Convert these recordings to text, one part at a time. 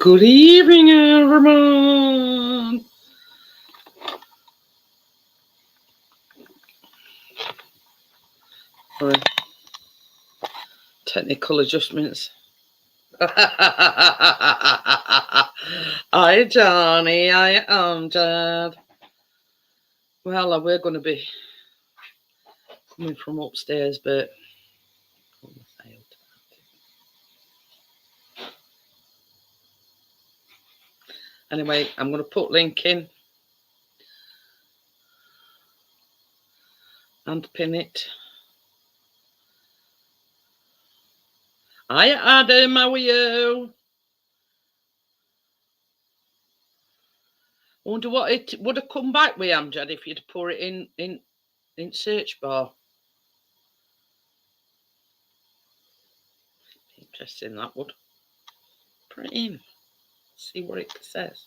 Good evening, everyone. Sorry. Technical adjustments. Hi, Johnny. Hi, Amjad. Well, we're going to be coming from upstairs, but anyway, I'm going to put link in and pin it. Hi, Adam. How are you? I wonder what it would have come back with, Amjad, if you'd put it in search bar. Interesting, that would. Put it in. See what it says.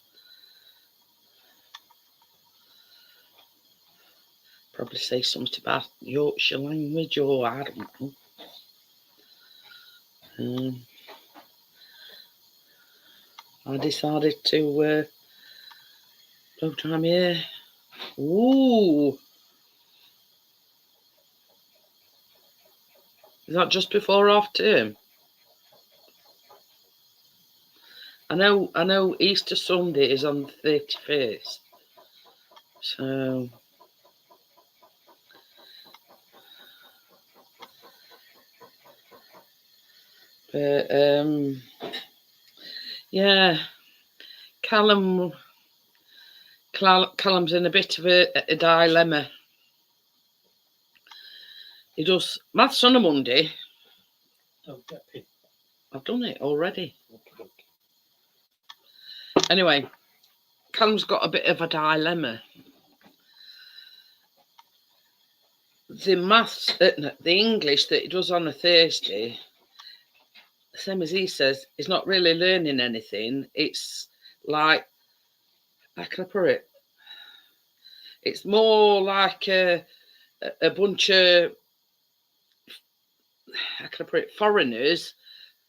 Probably say something about Yorkshire language, or I don't know. I decided to blow time here. Ooh. Is that just before half term? I know Easter Sunday is on the 31st. So but yeah, Callum's in a bit of a dilemma. He does maths on a Monday. I've done it already. Anyway, Callum's got a bit of a dilemma. The maths, the English that he does on a Thursday, same as he says, he's not really learning anything. It's like, how can I put it? It's more like a bunch of, how can I put it, foreigners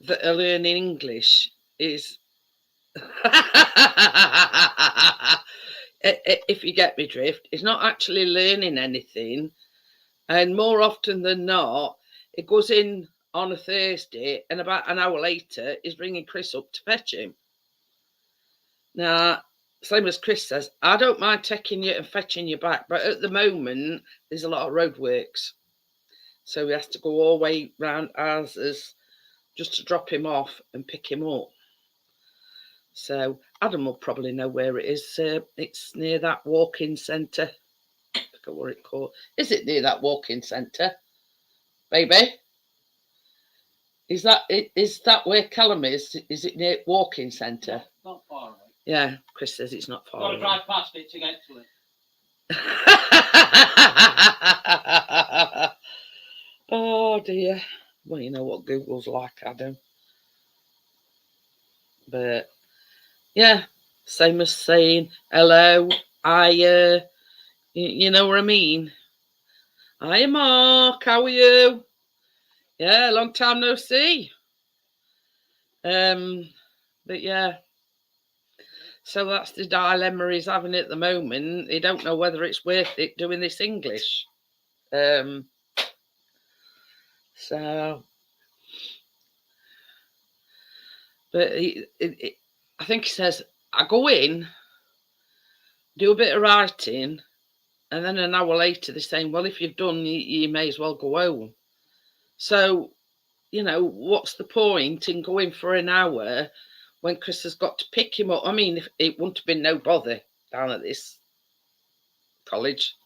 that are learning English. Is if you get me drift, it's not actually learning anything, and more often than not, it goes in on a Thursday, and about an hour later, he's bringing Chris up to fetch him. Now, same as Chris says, I don't mind taking you and fetching you back, but at the moment, there's a lot of roadworks, so we have to go all the way round houses just to drop him off and pick him up. So Adam will probably know where it is. It's near that walk-in centre. I forget what it's called. Is it near that walk-in centre, baby? Is that where Callum is? Is it near walk-in centre? Not far away. Yeah, Chris says it's not far away. Got to drive past it to get to it. Oh dear. Well, you know what Google's like, Adam. But yeah, same as saying hello. You know what I mean. Hi, Mark. How are you? Yeah, long time no see. But yeah. So that's the dilemma he's having at the moment. He don't know whether it's worth it doing this English. So, but I think he says, I go in, do a bit of writing, and then an hour later they're saying, well, if you've done, you may as well go home. So, you know, what's the point in going for an hour when Chris has got to pick him up? I mean, it wouldn't have been no bother down at this college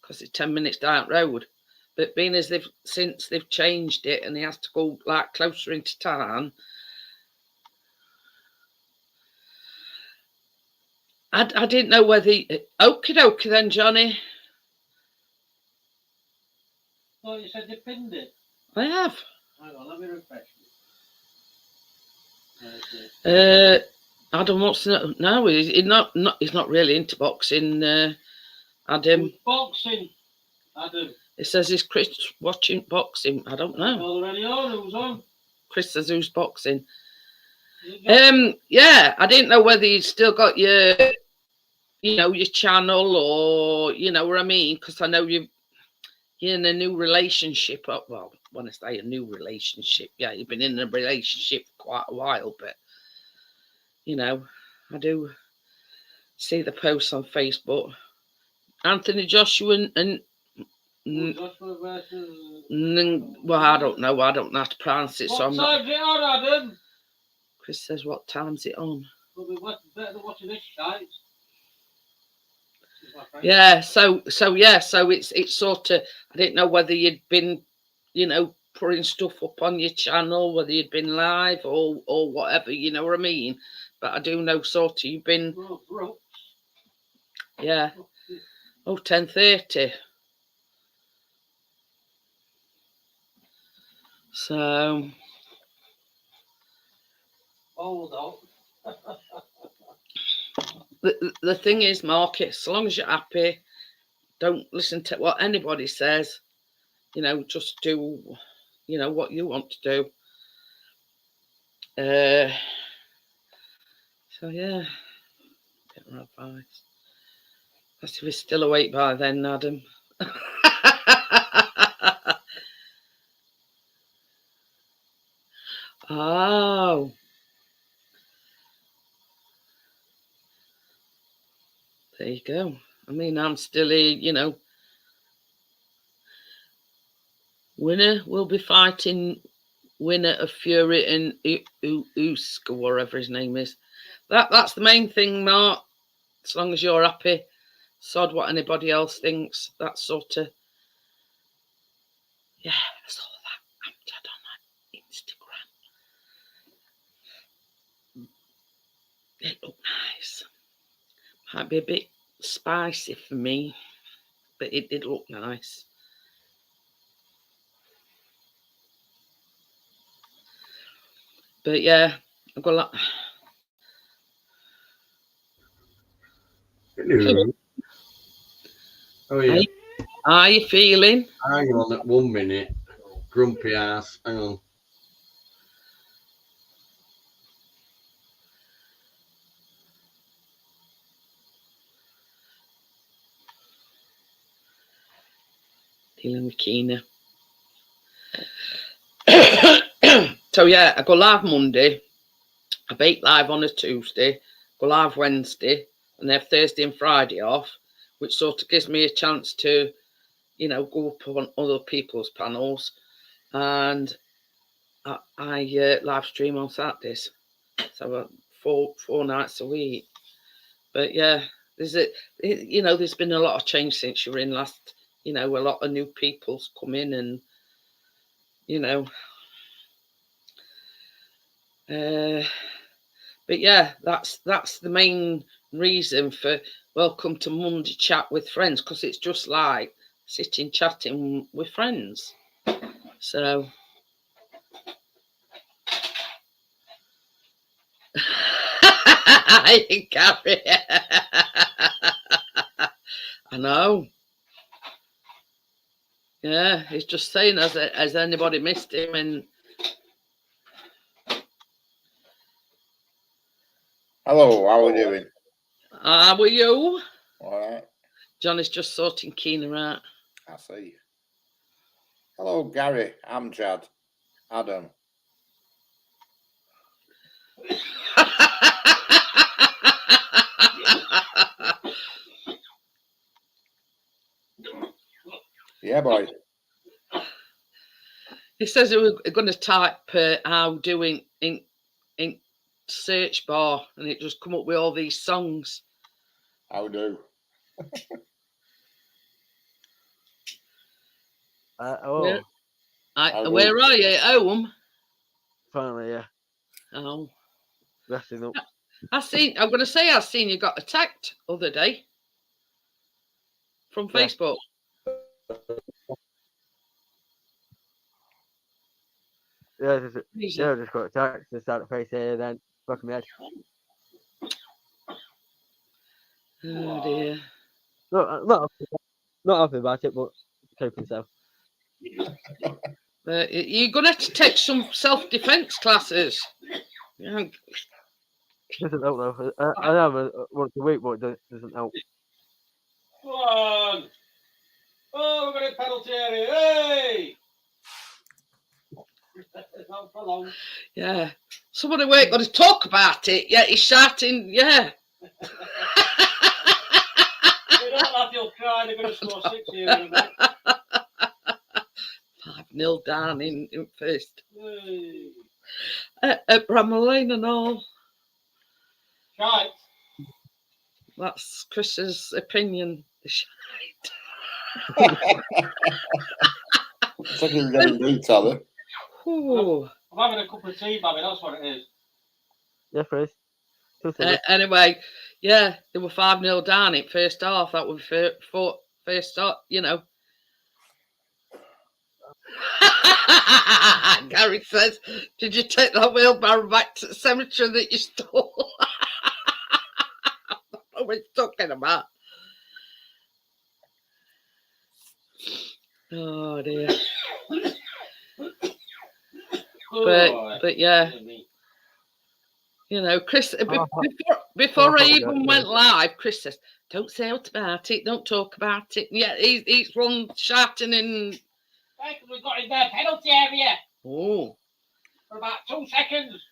because it's 10 minutes down the road. But being as since they've changed it and he has to go like closer into town, I didn't know whether okie dokie then, Johnny. Oh, you said you pinned it. I have. Hang on, let me refresh it. Adam wants to know. He's not really into boxing. Adam. Who's boxing, Adam? It says, is Chris watching boxing? I don't know. Already on, who's on? Chris says, who's boxing? Yeah, I didn't know whether you'd still got your, your channel, or what I mean, because I know you're in a new relationship. Well, when I say a new relationship, yeah, you've been in a relationship for quite a while, but I do see the posts on Facebook. Anthony Joshua and Joshua versus. well, I don't know. I don't know how to pronounce it. So I'm not. Time's it on, Adam? Chris says, "What time's it on?" We'll be better than watching this shite. Yeah. So it's sort of. I didn't know whether you'd been, putting stuff up on your channel, whether you'd been live or whatever. You know what I mean? But I do know sort of you've been. Yeah. Oh, 10:30. So. Hold on. The thing is, Mark, as long as you're happy, don't listen to what anybody says. Just do, what you want to do. So yeah, get my advice. That's if he's still awake by then, Adam. Oh. There you go. I mean, I'm still here, Winner will be fighting winner of Fury and Usyk, or whatever his name is. That's the main thing, Mark. As long as you're happy, sod what anybody else thinks. That's sort of, yeah, that's all that. I'm dead on my Instagram. It looked nice. Might be a bit spicy for me, but it did look nice. But yeah, I've got that. Hello. Oh yeah. How are you feeling? Hang on at 1 minute. Grumpy ass. Hang on. Dealing with Keena. So yeah, I go live Monday. I bake live on a Tuesday. Go live Wednesday, and they have Thursday and Friday off, which sort of gives me a chance to, go up on other people's panels, and I live stream on Saturdays, so 4 nights a week. But yeah, there's been a lot of change since you were in last. A lot of new people's come in, and but yeah, that's the main reason for welcome to Monday Chat with Friends, because it's just like sitting chatting with friends. So Gary. I know. Yeah, he's just saying, has anybody missed him? And hello, how are we doing? How are you? All right. John is just sorting Keena out. I see. Hello, Gary, Amjad, Adam. Yeah, boy. He says we're going to type how doing in search bar, and it just come up with all these songs. How do? Where are you? At home? Finally, yeah. Oh. Resting up. I've seen you got attacked other day from Facebook. Yeah, just got attacked. Just out of face here, then back of my head. Oh dear. Not happy about it, but coping so. You're gonna have to take some self-defense classes. Yeah, Doesn't help though. I am once a week, but it doesn't help. Come on. Oh, we're going to penalty area. Hey! Not for long. yeah. Somebody ain't going to talk about it. Yeah, he's shouting. Yeah. They don't laugh, you'll cry. They're going to score 6 here in a minute. 5-0 down in first. Hey. At Bramall Lane and all. Shite. That's Chris's opinion. It's like you're getting beat, Tyler. Ooh. I'm having a cup of tea, Babby. That's what it is. Yeah, Chris. 2-0. Anyway, yeah, they were 5-0 down in first half. That was first start, you know. Gary says, "Did you take that wheelbarrow back to the cemetery that you stole?" What are we talking about? Oh dear. But yeah, you know, Chris. Before I even went live, Chris says, "Don't say out about it. Don't talk about it." Yeah, he's run shouting in. Because we got in their penalty area Oh. for about 2 seconds.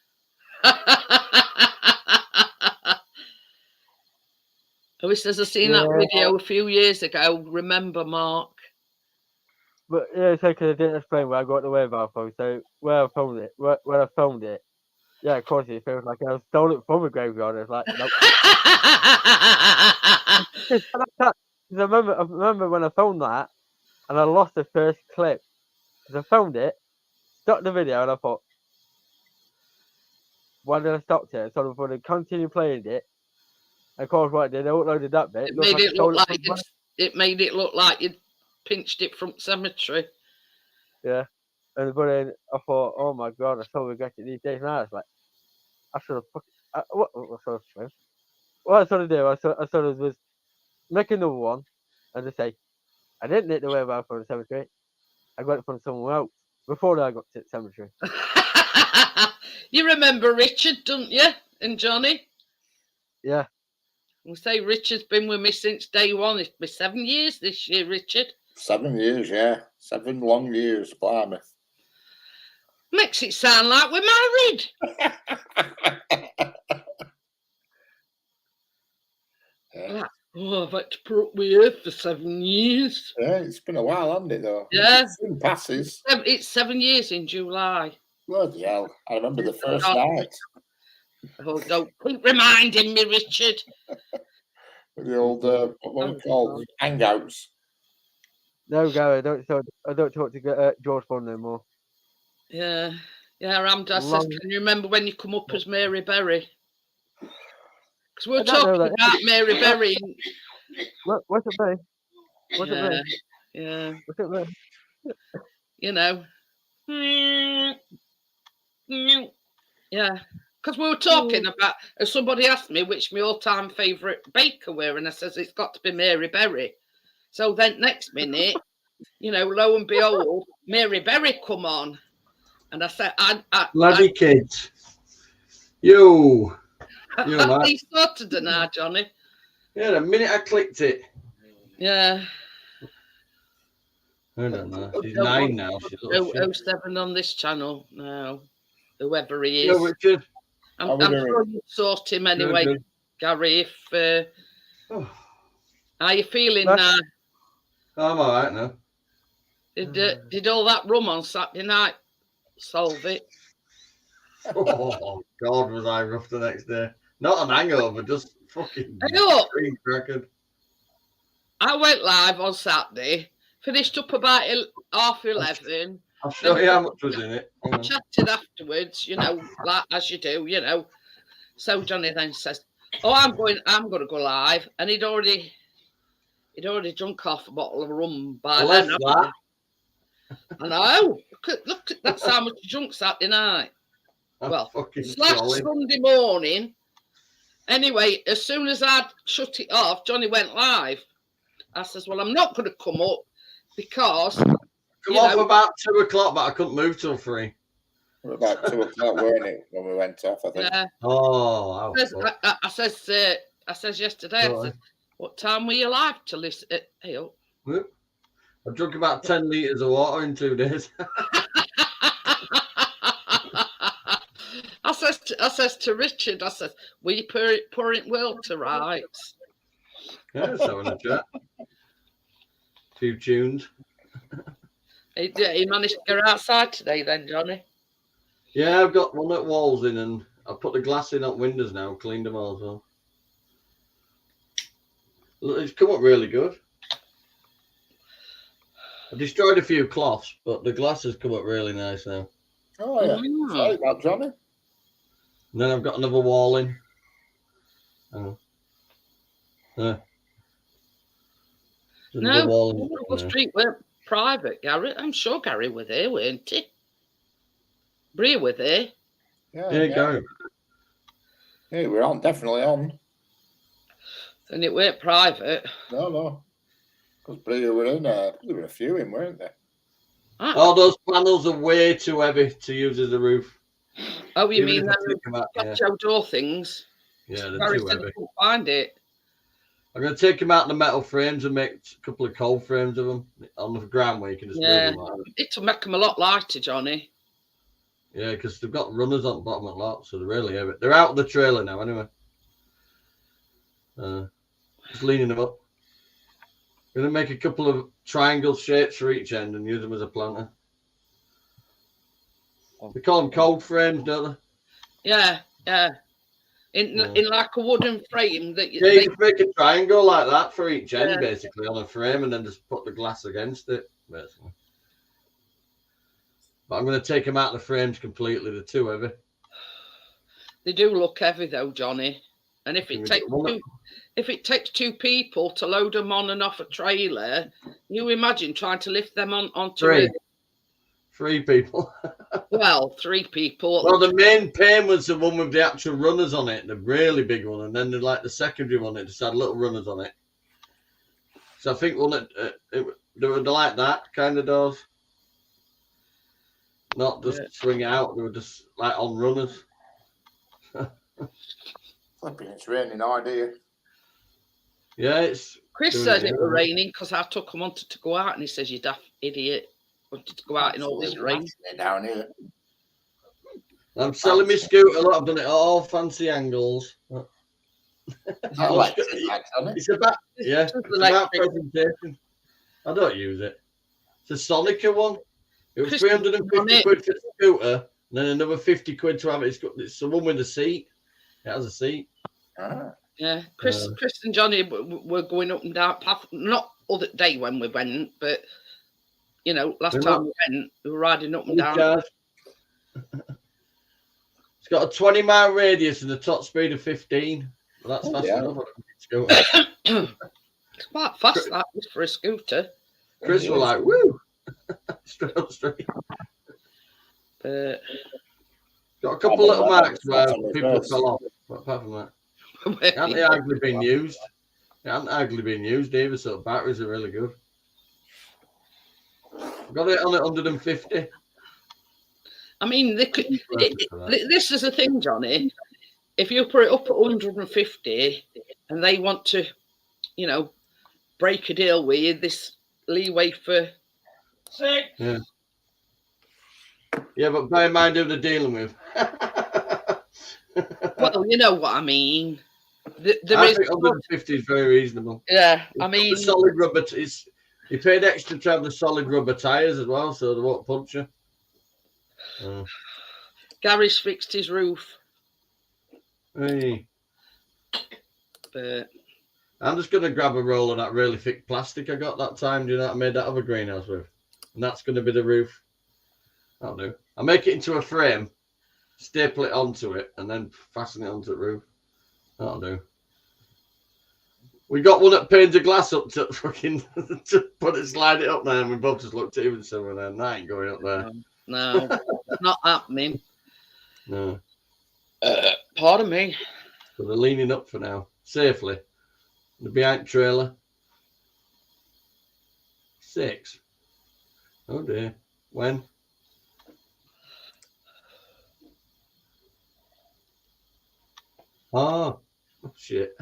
He says, "I've seen that video a few years ago. Remember, Mark?" But yeah, it's because I didn't explain where I got the wheelbarrow from. So where I filmed it, yeah, of course it feels like I stole it from a graveyard. It's like, nope. Because I remember when I filmed that, and I lost the first clip. Because I filmed it, stopped the video, and I thought, why did I stop it? So I thought I'd continue playing it. And of course, what I did, I uploaded that bit. It made it look like you'd pinched it from cemetery. Yeah. And then I thought, oh my god, I so regret it these days. Now it's like, I should have what I sort of do, I sort of was make another one and just say, I didn't nick the wheelbarrow from the cemetery. I got it from somewhere else before I got to the cemetery. You remember Richard, don't you? And Johnny? Yeah. We say Richard's been with me since day one. It's been 7 years this year, Richard. 7 years, yeah. 7 long years, blimey. Makes it sound like we're married. Yeah. Oh, I've had to put up with you for 7 years. Yeah, it's been a while, hasn't it, though? Yeah. It soon passes. It's 7 years in July. Bloody hell. I remember the first night. Oh, don't keep reminding me, Richard. With the old, what were they called? Hangouts. No, Gary, I don't talk to George Bond no more. Yeah. Yeah, Ramdas says, can you remember when you come up as Mary Berry? Because we were talking about Mary Berry. What's it be? What's it be? Yeah. What's it be? You know. Yeah. Because we were talking about, somebody asked me which my all-time favourite baker were, and I says it's got to be Mary Berry. So then next minute, you know, lo and behold, Mary Berry come on. And I said, Bloody kids. You know, he started it now, Johnny. Yeah, the minute I clicked it. Yeah. I don't know. She's 9 now. She's 07 on this channel now. Whoever he is. Yeah, Richard. I'm sure you sort him anyway, Good. Gary. If how are you feeling now? I'm all right now. Did all that rum on Saturday night solve it? Oh God, was I rough the next day? Not an hangover, just fucking green crackered. I went live on Saturday, finished up about 11:30. I'll show you how much was in it. Chatted afterwards, you know, like as you do, you know. So Johnny then says, "Oh, I'm going to go live," and he'd already drunk half a bottle of rum by then. I know. Look, that's how much he drunk Saturday night. Well, Sunday morning. Anyway, as soon as I'd shut it off, Johnny went live. I says, "Well, I'm not going to come up because." Come off about 2 o'clock, but I couldn't move till 3. It was about 2 o'clock, weren't it, when we went off, I think? Yeah. Oh, I says yesterday, I said, what time were you alive to listen? Hey, up. I drunk about 10 litres of water in 2 days. I says to Richard, I says, were you pouring Will to rights? Yeah, just having a chat. A few tunes. He managed to get outside today then, Johnny. Yeah, I've got one at walls in and I put the glass in at windows now, cleaned them all as well. Look, it's come up really good. I destroyed a few cloths, but the glass has come up really nice now. Oh, yeah. Mm. Sorry about Johnny. And then I've got another wall in. Oh. Yeah. There's another wall in the street weren't private, Gary. I'm sure Gary was there, weren't he? Bria were there. Yeah, Gary. Yeah, we're on, definitely on. And it weren't private. No. Because Bria were in there. There were a few in, weren't there? Oh, those panels are way too heavy to use as a roof. Oh, you Even mean if I take them out, patio door things? Yeah, they're Gary too said heavy. he couldn't find it. I'm going to take them out the metal frames and make a couple of cold frames of them on the ground where you can just move them out. It'll make them a lot lighter, Johnny. Yeah, because they've got runners on the bottom of the lot, so they're really heavy. They're out of the trailer now, anyway. Just leaning them up. Going to make a couple of triangle shapes for each end and use them as a planter. They call them cold frames, don't they? Yeah. In like a wooden frame that you can make a triangle like that for each end, basically, on a frame, and then just put the glass against it, basically. But I'm going to take them out of the frames completely. They're too heavy. They do look heavy, though, Johnny. And if it takes two people to load them on and off a trailer, you imagine trying to lift them onto Three people. Well, 3 people. Well, the main pain was the one with the actual runners on it, the really big one, and then the secondary one, it just had little runners on it. So I think they were like that kind of doors, not just swing out. They were just like on runners. Flipping, it's raining hard here. Yeah, Chris said it was raining because I took him wanted to go out, and he says, "You daft idiot, wanted to go out in all this rain." Down here. I'm selling my scooter. I've done it at all fancy angles. It's about presentation. I don't use it. It's a Sonica one. It was 350 quid for the scooter, and then another 50 quid to have it. It's the one with the seat. It has a seat. Yeah, Chris and Johnny were going up and down path. Not other day when we went, but last time we went, we were riding up and down. It's got a 20-mile radius and a top speed of 15. Well, that's fast enough on a scooter. It's quite fast, that was for a scooter. Chris was like, woo! Straight up straight. Got a couple little marks where people fell off, but apart from that, it hasn't hardly been used. It hasn't hardly been used either, so the batteries are really good. I've got it on at 150. I mean, this is the thing, Johnny. If you put it up at 150 and they want to, break a deal with you, this leeway for 6. Yeah, but bear in mind who they're dealing with. Well, you know what I mean. I think 150 is very reasonable. Yeah, I mean, the solid rubber. You paid extra to have the solid rubber tyres as well, so they won't punch you. Gary's fixed his roof. Hey. But I'm just going to grab a roll of that really thick plastic I got that time. Do you know what I made that other greenhouse with? And that's going to be the roof. That'll do. I'll make it into a frame, staple it onto it, and then fasten it onto the roof. That'll do. We got one that panes of glass up to fucking to put it, slide it up there, and we both just looked at him and said, "Well, then that ain't going up there." No, it's not happening. No. Pardon me. So they're leaning up for now, safely. The behind trailer. 6. Oh dear. When? Oh, shit.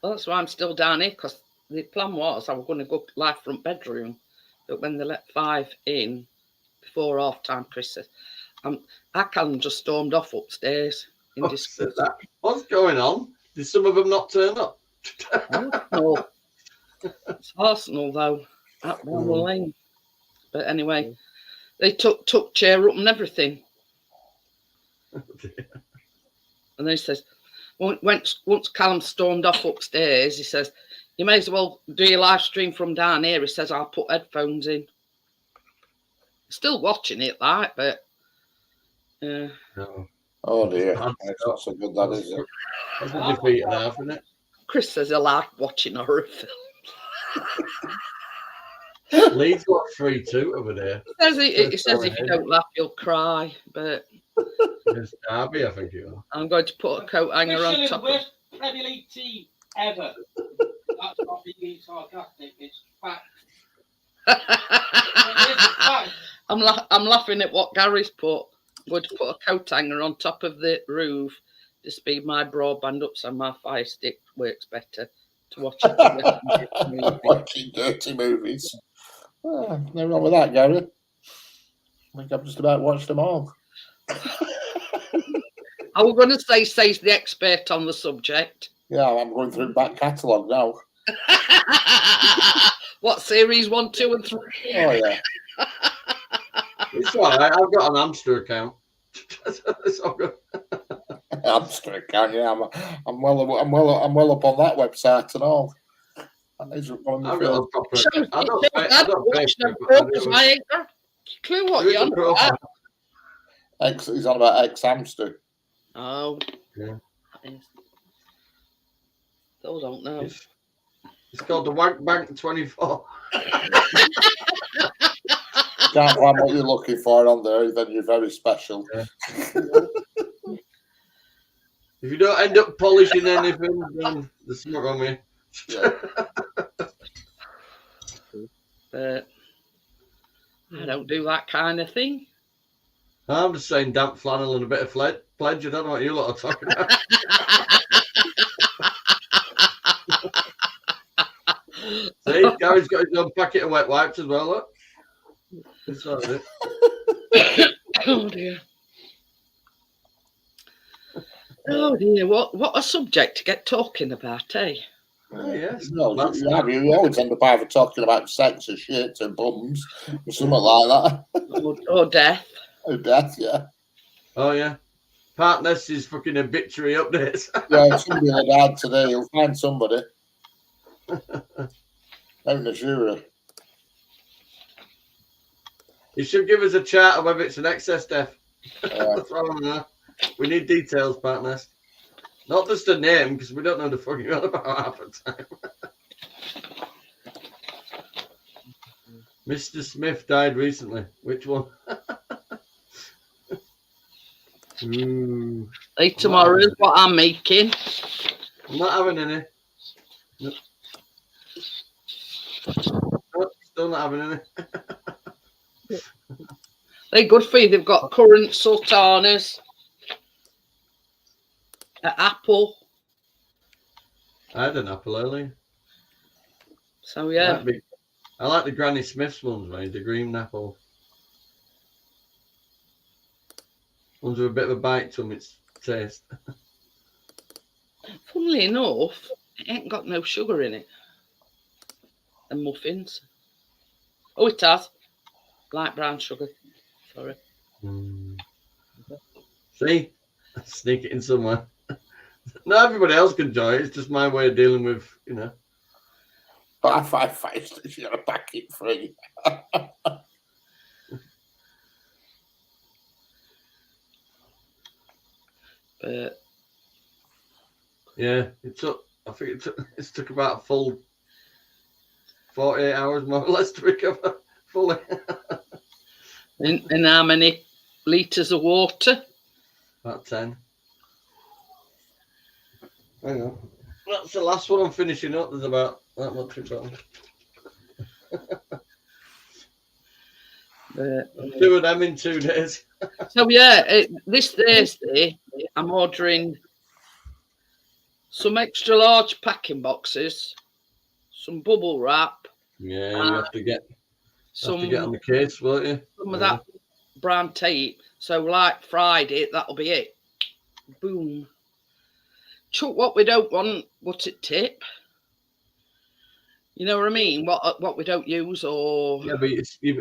Well, that's why I'm still down here, because the plan was I was going to go lie front bedroom, but when they let 5 in before half time, Chris says, I can just stormed off upstairs in disgust. What's going on? Did some of them not turn up? Arsenal. It's Arsenal though, at Bramwell Lane. But anyway, they took chair up and everything. And then he says, once Callum stormed off upstairs, he says, you may as well do your live stream from down here. He says, I'll put headphones in. Still watching it, like, but No. Oh dear. That's not so good, that is it? That's a defeat and a half, isn't it? Chris says I like watching horror films. Leeds got 3-2 over there. He says if you don't laugh, you'll cry. But It's Derby, I think it was. I'm going to put a coat hanger on Michelin, top. worst Premier League team ever. That's not being sarcastic. It's fact. It is fact. I'm laughing at what Gary's put. I'm going to put a coat hanger on top of the roof to speed my broadband up so my Fire Stick works better to watch it. Watching dirty movies. No wrong with that, Gary. I think I've just about watched them all. I was going to say, says the expert on the subject. Yeah, I'm going through back catalogue now. What, series 1, 2, and 3? Oh yeah. It's all right. I've got an Amster account. It's all good. Hamster account, yeah. I'm well up on that website and all. That is one of I've the got a films. proper. I don't pay for it, but I do. I ain't got a clue what There is you're a on profile. about. He's on about ex-hamster. Oh. Yeah. Still don't know. It's called the Wank Bank 24. Can't find what you're looking for on there, then you're very special. Yeah. If you don't end up polishing anything, then there's something wrong with you. But I don't do that kind of thing. I'm just saying damp flannel and a bit of pledge. I don't know what you lot are talking about. See, Gary's got his own packet of wet wipes as well. Look. That's all right. Oh dear. Oh dear, what a subject to get talking about, eh? Oh, yes. No, you always end up either talking about sex or shit and bums or something like that. Or death. Or death, yeah. Oh, yeah. Partners is fucking obituary updates. Yeah, somebody will die today. You'll find somebody. I'm not sure. You should give us a chart of whether it's an excess death. Yeah. That's all I know. We need details, partners. Not just a name, because we don't know the fucking on about half the time. Mr. Smith died recently. Which one? Ooh. Hey, tomorrow is what I'm making. I'm not having any. Nope. Nope, still not having any. They're good for you. They've got currant sultanas, an apple. I had an apple earlier. So yeah. I like the Granny Smith's ones, mate. The green apple. Ones with a bit of a bite to them, it's taste. Funnily enough, it ain't got no sugar in it. And muffins. Oh, it has. Light brown sugar. Sorry. See? Sneak it in somewhere. Not everybody else can enjoy it. It's just my way of dealing with, you know. But I find if you're a packet free. But yeah, I think it took about a full 48 hours more or less to recover fully. in how many litres of water? About 10. Hang on. That's the last one I'm finishing up. There's about that much to go. Two of them in 2 days. So yeah, this Thursday I'm ordering some extra large packing boxes, some bubble wrap, Yeah, you have to get some on the case, won't you? some of that brown tape. So like Friday, that'll be it. Boom. Chuck what we don't want, what's it tip? You know what I mean? What we don't use or Yeah, but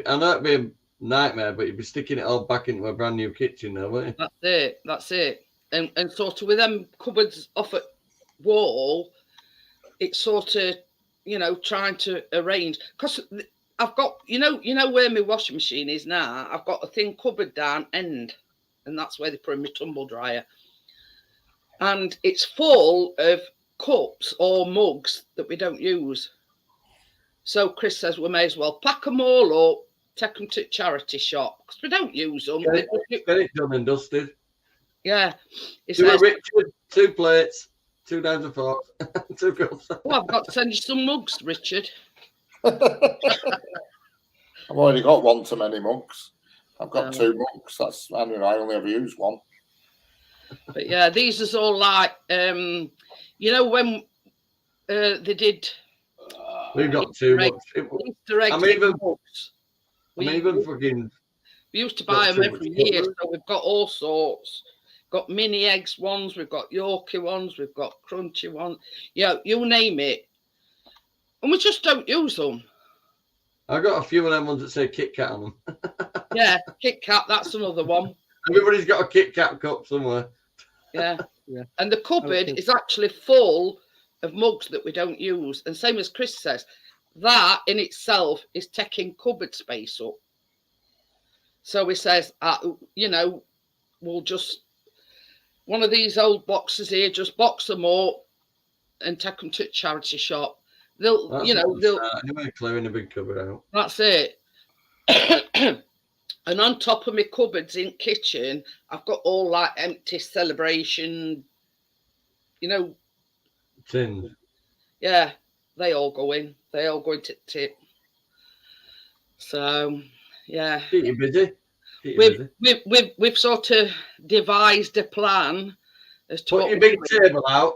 I know it'd be a nightmare, but you'd be sticking it all back into a brand new kitchen now, wouldn't you? that's it. And sort of with them cupboards off at wall, it's sort of, you know, trying to arrange, because I've got, you know where my washing machine is now, I've got a thin cupboard down end, and that's where they put in my tumble dryer. And it's full of cups or mugs that we don't use. So Chris says we may as well pack them all up, take them to charity shop, because we don't use them. Get it done and dusted. Yeah. He Do a says, Richard, 2 plates, 2 knives and forks, 2 cups. oh, I've got to send you some mugs, Richard. I've already got one too many mugs. I've got 2 mugs. I only ever use one. But yeah, these is all like, you know, when they did. We've got 2 mugs. Easter egg I'm even mugs. fucking. We used to buy got them too every much year, colour. so we've got all sorts. Got mini eggs ones, we've got Yorkie ones, we've got crunchy ones. Yeah, you name it. And we just don't use them. I've got a few of them ones that say Kit Kat on them. Yeah, Kit Kat, that's another one. Everybody's got a Kit Kat cup somewhere. Yeah. Yeah. And the cupboard is actually full of mugs that we don't use. And same as Chris says, that in itself is taking cupboard space up. So he says, you know, we'll just, one of these old boxes here, just box them up and take them to a charity shop. They'll, That's you know, they'll, anyway, clearing the big cupboard out. that's it. And on top of my cupboards in kitchen, I've got all like empty celebration, you know. Tins. Yeah, they all go in. They all go into tip. So, yeah. Keep you busy. We've sort of devised a plan as to Put what your we're big doing. table out.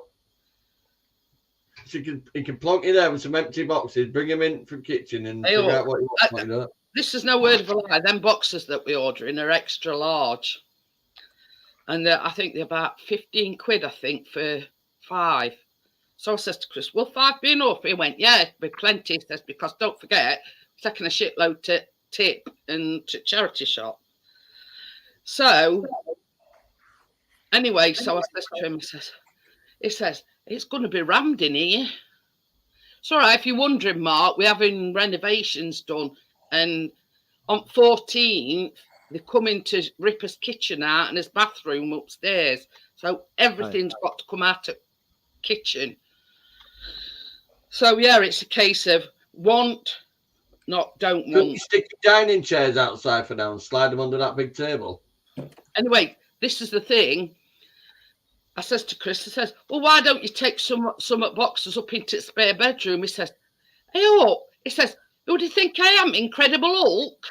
So you can plonk you there with some empty boxes, bring them in from kitchen and Hey, figure look, out what you want. You know? This is no word of a lie. Them boxes that we're ordering are extra large. And I think they're about 15 quid, I think, for 5. So I says to Chris, will 5 be enough? He went, yeah, it'll be plenty. He says, because don't forget, we're taking a shitload to tip and to charity shop. So, anyway, so I says to him, he says, it's going to be rammed in here. It's all right, if you're wondering, Mark, we're having renovations done. And on 14th, they're coming to rip his kitchen out and his bathroom upstairs. So everything's got to come out of kitchen. So, yeah, it's a case of want, not don't Couldn't you want. stick your dining chairs outside for now and slide them under that big table? Anyway, this is the thing. I says to Chris, he says, well, why don't you take some boxes up into the spare bedroom? He says, hey, oh, he says, who do you think I am, Incredible Hulk?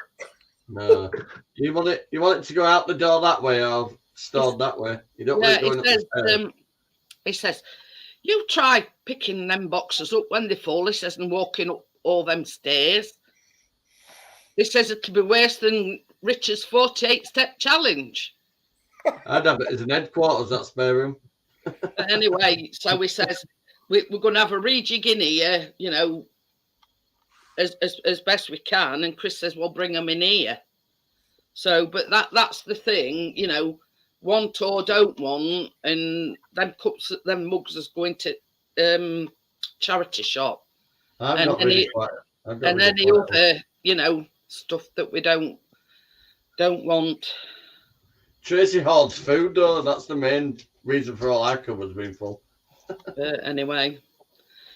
No. You want it to go out the door that way or stored that way. You don't want it going up the stairs. He says, you try picking them boxes up when they fall, he says, and walking up all them stairs. He says it could be worse than Richard's 48-step challenge. I'd have it as an headquarters, that spare room. But anyway, so he says, we're going to have a rejig in here, you know, as best we can. And Chris says, well, bring them in here. So, but that's the thing, you know, want or don't want, and them cups, them mugs is going to charity shop. I've got any other, you know, stuff that we don't want. Tracy hoards food, though. That's the main reason for all our cupboards being full. Anyway,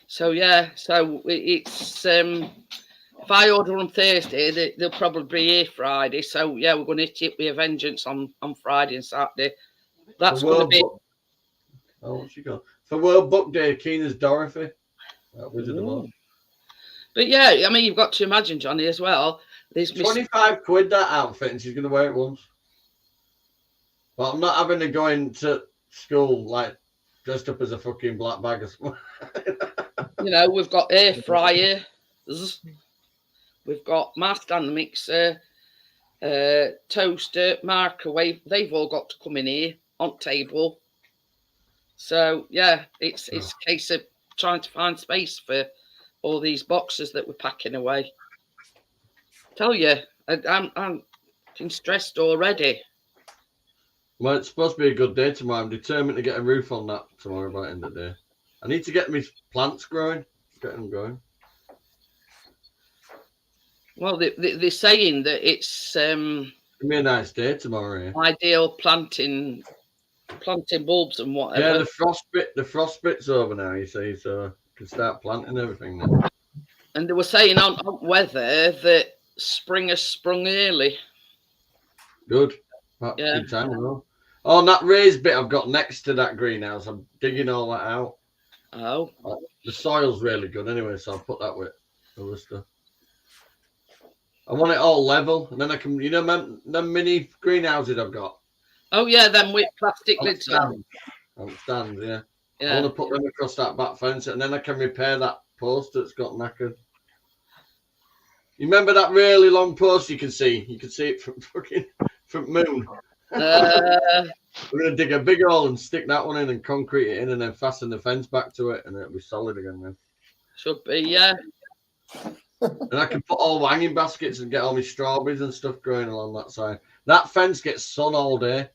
so yeah, so it's if I order on Thursday, they'll probably be here Friday. So yeah, we're going to hit it with a vengeance on Friday and Saturday. That's going to be. Oh, what's she got? For World Book Day, keen as Dorothy. That Wizard of Oz. But yeah, I mean, you've got to imagine, Johnny, as well. There's 25 quid that outfit, and she's going to wear it once. But I'm not having to go into school like dressed up as a fucking black bag of something. You know, we've got air fryers. We've my stand mixer, toaster, microwave. They've all got to come in here on table. So yeah, it's a case of trying to find space for all these boxes that we're packing away. Tell you, I'm getting stressed already. Well, it's supposed to be a good day tomorrow. I'm determined to get a roof on that tomorrow by the end of the day. I need to get my plants growing. Get them going. Well, they're saying that it's It'll be a nice day tomorrow. Yeah. ideal planting bulbs and whatever. Yeah, the frostbit's over now, you see, so you can start planting everything now. And they were saying on weather that spring has sprung early. Good. Yeah. Good time, though. Oh, and that raised bit I've got next to that greenhouse, I'm digging all that out. Oh. The soil's really good anyway, so I'll put that with other stuff. I want it all level, and then I can, them mini greenhouses I've got. Oh yeah, them with plastic lids on. Stands, yeah. I Yeah. want to put them across that back fence, and then I can repair that post that's got knackered. You remember that really long post you can see? You can see it from Moon. We're going to dig a big hole and stick that one in and concrete it in and then fasten the fence back to it and it'll be solid again then. Should be, yeah. And I can put all hanging baskets and get all my strawberries and stuff growing along that side. That fence gets sun all day.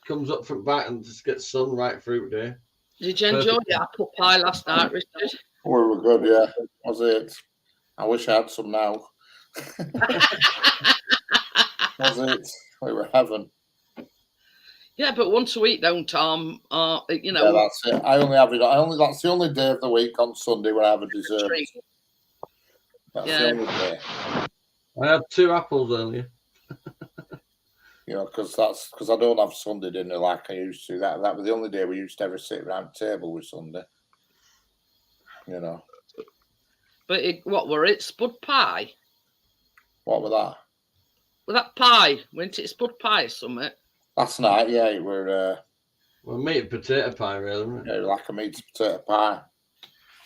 Comes up from back and just gets sun right through day. Did you enjoy the apple pie last night, Richard? We were good, yeah. Was it? I wish I had some now. Was it? We were heaven. Yeah, but once a week, don't Tom? Yeah, that's it. I only have it. That's the only day of the week on Sunday where I have a dessert. That's the only day. I had 2 apples earlier. Because I don't have Sunday dinner like I used to. That was the only day we used to ever sit around the table with Sunday. But what were it? Spud pie? What was that? Well, that pie, wasn't it spud pie or something? Last night, yeah, it were Well, meat and potato pie, really, wasn't it? like a meat and potato pie.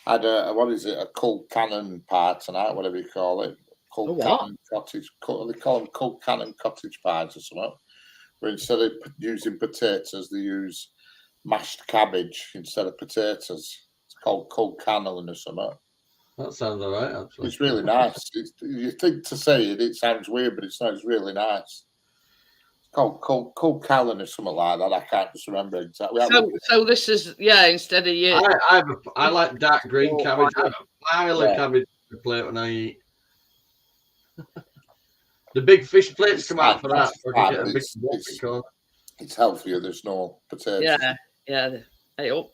I had a Cull Cannon pie tonight, whatever you call it. Cull Cannon cottage. They call them Cull Cannon cottage pies or something. But instead of using potatoes, they use mashed cabbage instead of potatoes. It's called Cull Cannon or something. That sounds all right, actually. It's really nice. You think to say it sounds weird, but it's not. It's really nice. It's called Cull Cannon or something like that. I can't just remember exactly. So this is, instead of you. I like dark green cabbage. I have a pile of cabbage on the plate when I eat. The big fish plates come out for that. So I can get a big it's healthier. There's no potatoes. Yeah. Hey up.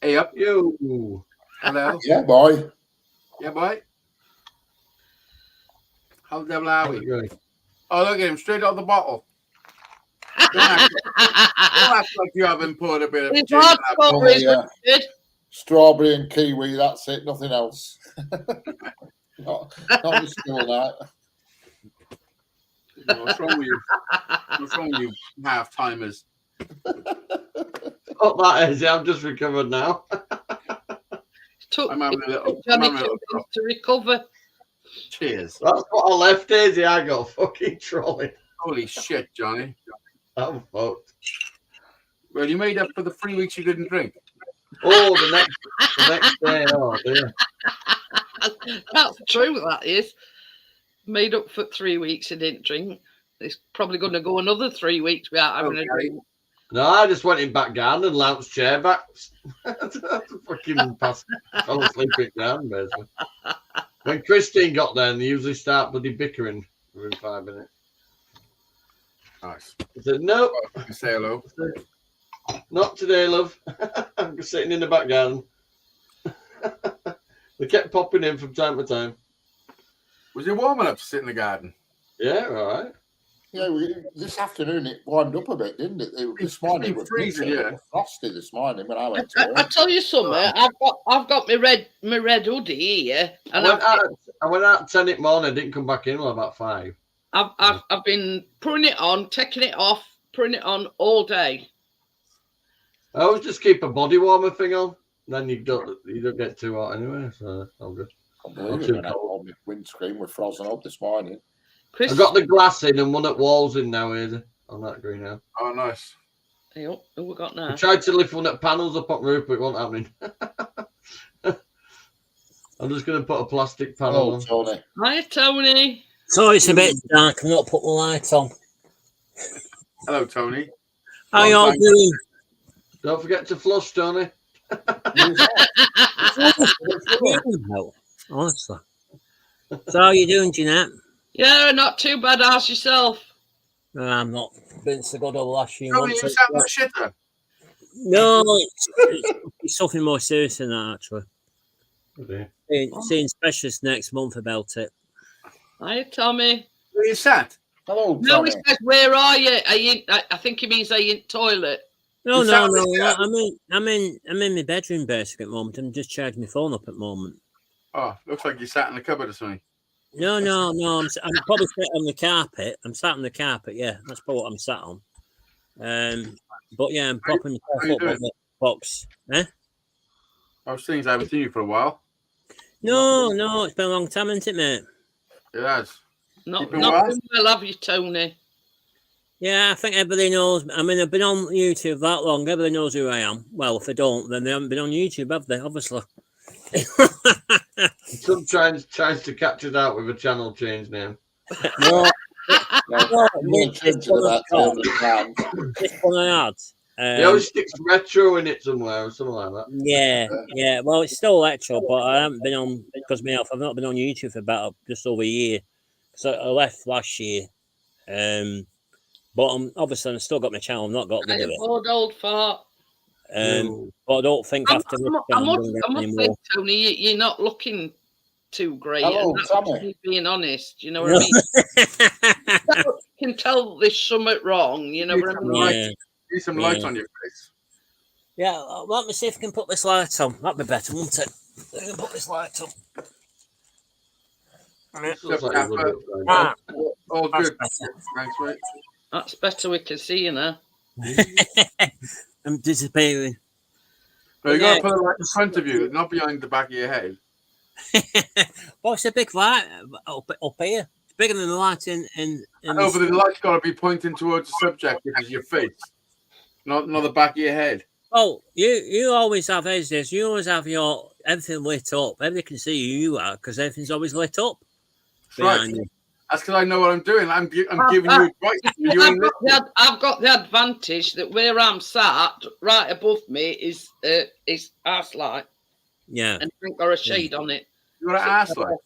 Hey up. You. Hello. Yeah, boy. Yeah, boy. How the devil are we? Going? Oh, look at him, straight out the bottle. Don't act like you haven't put a bit of It's gin in that bottle. hardcore, Strawberry and kiwi, that's it, nothing else. not the school night. What's wrong with you? What's wrong with you half-timers? Not that easy, I'm just recovered now. I'm having a little to recover. Cheers. That's what I left Daisy. I got fucking trolley. Holy shit, Johnny. I'm fucked. Well, you made up for the 3 weeks you didn't drink. Oh, the next day. Oh, dear. That's true, that is. Made up for 3 weeks and didn't drink. It's probably going to go another 3 weeks without having a drink. No, I just went in back garden and lounced chair back. Fucking fell asleep in ground, basically. When Christine got there, and they usually start bloody bickering within 5 minutes. Nice. I said, no. Say hello. Not today, love. I'm just sitting in the back garden. They kept popping in from time to time. Was it warm enough to sit in the garden? Yeah, all right. Yeah, this afternoon it warmed up a bit, didn't it? This morning it was freezing, frosty this morning when I went to work. I tell you something. I've got my red hoodie here, and I went out at 10 in the morning. I didn't come back in until about 5. I've been putting it on, taking it off, putting it on all day. I always just keep a body warmer thing on. Then you don't get too hot anyway, so that's all good. I can't believe it when my windscreen was frozen up this morning. Chris, I've got the glass in and one at walls in now, Easy, on that greenhouse. Oh, nice. hey, who we got I now? tried to lift one at panels up on roof, but it wasn't happening. I'm just going to put a plastic panel Hello, on. Tony. Hi, Tony. So it's a bit dark. I'm not put the light on. Hello, Tony. How Long y'all time. doing? Don't forget to flush, Tony. Honestly. So how you doing, Jeanette? Yeah, not too bad. How's yourself? I'm not been so good over the last few Tony, months. you sound like shitter. No, it's something more serious than that, actually. Okay. Seeing specialist next month about it. Hi, Tommy. Where you sat? Hello, No, Tommy. he says, where are you? Are you I think he means are you in toilet? No, You no, sound no. like I'm in my bedroom basically at the moment. I'm just charging my phone up at the moment. Oh, looks like you sat in the cupboard or something. No. I'm probably sat on the carpet. I'm sat on the carpet. Yeah, that's probably what I'm sat on. But yeah, I'm propping how you myself up on doing? the box. Eh? I was thinking I haven't seen you for a while. No, it's been a long time, hasn't it, mate? It has. Not Keeping not well? doing well, have you, Tony? Yeah, I think everybody knows. I mean, I've been on YouTube that long. Everybody knows who I am. Well, if they don't, then they haven't been on YouTube, have they? Obviously. Some tries to catch it out with a channel change name. No, No, you changed it about 200 times. this one I had. He always sticks retro in it somewhere or something like that. Yeah. Well, it's still electro, but I haven't been on because myself. I've not been on YouTube for about just over a year. So I left last year. But obviously I've still got my channel. I've not got rid of it. Old, old fart. But I don't think I after this I'm doing it must say, anymore. Tony, you're not looking too great. Hello, and that's Tommy. me being honest. You know what I mean? You can tell there's something wrong. You know what I mean? Yeah. Need some light Yeah. on your face. Yeah, let me see if I can put this light on. That'd be better, wouldn't it? I can put this light on. Looks like he's a bit fried. Ah, All that's good. better. Thanks, mate. That's better. We can see you now. I'm disappearing. But you Yeah. got to put it right in front of you, not behind the back of your head. Well, it's a big light up here. It's bigger than the light in No, but the light's got to be pointing towards the subject, which is your face, not the back of your head. Oh, you always have this. You always have your everything lit up. Everybody can see who you are because everything's always lit up Right. behind you. That's because I know what I'm doing. I'm giving you advice. but you ain't listening. I've got the advantage that where I'm sat, right above me, is arse light, Yeah. and I ain't got a shade on it. You got an ass like.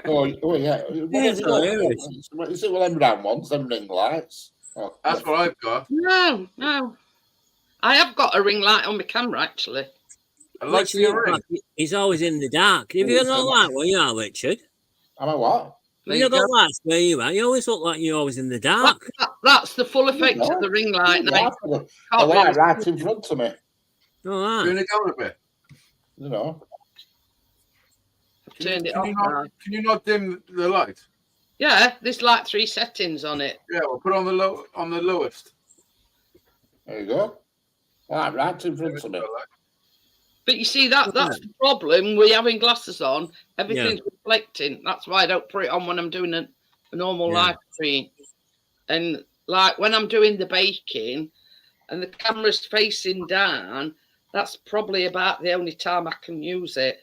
Oh, yeah. Yeah, it's hilarious. Is it one of them round ones, them ring lights? Oh, That's what I've got. No. I have got a ring light on my camera actually. I like Literally, your ring. he's always in the dark. Have you got that light where you are, Richard? am I what? There You you got that go. lights where you are. You always look like you're always in the dark. That's the full effect No. of the ring light. Yeah, Now, the can't light really- right in front of me, All right. Turn it down a bit. you know. Turned it Can off you not- now. Can you not dim the light? Yeah, there's like 3 settings on it. Yeah, we'll put it on the lowest. There you go. Right in front of me. But you see that's the problem with having glasses on. Everything's reflecting. That's why I don't put it on when I'm doing a normal Yeah. live stream. And like when I'm doing the baking and the camera's facing down, that's probably about the only time I can use it.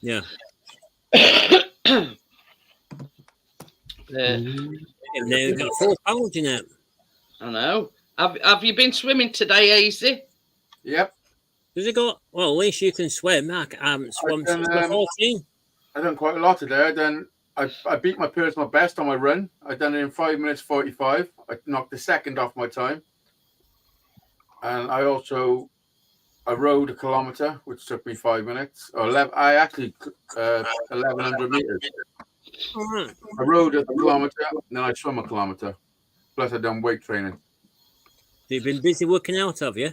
Yeah. Now you've got 4 pounds in it. I know. Have you been swimming today, Easy? Yep. Does it go? Well, at least you can swim. I haven't swum can, since I was 14. I done quite a lot today. I beat my personal best on my run. I done it in 5 minutes 45. I knocked a second off my time. And I rode a kilometre, which took me 5 minutes. Or 1,100 meters. All right. I rode a kilometre, and then I swam a kilometre. Plus, I done weight training. You've been busy working out, have you?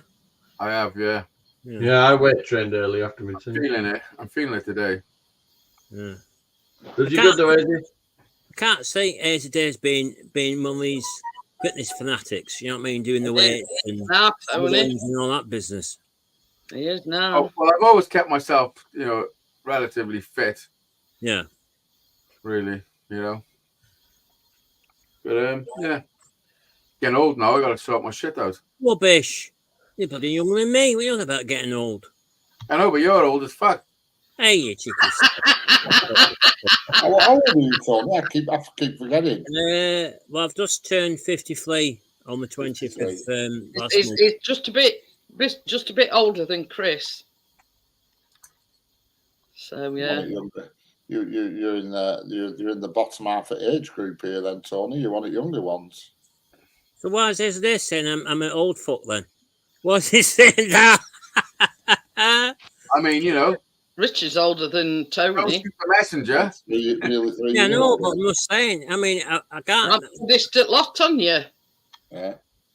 I have, yeah. Yeah, I weight trained early after me too. I'm feeling it today. Yeah. Did you good though, Eddie? I can't say Ace Day's been one of these fitness fanatics. You know what I mean? Doing the weights and Now, Tony. runs and all that business. He is now. Oh, well, I've always kept myself, relatively fit, Yeah. really, But yeah, getting old now. I got to sort my shit out. Rubbish. You're bloody younger than me. What are you on about getting old? I know, but you're old as fuck. Hey, you cheeky. How old are you, Tony? I keep forgetting. Well, I've just turned 53 on the 20th of last month. It's just a bit older than Chris. So yeah. You're in the bottom half of age group here, then, Tony. You're one of the younger ones. So why is this saying I'm an old fuck then? What's he saying now? I mean, Richard's older than don't Tony. shoot the messenger. Really three Yeah, years no, old, but I'm just saying. I mean, I can't. I've this a lot on you. yeah.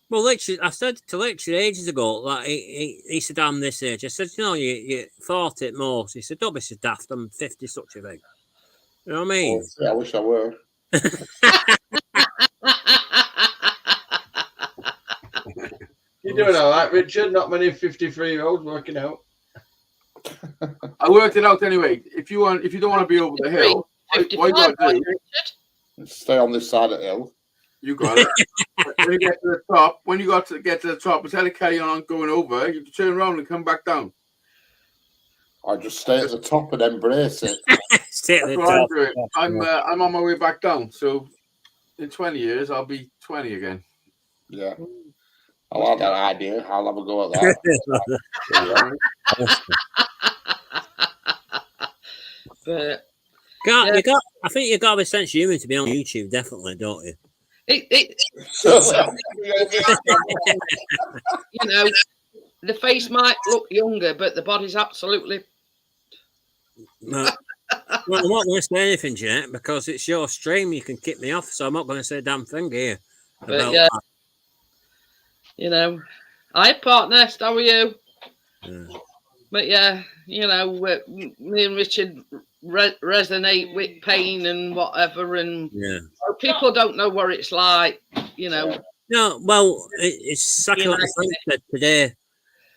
Well, literally, I said to Lecture ages ago, like he said, I'm this age. I said, you're 40 at most. He said, don't be so daft. I'm 50, such a thing. You know what I mean? I wish I were. You're doing all right, Richard. Not many 53-year-olds working out. I worked it out anyway. If you don't want to be over the hill, what you got to do? Richard. Stay on this side of the hill. You got it. When you get to the top, get to the top, instead of carrying on going over, you have to turn around and come back down. I just stay at the top and embrace it. Stay at That's the what I'm top. doing. I'm on my way back down. So in 20 years, I'll be 20 again. Yeah. I like that idea. I'll have a go at that. But I think you've got a sense of humour to be on YouTube, definitely, don't you? The face might look younger, but the body's absolutely. No. Well, I'm not going to say anything, Jeanette, because it's your stream. You can kick me off, so I'm not going to say a damn thing here. But yeah, hi partner, how are you? Yeah. But yeah, me and Richard resonate with pain and whatever, and people don't know what it's like, No, well, it's exactly what the friend said today.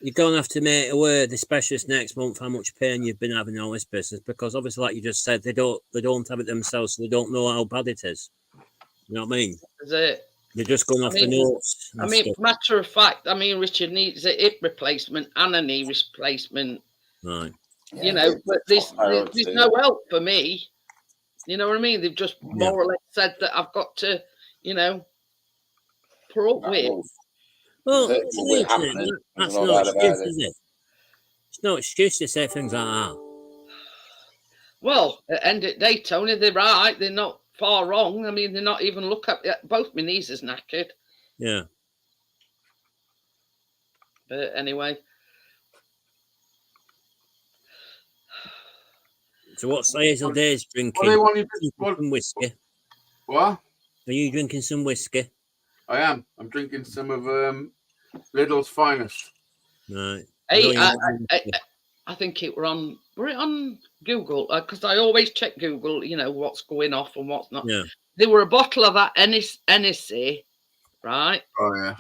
You're going to have to make aware the specialist next month how much pain you've been having in all this business, because obviously, like you just said, they don't have it themselves, so they don't know how bad it is. You know what I mean? Is it? They're just going off the notes. Matter of fact, Richard needs a hip replacement and a knee replacement. Right. But there's no help for me. You know what I mean? They've just more or less said that I've got to, put up with. Well, that's no excuse, is it? It's no excuse to say things like that. Well, at the end of the day, Tony, they're right. They're not far wrong. They're not even look up. Both my knees is knackered. Yeah. But anyway. So what's Hazel Days drinking? What do they want you to Some whiskey. What? Are you drinking some whiskey? I am. I'm drinking some of Lidl's finest. Right. Hey, I think it were it on Google? Because I always check Google, what's going off and what's not. Yeah. There were a bottle of that Hennessy, right? Oh yeah.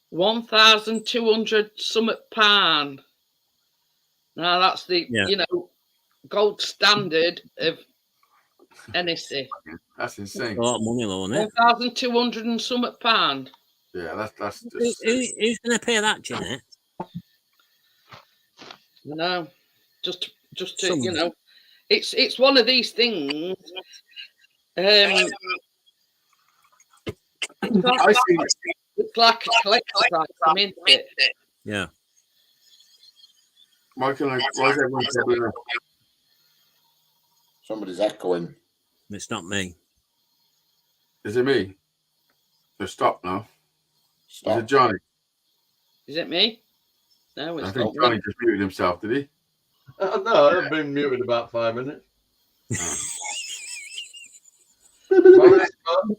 1,200 something pound. Now that's the gold standard of Hennessy. That's insane. A lot of money, though, isn't it? 1,200 and something pound. Yeah, that's just. Who's going to pay that, Jeanette? No, just to, it's one of these things. I see. It's like a collector's item, isn't it? Yeah. Michael, why is everyone doubling up? Somebody's echoing. It's not me. Is it me? Just stop now. Stop. Is it Johnny? Is it me? No, it's I think not. Johnny just muted himself, did he? No, I've been muted about 5 minutes.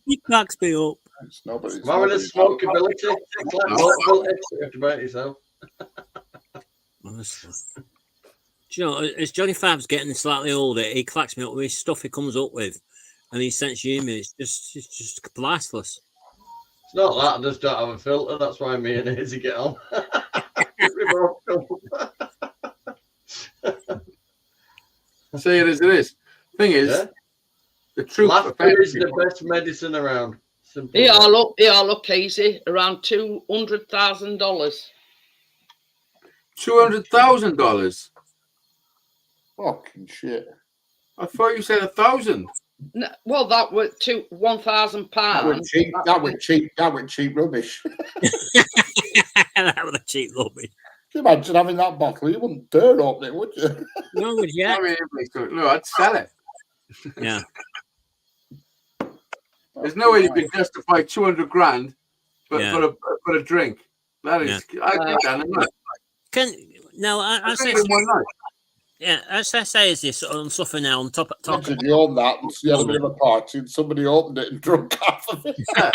He cracks me up. It's nobody's. Marvelous smokeability. About yourself. Honestly. Do you know, as Johnny Fab's getting slightly older, he cracks me up with his stuff he comes up with, and his sense of humour is just priceless. It's not that, I just don't have a filter. That's why me and Hazy get on. We both come. Say it as it is. Thing is, Yeah. the truth Laughter is affects the best medicine around. Simple They as are that. look easy, around $200,000. $200,000. Fucking shit. I thought you said 1,000. No, well, that was £1,000. That was cheap. That was cheap rubbish. That was a cheap rubbish. Can you imagine having that bottle? You wouldn't dare open it, would you? No, would you? I mean, no, I'd sell it. Yeah. There's no way you could justify 200 grand Yeah. for a drink. That is, I think that. I say, One night. yeah, as I say, is this on suffer now on top. Imagine you own that and you had a bit of a party and somebody opened it and drunk half of it. Yeah.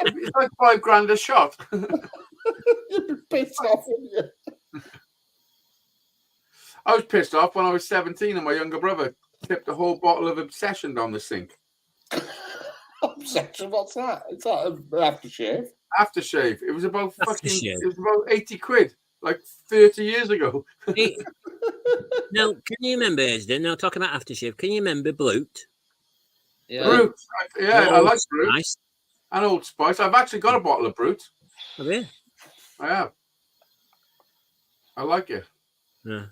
It's like 5 grand a shot. You'd be pissed off, wouldn't you? I was pissed off when I was 17 and my younger brother tipped a whole bottle of Obsession down the sink. Obsession, what's that? Is that an aftershave? Aftershave. It was about Aftershave. It was about 80 quid, like 30 years ago. Now, can you remember, Esden? Now, talking about aftershave, can you remember Brute? Yeah. Brute. Yeah, I like Brute. Nice. And Old Spice. I've actually got a bottle of Brute. Have you? I have. I like it. Yeah.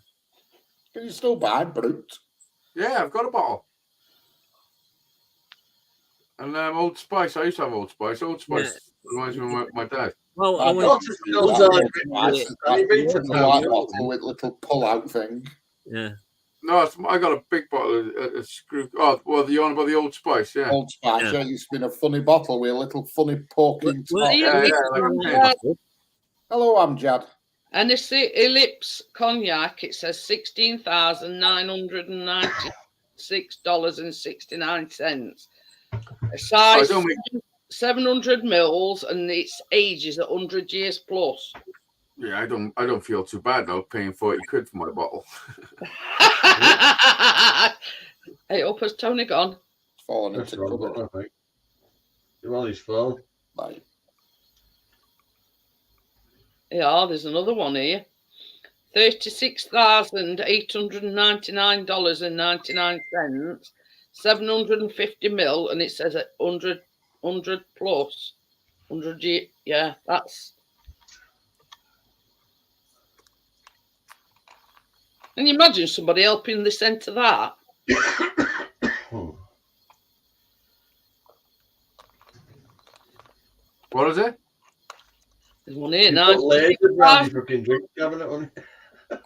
Can you still buy Brute? Yeah, I've got a bottle. And Old Spice. I used to have Old Spice. Old Spice reminds me of my dad. Well, I I don't went, think still that selling is it. nice. Have you been to It's a town? white bottle with little pull-out thing. yeah. No, I got a big bottle of screw. Oh, well, you're on about the Old Spice, yeah. Old Spice, Yeah. yeah. It's been a funny bottle with a little funny poking Well, top. Yeah, Yeah. Hello, Amjad. And it's the Ellipse cognac. It says $16,996.69. A I size don't make, 700 mils, and its age is 100 years plus. yeah, I don't feel too bad though, paying 40 quid for my bottle. Hey, up has Tony gone? It's fallen That's into wrong, cupboard. I think. You're on his phone. Like, Yeah, there's another one here. $36,899.99. 750 mil, and it says at 100 plus. 100 year. Yeah, that's. Can you imagine somebody helping this end to that? What is it? There's one here, You put laser around your fucking drink cabinet on it.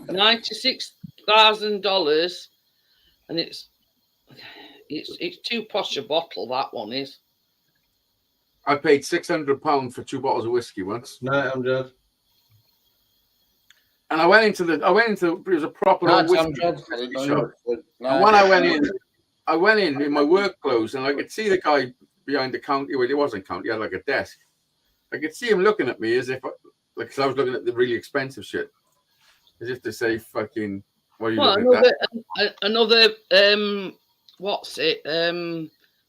$96,000, and it's too posh a bottle. That one is. I paid £600 for 2 bottles of whiskey once. Night, Amjad. And I went into it was a proper old Night, whiskey Amjad. I didn't know shop. you. And when I went in my work clothes, and I could see the guy behind the counter. Well, it wasn't counter; he had like a desk. I could see him looking at me as if, like, cause I was looking at the really expensive shit, as if to say, "Fucking, what are you looking at?" Another what's it?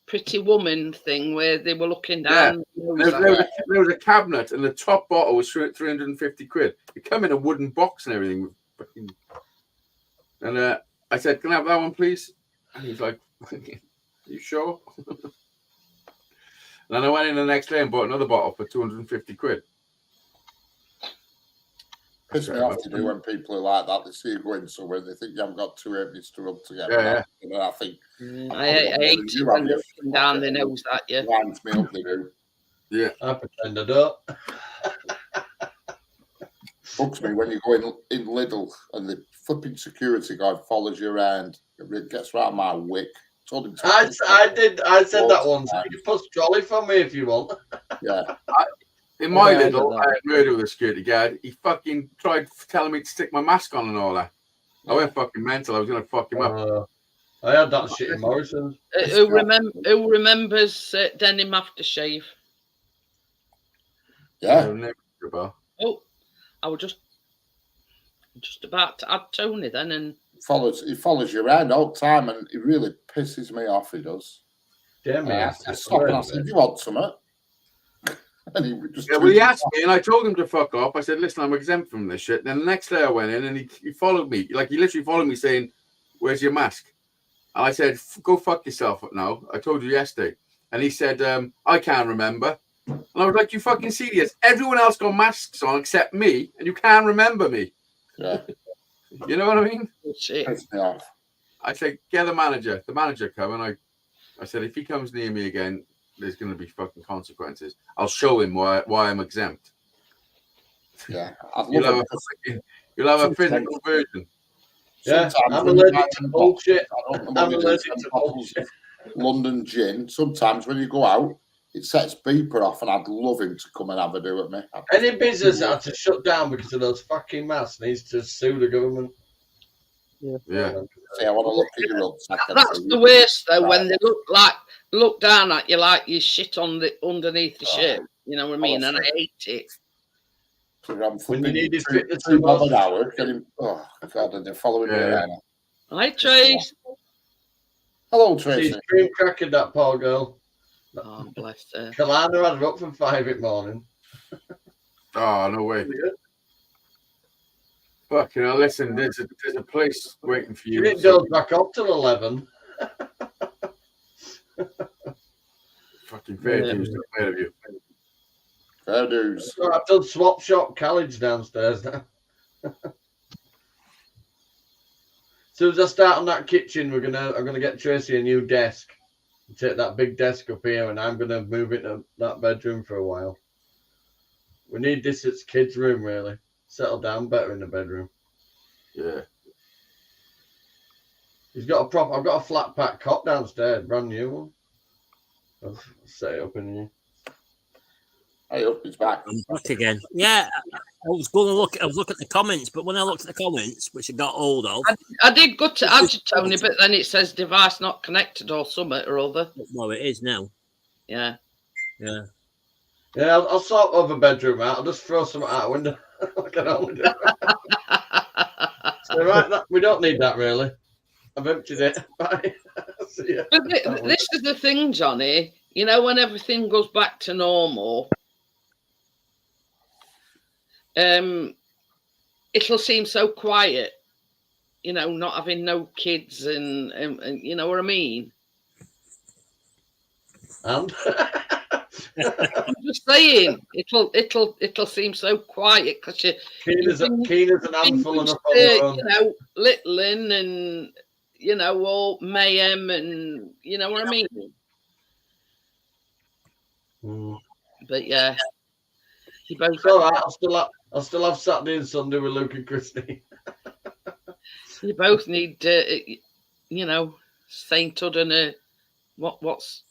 Pretty Woman thing where they were looking down. There was a cabinet, and the top bottle was 350 quid. It came in a wooden box and everything. And I said, "Can I have that one, please?" And he's like, "Are you sure?" And then I went in the next day and bought another bottle for 250 quid. Piss me off to do when people are like that. They see you going somewhere and they think you haven't got 2 evenings to rub together. Yeah. You know, I think I hate it when they're looking down their nose at you. winds me up, they do. Yeah. I pretend I don't. Bugs me when you go in Lidl and the flipping security guard follows you around. It gets right on my wick. Told him to I said that once. You can put trolley for me if you want. yeah. In my Yeah, I little, don't I had murder with a security guard. He fucking tried telling me to stick my mask on and all that. I went fucking mental. I was going to fuck him up. I had that shit in Morrison. Who remembers denim aftershave? Yeah. Oh, I was just about to add Tony then, and He follows you around all the time and he really pisses me off, he does. Damn I me. have to stop and I said, "You want something?" And he would just Yeah, well, he asked me, and I told him to fuck off. I said, "Listen, I'm exempt from this shit." Then the next day I went in, and he followed me. Like, he literally followed me, saying, "Where's your mask?" And I said, "Go fuck yourself now. I told you yesterday." And he said, "I can't remember." And I was like, "You fucking serious? Everyone else got masks on except me, and you can't remember me." Yeah. You know what I mean? Shit. Pissed me off. I said, "Get the manager." The manager come, and I said, "If he comes near me again, there's going to be fucking consequences. I'll show him why I'm exempt." Yeah. I'd You'll love have a physical version. Yeah, Sometimes I'm when you allergic buy to them bullshit. bottles, I don't know I'm what it is, allergic them to bottles bullshit. of London gin. Sometimes when you go out, it sets beeper off, and I'd love him to come and have a do at me. Any business that had to shut down because of those fucking masks needs to sue the government. Yeah. See, I want to look at your rucksack. and That's see the you. worst though, Right. when they look down at you like you shit on the underneath the shirt. You know what I mean? And I hate it. So I'm When you flipping needed two- fitness two the bob most. an hour. Getting, oh God, and they're following me Yeah. around. Hi, Trace. Hello, She's Tracy. cream cracking that poor girl. Oh, bless her. Kalana had her up from 5 in the morning. Oh, no way. Fucking hell, listen, there's a place waiting for She you. didn't go back up till 11. Fucking fair dues to fair of you. Fair dues. So I've done swap shop college downstairs now. As soon as I start on that kitchen, I'm gonna get Tracy a new desk. Take that big desk up here, and I'm gonna move it to that bedroom for a while. We need this as kids' room, really. Settle down better in the bedroom. Yeah. I've got a flat pack cot downstairs, brand new one. I'll set it up in here. Hey, up his back. I'm back again. Yeah, I was looking at the comments, but when I looked at the comments, which I got hold of, I did go to add to Tony, but then it says device not connected or something or other. well, it is now. Yeah. Yeah. Yeah, I'll sort of a bedroom out. I'll just throw some out the window. I can only do so, right, we don't need that really. I've emptied it. Bye. See ya. But this is the thing, Johnny. You know, when everything goes back to normal, it'll seem so quiet. You know, not having no kids and you know what I mean. And I'm just saying, it'll seem so quiet because keen as an handful enough on their own. you know, littling and you know all mayhem and you know what I mean. Mm. But yeah, you both It's all right. I'll still have Saturday and Sunday with Luke and Christine. you both need you know sainthood and a what's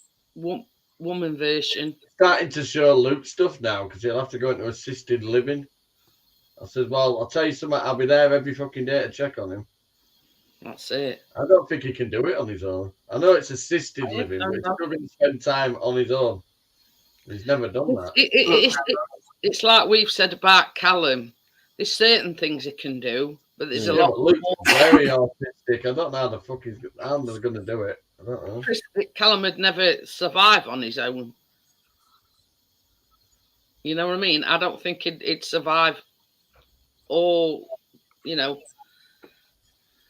woman version. Starting to show Luke stuff now because he'll have to go into assisted living. I said, well, I'll tell you something. I'll be there every fucking day to check on him. That's it. I don't think he can do it on his own. I know it's assisted living, but he's still going to spend time on his own. He's never done that. It's like we've said about Callum. There's certain things he can do, but there's a Yeah, lot but Luke's more. very autistic. I don't know how the fuck how they're going to do it. I don't know. Callum would never survive on his own. You know what I mean? I don't think he'd survive all, you know.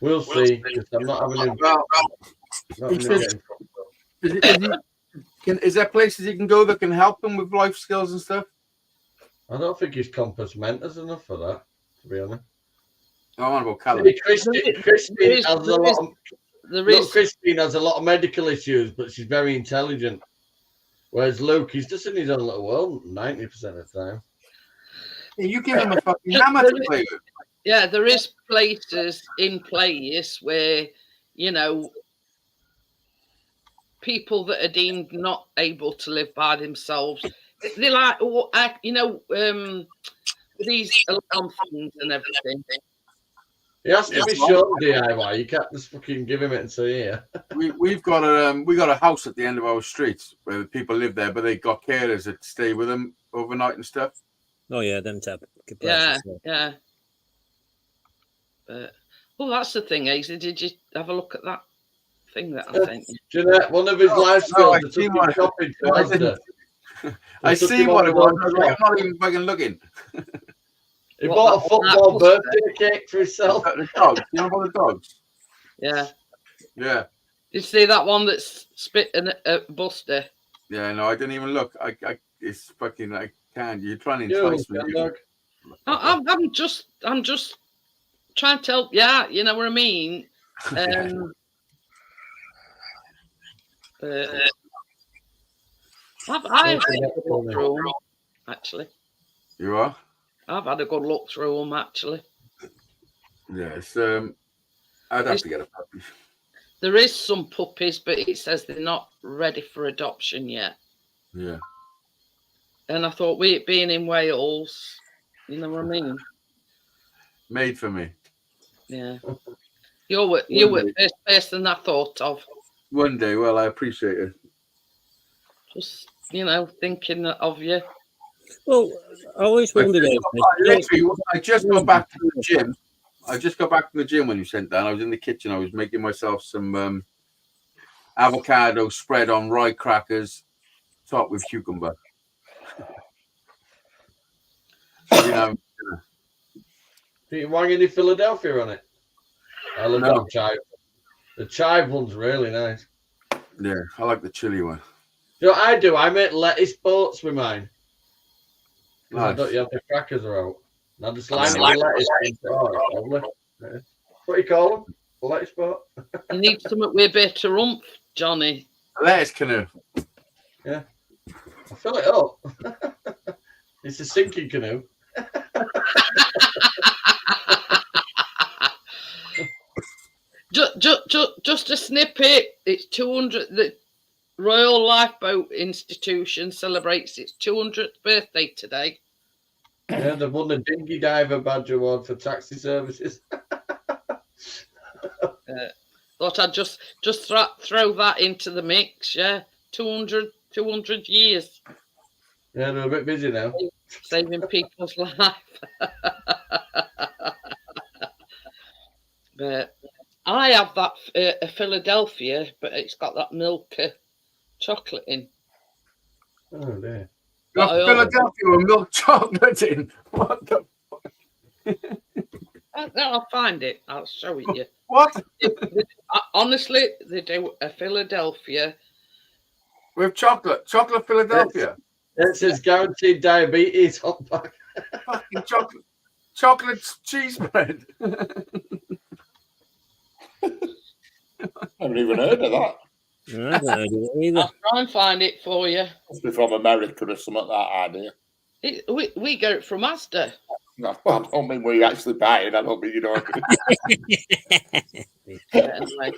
We'll see. Because I'm not having him. Well, Not having him getting- is there places he can go that can help him with life skills and stuff? I don't think his compass mentors enough for that, to be honest. I want to go Callum. See, Christine has a lot of. Look, Christine has a lot of medical issues, but she's very intelligent. Whereas Luke, he's just in his own little world 90% of the time. Yeah, you give him a fucking hammer to play with. Yeah, there is places in place where, you know, people that are deemed not able to live by themselves, they're like, you know, these alarm things and everything. He has to be shown DIY. You can't just fucking give him it and say, yeah. We've got a house at the end of our street where people live there, but they got carers that stay with them overnight and stuff. Oh yeah, them type. Of Yeah, places, yeah. But well, that's the thing, Aisley. Did you have a look at that thing that I sent you? Jeanette, one of his life no, skills I is seen took him one. shopping to I Asda. didn't. I took see him what on it the was. road I was like, trip. I'm not even fucking looking. He What, bought a that football Buster? birthday cake for himself. The dogs. You know about the dogs? Yeah. Yeah. Did you see that one that's spitting at Buster? Yeah, no, I didn't even look. It's fucking, I can't. You're trying to You, entice me. dog. I'm just trying to help you out. You know what I mean? I've had a good look through them, actually. You are? I've had a good look through them, actually. Yeah, it's I'd have to get a puppy. There is some puppies, but it says they're not ready for adoption yet. Yeah. And I thought, we being in Wales, you know what I mean? Made for me. Yeah. You were the first person I thought of. One day, well, I appreciate it. Just, thinking of you. Well, I always wondered. I just got back to the gym. I just got back from the gym when you sent that. I was in the kitchen. I was making myself some avocado spread on rye crackers, topped with cucumber. So, Do you want any Philadelphia on it? I love that chive. The chive one's really nice. Yeah, I like the chili one. You know what I do? I make lettuce boats with mine. I Nice. don't you have the crackers are out. And I just line it with lettuce. What do you call them? A lettuce boat? I need something with a bit of oomph, Johnny. Lettuce canoe. Yeah. I fill it up. It's a sinking canoe. Just a snippet. It's 200. The Royal Lifeboat Institution celebrates its 200th birthday today. Yeah, they've won the Dinghy Diver Badge Award for taxi services. Thought I'd just throw that into the mix. Yeah, 200 years. Yeah, they're a bit busy now. Saving people's life. But I have that a Philadelphia, but it's got that milk chocolate in. Oh dear. You got Philadelphia with milk chocolate in. What the? I'll find it. I'll show it you. What? Honestly, they do a Philadelphia With chocolate Philadelphia. It says guaranteed diabetes on back. Fucking chocolate cheese bread. I haven't even heard of that. I don't know either. I'll try and find it for you. Must be from America or something like that idea. We get it from Asda. No, I don't mean where you actually buy it. I don't mean you know. Anyway.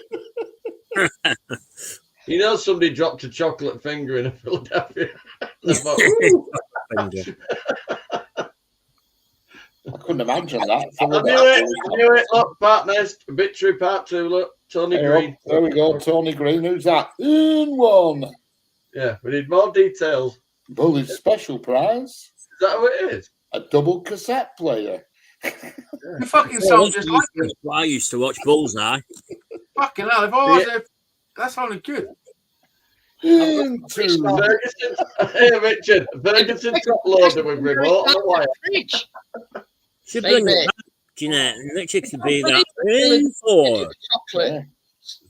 You know, somebody dropped a chocolate finger in a Philadelphia. Thought, ooh. I couldn't imagine that. I knew it. Look, partners, Obituary Part 2. Look, Tony Green. There we go. Tony Green. Who's that? In one. Yeah, we need more details. Bully's special prize. Is that what it is? A double cassette player. You fucking sound just like it. I used to watch Bullseye. Fucking hell, if I was there, that sounded good. Into Ferguson. Hey, Richard. Ferguson top loader with remote on the wire. Fridge. Should Save bring it it. back, Jeanette. Richard could be that in for. Chocolate.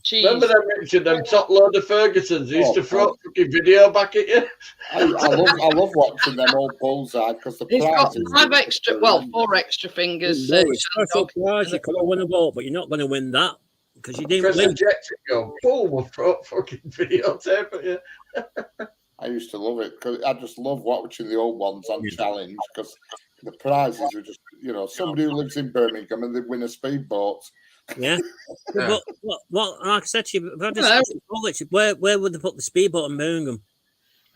Cheese. Remember them, Richard, them top loader Fergusons? They used to throw fucking video back at you. I love watching them old Bullseye because the He's got prizes. 4 extra fingers. No, it's special prize. You could win a vote, but you're not going to win that because you didn't Press win. eject and go, boom, we'll throw fucking videotape at you. I used to love it because I just love watching the old ones on Challenge because the prizes are just, somebody who lives in Birmingham and they win a speedboat. Yeah. Yeah. But like I said to you, if I just where would they put the speedboat in Birmingham?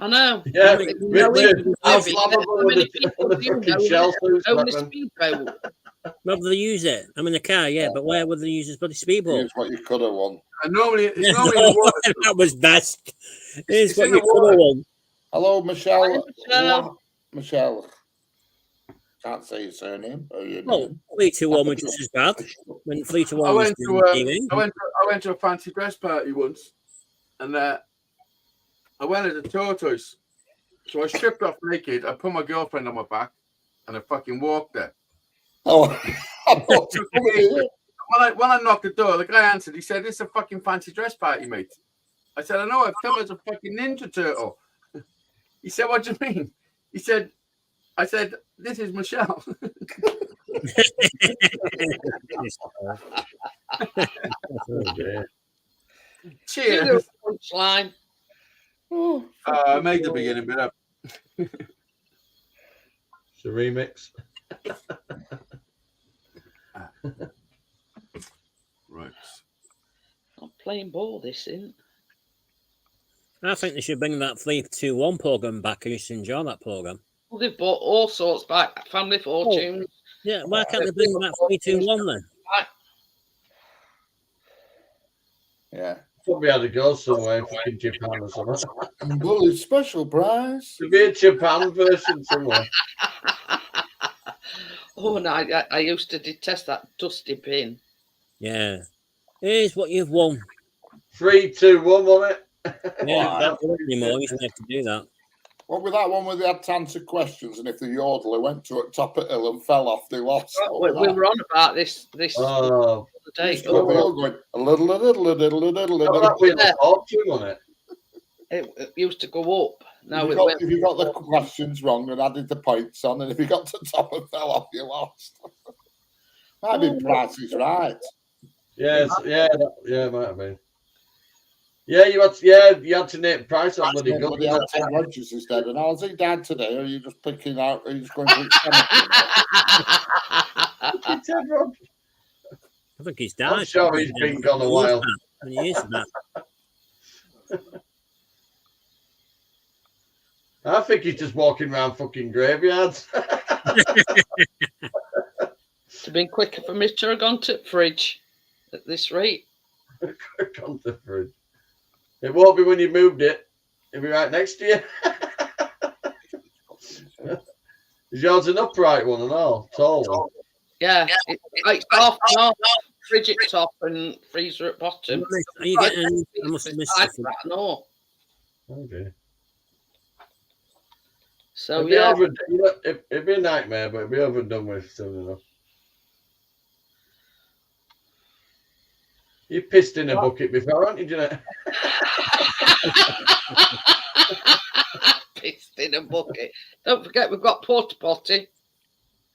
I know. Yeah, Richard, I'll how slam them with many the people do you fucking know shell suits own back a then. speedboat? Where would they use it? I'm in the car, yeah, but where would they use this bloody speedboat? Here's what you could have won. And normally, it's Yeah, normally in the water. that was best. Here's It's what in you the could have water. won. Hello, Michelle. Hi, Michelle. Michelle. Can't say your surname. Or your Well, name. 3-2-1 was just as bad. When 3-2-1 I was went I went to a fancy dress party once, and I went as a tortoise, So I stripped off naked. I put my girlfriend on my back, and I fucking walked there. Oh, I thought you were here. When I knocked the door, the guy answered. He said, "It's a fucking fancy dress party, mate." I said, "I know. I've come as a fucking Ninja Turtle." He said, "What do you mean?" He said, "I said this is Michelle." Oh, dear. Cheers. Punchline. Oh, I made the beginning bit up. It's a remix. Right. Not playing ball, this isn't. I think they should bring that 3-2-1 program back. I used to enjoy that program. Well, they've bought all sorts back. Family Fortunes. Yeah, why can't they bring that 3-2-1 then? yeah. Probably had to go somewhere in fucking Japan or something. Bully special prize. There'd be a Japan version somewhere. Oh, no, I used to detest that dusty bin. Yeah. Here's what you've won. 3, 2, 1, wasn't it? Yeah, Wow. don't do it anymore. You used to have to do that. What with that one where they had to answer questions, and if the yodeler went to it top of the hill and fell off, they lost? We were on about this Oh, the day. They were all going a little, that was Yeah. fortune, wasn't it? It used to go up. Now if you got the questions wrong and added the points on, and if you got to the top and fell off, you lost. Might be Price is Right. Yes, yeah, it might have been. Yeah, you had to name price on bloody gun. Somebody had 10 Rogers instead. And how's he died today? Or are you just picking out? Are you just going to I think he's died. I'm sure he's been gone a while. He is that. I think he's just walking around fucking graveyards. It's been quicker for me to have gone to the fridge at this rate. Gone to the fridge. It won't be when you moved it. It'll be right next to you. Is yours an upright one and all? Tall one? Yeah, it's off and off. Fridge at top and freezer at bottom. Are you getting? I must have missed it. No. Okay. So It'd yeah, it'd be a nightmare, but it'd be over and done with soon enough. You pissed in a bucket before, haven't you, Jeanette? pissed in a bucket. Don't forget we've got porta potty.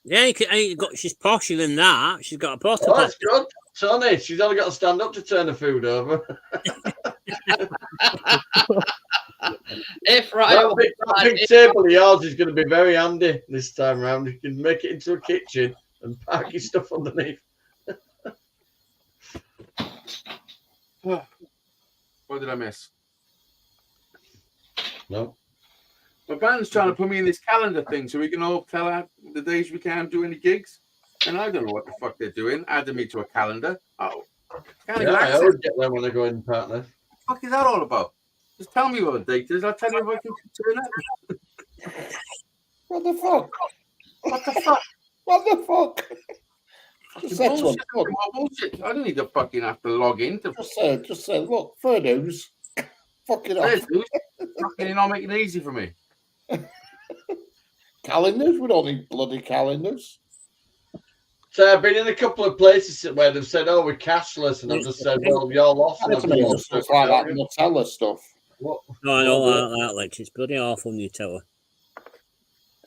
Yeah, she's posher than that. She's got a porta Oh, potty. that's good. Sonny, she's only got to stand up to turn the food over. If That big table of yours is going to be very handy this time around. You can make it into a kitchen and park your stuff underneath. What did I miss? No. My band's trying to put me in this calendar thing so we can all tell out the days we can't do any gigs. And I don't know what the fuck they're doing, adding me to a calendar. Oh, can't even Yeah, I access always it. get them when I go in, partner. What the fuck is that all about? Just tell me what the date is. I'll tell you if I can turn up. What the fuck? What the fuck? What the fuck? Just say to Bullshit. them, look, Bullshit. I don't need to fucking have to log in to just say, look, fair news. Fuck it this, off. dude. Fucking you're not making it easy for me. Calendars? We don't need bloody calendars. So I've been in a couple of places where they've said, "Oh, we're cashless," and I've just said, "Well, you're lost." And I've That's gone, stuff like that Nutella stuff. What? No, I don't like that, Lex. It's bloody awful Nutella.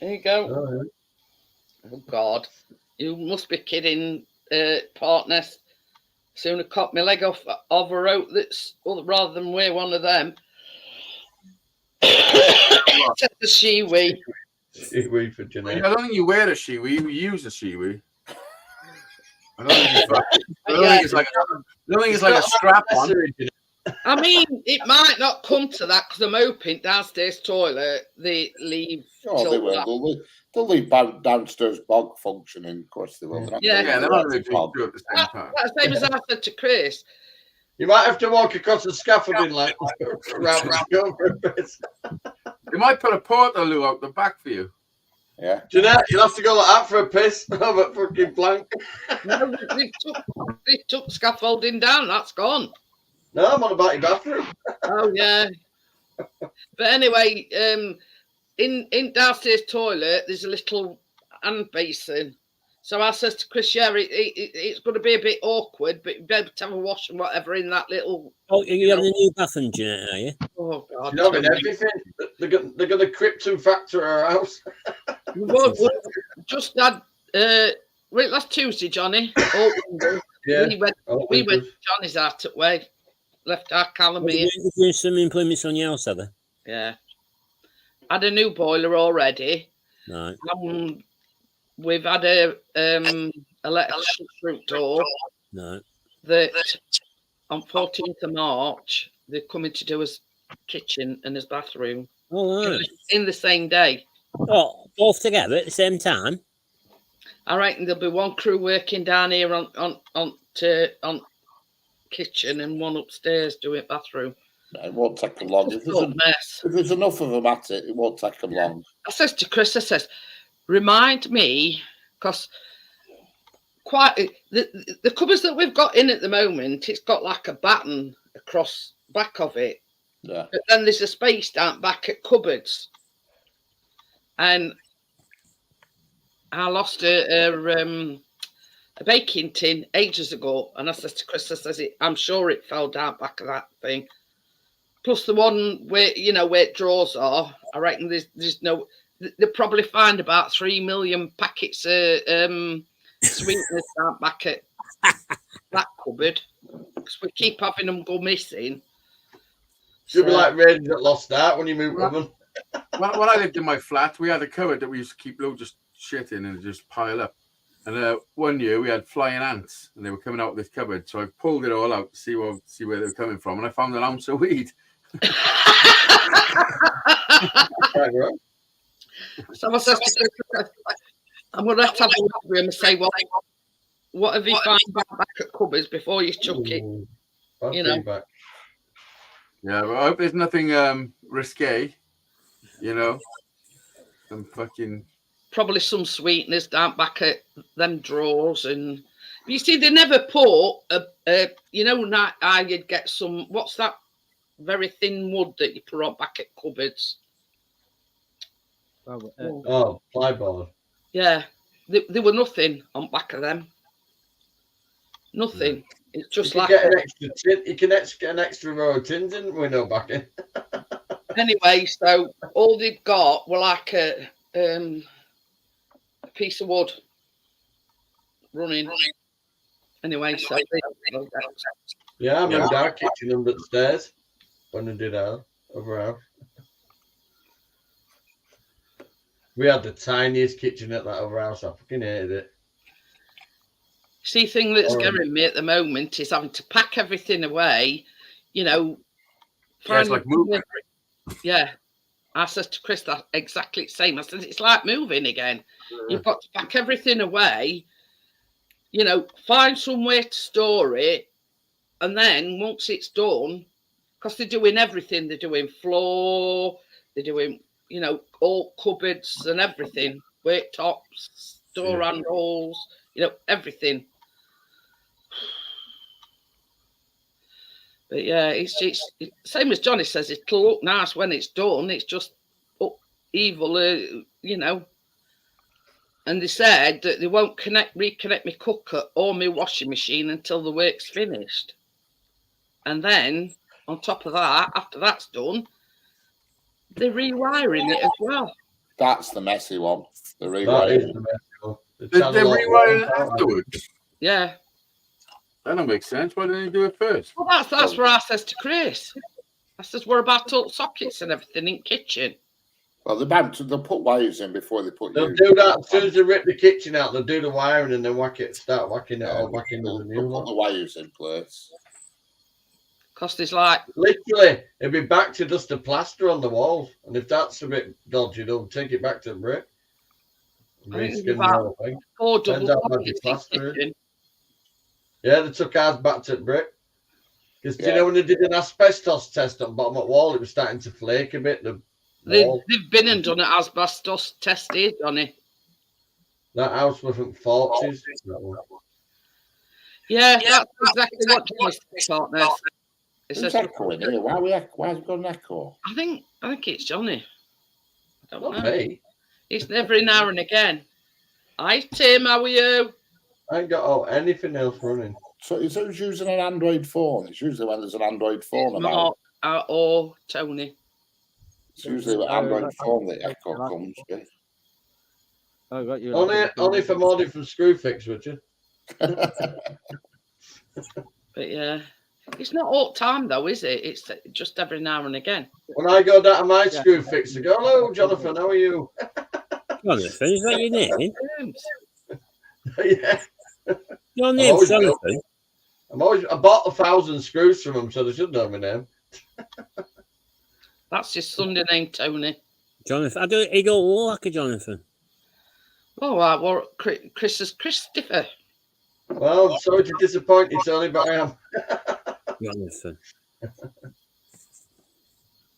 There you go. Oh, yeah. Oh God, you must be kidding, partner. Sooner cut my leg off of a rope that's rather than wear one of them. Take the shiwi. Seaweed for I Jeanette. don't think you wear a shiwi, you use a shiwi. I don't think it's like a strap on. I mean, it might not come to that because I'm hoping downstairs toilet they leave. Oh, they till that. will. They'll leave downstairs bog functioning. Of course they will. Yeah. Yeah, they're not really doing two at the same time. That's the same as I said to Chris. You might have to walk across the scaffolding like around over a bit. They might put a portaloo out the back for you. Yeah. Jeanette, you'll have to go like that for a piss over a fucking plank. No, they took scaffolding down. That's gone. No, I'm on about your bathroom. Oh yeah. But anyway, in downstairs toilet, there's a little hand basin. So I says to Chris, yeah, it's going to be a bit awkward, but you'll be able to have a wash and whatever in that little. Oh, you're having a new bathroom, Jeanette, are you? Oh God! You know, in everything, they're going to Krypton factor our house. We just had last Tuesday, Johnny. Yeah. We went to Johnny's out at way. Left our Calamere. They're doing some improvements on your house, are they? Yeah. Had a new boiler already. Right. We've had a electric front door No. that on 14th of March they're coming to do his kitchen and his bathroom All right. in the same day. Oh, both together at the same time? I reckon there'll be one crew working down here on kitchen and one upstairs doing bathroom. No, it won't take them long. It's a mess. If there's enough of them at it, it won't take them long. I says to Chris, I says, remind me, because quite the cupboards that we've got in at the moment, it's got like a batten across back of it. Yeah. But then there's a space down back at cupboards. And I lost a baking tin ages ago. And I said to Chris, I says, I'm sure it fell down back of that thing. Plus the one where, where it are, I reckon there's no, they'll probably find about 3 million packets of sweeteners down back at that cupboard. Because we keep having them go missing. Should be like Raiders at Lost Ark when you move with them. When I lived in my flat, we had a cupboard that we used to keep loads of shit in and just pile up. And one year we had flying ants, and they were coming out of this cupboard. So I pulled it all out to see where they were coming from, and I found an ounce of weed. So I said, I'm going to have to have a look at him and say, what have you found back at cupboards before you chuck it? Feedback. Yeah, but I hope there's nothing risque, Some fucking probably some sweeteners down back at them drawers, and you see they never put now you'd get some, what's that very thin wood that you put on back at cupboards? Plyboard. Yeah, there were nothing on back of them. Nothing. It's just you like get an extra tin. You can get an extra row of tins in window back in. Anyway, so all they've got were like a piece of wood running. Anyway, so yeah, I moved our kitchen under the stairs when I did our other house. We had the tiniest kitchen at that other house. I fucking hated it. See, thing that's scaring me at the moment is having to pack everything away. it's like moving. Yeah. I said to Chris that exactly the same. I said, it's like moving again. You've got to pack everything away, find somewhere to store it. And then once it's done, because they're doing everything, they're doing floor, they're doing, all cupboards and everything, worktops, door handles, everything. But yeah, it's same as Johnny says. It'll look nice when it's done. It's just evil, And they said that they won't reconnect my cooker or my washing machine until the work's finished. And then on top of that, after that's done, they're rewiring it as well. That's the messy one. The That is rewiring. the messy one. They're rewiring it afterwards. Yeah. That don't make sense. Why didn't you do it first? Well, that's where I says to Chris. I says, what about all sockets and everything in kitchen? Well, they'll put wires in before they put. They'll do that as soon as they rip the kitchen out. They'll do the wiring and then start whacking it all back into the new They'll one. put the wires in place. Because there's like, Literally, it'll be back to just the plaster on the walls, and if that's a bit dodgy, they'll take it back to the brick. Reskin the whole thing. 4 double Depends how much sockets plaster in is. kitchen. Yeah, they took ours back to the brick. Because you know when they did an asbestos test on the bottom of the wall, it was starting to flake a bit. They've been and done an asbestos test here, Johnny. That house wasn't Forties. Yeah, that's exactly what Johnny's partner. Who's echoing here? Why's it got an echo? I think it's Johnny. I Don't Not know. me. It's every now and again. Hi, Tim. How are you? I ain't got anything else running. So is who's using an Android phone? It's usually when there's an Android phone about. Mark or Tony. It's usually an Android phone that echo comes with. I got you. Only for more from Screwfix, Richard. But yeah, it's not all the time though, is it? It's just every now and again. When I go down to my Screwfix, I go, "Hello, Jonathan. How are you?" Jonathan, is that your name? Yeah. Your name's Jonathan. I bought 1,000 screws from them, so they should know my name. That's his Sunday name, Tony. Jonathan. He don't look like a Jonathan. Oh, well, Chris is Christopher. Well, sorry to disappoint you, Tony, but I am. Jonathan.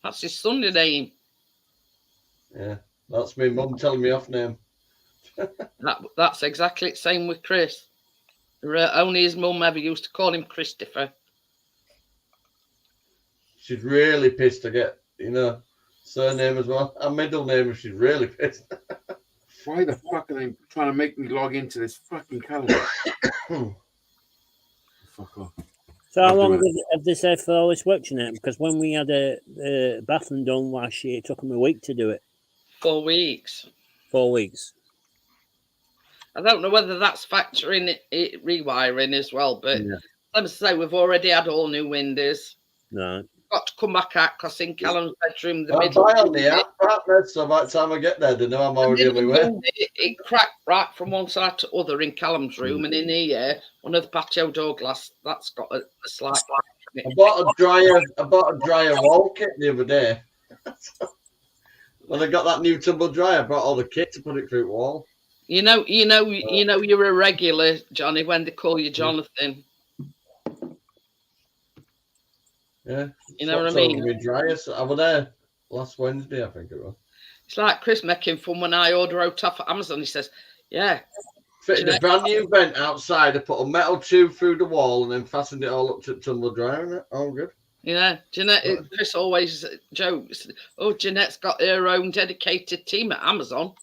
That's his Sunday name. Yeah, that's me mum telling me off name. That's exactly the same with Chris. Only his mum ever used to call him Christopher. She's really pissed to get, surname as well. Our middle name, if she's really pissed. Why the fuck are they trying to make me log into this fucking calendar? Fuck off. So how long have they said for all this work tonight? Because when we had a bathroom done last year, it took them a week to do it. 4 weeks. 4 weeks. I don't know whether that's factoring it rewiring as well, but Yeah. let me say we've already had all new windows. No. Got to come back out because in Callum's bedroom, the I'll middle buy on the app, partner, so by the time I get there, they know I'm already on my way. it cracked right from one side to other in Callum's room, and in here, one of the patio door glass that's got a slight. I bought a dryer wall kit the other day. When I got that new tumble dryer, I brought all the kit to put it through the wall. You know, you're a regular, Johnny, when they call you Jonathan. Yeah. You know what I mean? My dryer, so I was there last Wednesday, I think it was. It's like Chris making fun when I order out off Amazon. He says, "Yeah, Fitted a brand new vent outside. I put a metal tube through the wall and then fastened it all up to the tumble dryer. All good. yeah." Jeanette, Chris always jokes, "Oh, Jeanette's got her own dedicated team at Amazon."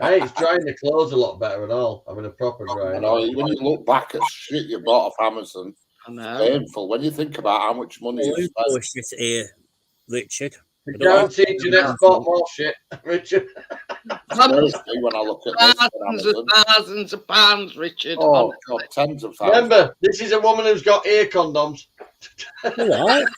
Hey, it's drying the clothes a lot better at all. Having a proper dryer. I know, when you look back at shit you bought off Amazon, I know. painful when you think about how much money you spent. Shit here, Richard. I guarantee Jeanette's bought more shit, Richard. Seriously, when I look at this on Amazon. Thousands of pounds, Richard. Oh, God, tens of thousands. Remember, this is a woman who's got ear condoms. What?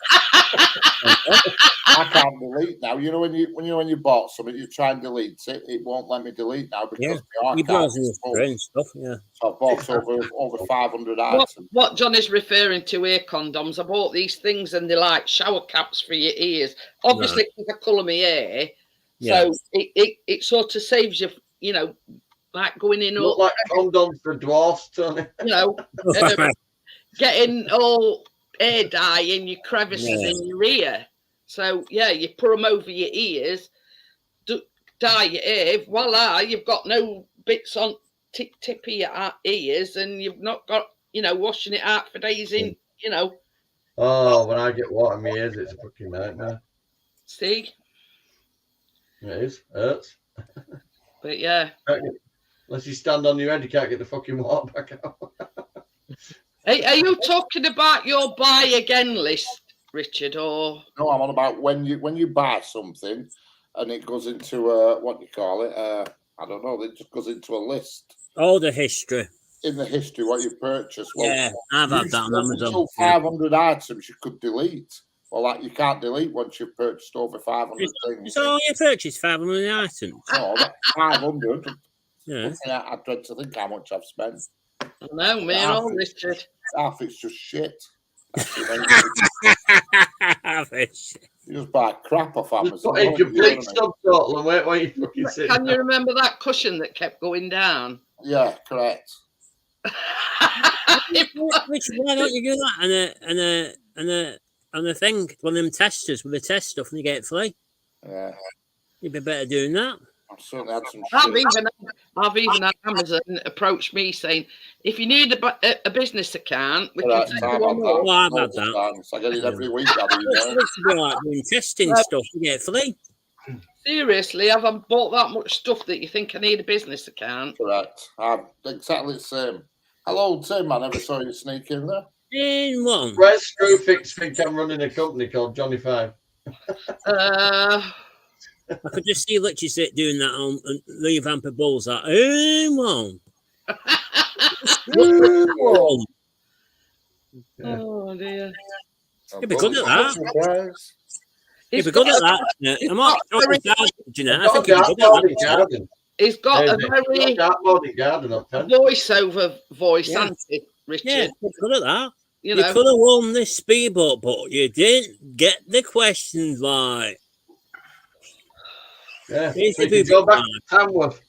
I can't delete now. You know when you bought something, you try and delete it, it won't let me delete now because my You archive browse is in full. and stuff, yeah. So I've bought over 500 items. What John is referring to ear condoms, I bought these things and they're like shower caps for your ears. Obviously, because I colour my hair, so it sort of saves you, like going in Look like condoms for dwarfs, Tony. Getting all hair dye in your crevices in your ear. So you put them over your ears, dye your hair. Voila, you've got no bits on tip of your ears, and you've not got washing it out for days in. Oh, when I get water in my ears, it's a fucking nightmare. See, It is. It hurts. but yeah. Unless you stand on your head, you can't get the fucking water back out. Hey, are you talking about your buy again list, Richard? Or No, I'm on about when you buy something and it goes into what do you call it? I don't know. It just goes into a list All the history. in the history what you purchased. Well, Yeah, I've had that on Amazon. Until 500 items you could delete. Well, you can't delete once you've purchased over 500 things. So you purchased 500 items. No, 500. Yeah. I dread to think how much I've spent. no, me and all, Richard. Half it's just shit. You just buy crap off Just Amazon. put a complete subtotal and wait while you fucking sit. Can you remember that cushion that kept going down? Yeah, correct. Richard, why don't you do that and a thing, one of them testers with the test stuff and you get it free? Yeah, You'd be better doing that. I've certainly had some I've shit. even had Amazon approach me saying, if you need a business account, we can Correct, take I've you had on that. board. Well, I've had Multiple that. times. I get it every week. That email. It's a bit like doing testing stuff, you get it free. Seriously, have I bought that much stuff that you think I need a business account? Correct. I'm exactly the same. Hello, Tim. I never saw you sneak in there. In one. Where's Screwfix think I'm running a company called Johnny Five? Uh, I could just see Litchy sit doing that on revamp Bulls. That in one. One. Yeah. Oh dear. You'd be good at that. Surprise. You'd He's be good got at that. Jeanette. I'm not sure very- if that, Jeanette. I I've think got you'd a be dark good at morning that. garden. He's got a David, I've very got a dark morning garden up there. voiceover voice, Yeah. hasn't he, Richard? Yeah, you'd be good at that. You You know, could have won this speedboat, but you didn't get the questions right. Yeah. Here's So you the can go people back to Tamworth.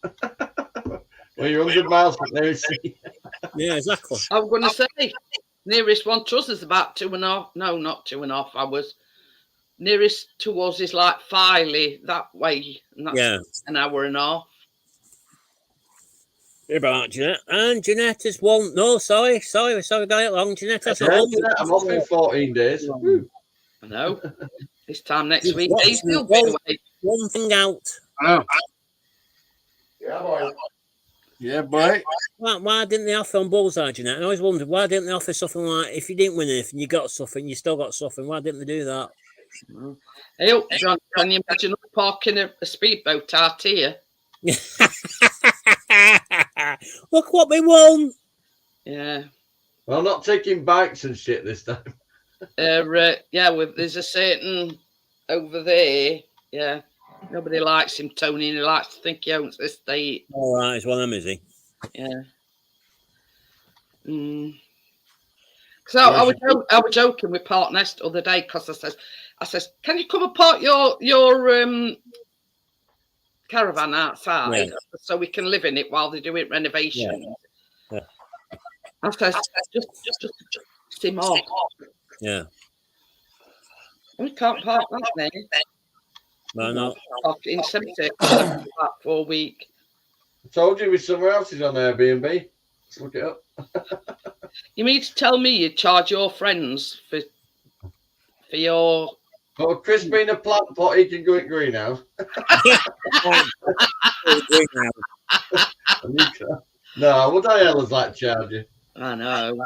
Well, you're 100 miles from there. See? Yeah, exactly. I'm going to say, nearest one to us is about 2.5. No, not 2.5 hours. Nearest to us is like Filey that way, and that's Yeah. an hour and a half. You're about Jeanette. And Jeanette has won. No, sorry, got it wrong. Jeanette has Yeah, won. I'm off in 14 days. I know. This time next You've week, watched Dave's still me. been away. One thing out. I know. Yeah, boy. Yeah, boy. Why didn't they offer on Bullseye, Jeanette? I always wondered why didn't they offer something like if you didn't win anything, you got something, you still got something. Why didn't they do that? Hey, oh, John, can you imagine us parking a speedboat out here? Look what we won. Yeah. Well, I'm not taking bikes and shit this time. Yeah, there's a certain over there. Yeah. Nobody likes him, Tony, and he likes to think he owns the estate. All right, it's one of them, is he? Yeah. So I was joking with Park Nest the other day because I says, can you come and park your caravan outside so we can live in it while they're doing renovation? Yeah. I says, just him off. Yeah. We can't park that there. Why not? Park in cemetery for 4 weeks. I told you with somewhere else is on Airbnb. Let's look it up. You mean to tell me you charge your friends for your... Oh, Chris being a plant pot, he can go in greenhouse. No, what the hell is that charging? I know.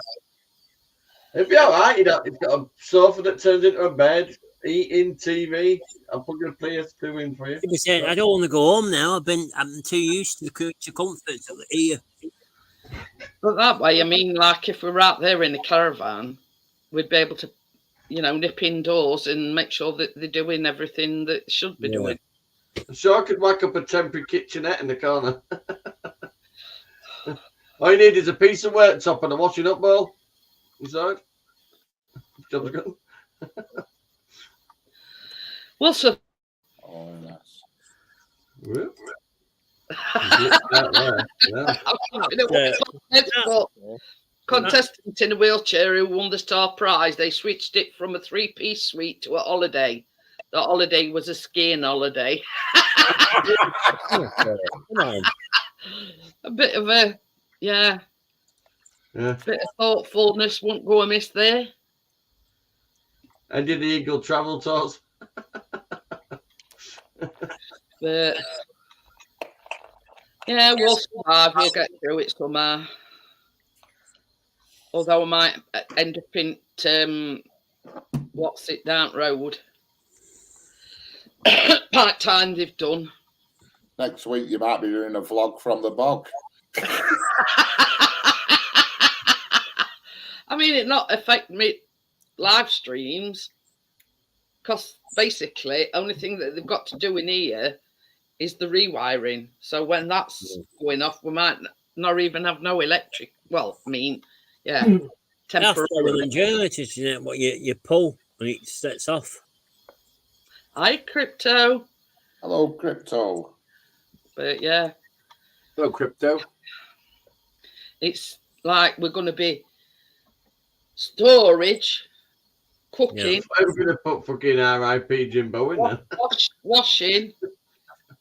It'd be all right. It's got a sofa that turns into a bed, eating, TV. I'll put your PS2 in for you. He said, I don't want to go home now. I'm too used to comforts here. But that way, I mean, like if we were out there in the caravan, we'd be able to, nip indoors and make sure that they're doing everything that they should be doing. Sure, I could whack up a temporary kitchenette in the corner. All you need is a piece of worktop and a washing up bowl inside. Job's good. Well, so Oh, nice. Whoop. Contestant in a wheelchair who won the star prize, they switched it from a 3-piece suite to a holiday. The holiday was a skiing holiday. Come on. A bit of a, Yeah. bit of thoughtfulness won't go amiss there. And did the Eagle travel tours? But yeah, we'll survive. We'll get through it somehow. Although I might end up in what's it down road. Part time they've done. Next week you might be doing a vlog from the bog. I mean, it not affect me live streams because basically only thing that they've got to do in here is the rewiring. So when that's going off, we might not even have no electric. Well, I mean, yeah, That's the temporarily. generators, what you pull and it sets off. Hi, crypto. Hello, Crypto. But yeah, Hello, Crypto. it's like we're going to be storage, cooking, I'm going to put fucking RIP Jimbo in there. washing,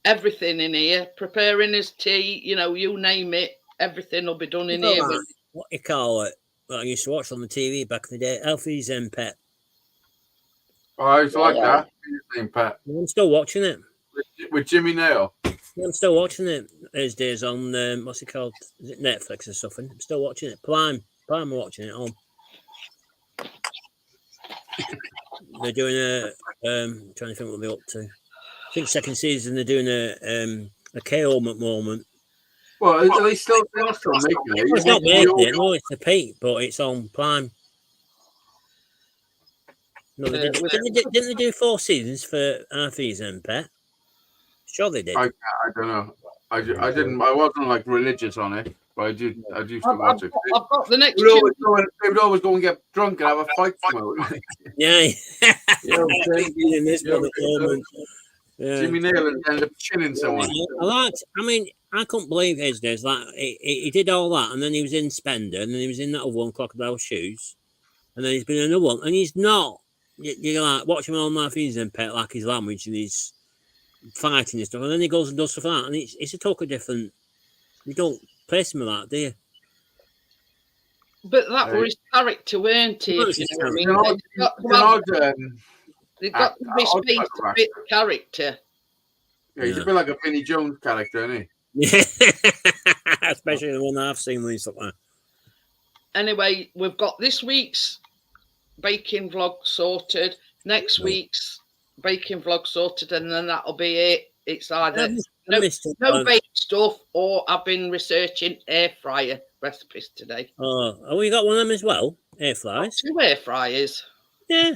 everything in here, preparing his tea, you name it, everything will be done in here. What you call it? Well, I used to watch on the TV back in the day. Alfie's Pet. Oh, I used to like Yeah. that. Same Pat. I'm still watching it. with Jimmy Nail. I'm still watching it these days on what's it called? Is it Netflix or something? I'm still watching it. Prime are watching it on. They're doing trying to think what they're up to. I think second season they're doing a KO at the moment. Well, are they still making it? Well, it's not making it. No, it's a Pete, but it's on Prime. No, didn't they do 4 seasons for Arthur's and Pet? Sure they did. I don't know. I didn't. I wasn't like religious on it, but I used to watch it. I've got the next. They would always go and get drunk and have a fight. Yeah. Yeah, in this one at the moment. Yeah. Jimmy Nail ended up killing someone. I couldn't believe his days. Like he did all that, and then he was in Spender, and then he was in that other one, Crocodile Shoes, and then he's been in another one, and he's not. You're like watching him on Matthews and Pet, like his language and his fighting and stuff, and then he goes and does stuff like that, and it's a totally different. You don't place him with that, do you? But that was his character, weren't he? Well, it's his They've got to be space to fit the character. Yeah, he's a bit like a Vinnie Jones character, isn't he? Yeah, especially the one that I've seen recently. Anyway, we've got this week's baking vlog sorted, next week's baking vlog sorted, and then that'll be it. It's either no baked stuff, or I've been researching air fryer recipes today. Oh, we got one of them as well, air fryers. 2 air fryers. Yeah.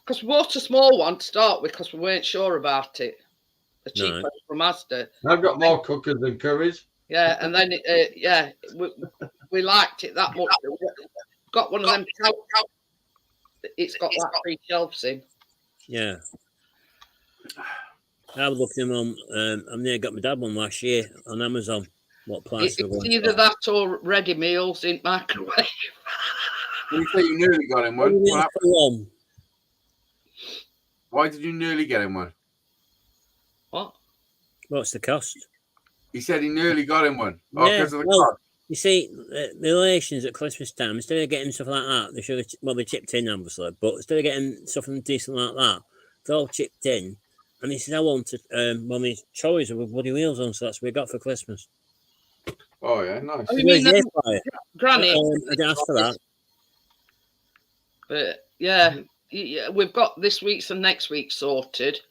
Because we bought a small one to start with because we weren't sure about it. The cheap one from Asda. I've got more cookers than curries. Yeah, and then we liked it that much. Got one of them. It's got like 3 shelves in. Yeah. I was looking on. I nearly got my dad one last year on Amazon. What price? It's either that or ready meals in microwave. You say you nearly got him one. Why did you nearly get him one? What? What's the cost? He said he nearly got him one. Yeah, Because of the cost. You see, the relations at Christmas time, instead of getting stuff like that, they should have, they chipped in, obviously, but instead of getting something decent like that, they all chipped in. And he said, I wanted one of these choices with bloody wheels on, so that's what we got for Christmas. Oh, yeah, nice. Oh, you mean Granny? I didn't ask for that. But yeah, we've got this week's and next week sorted.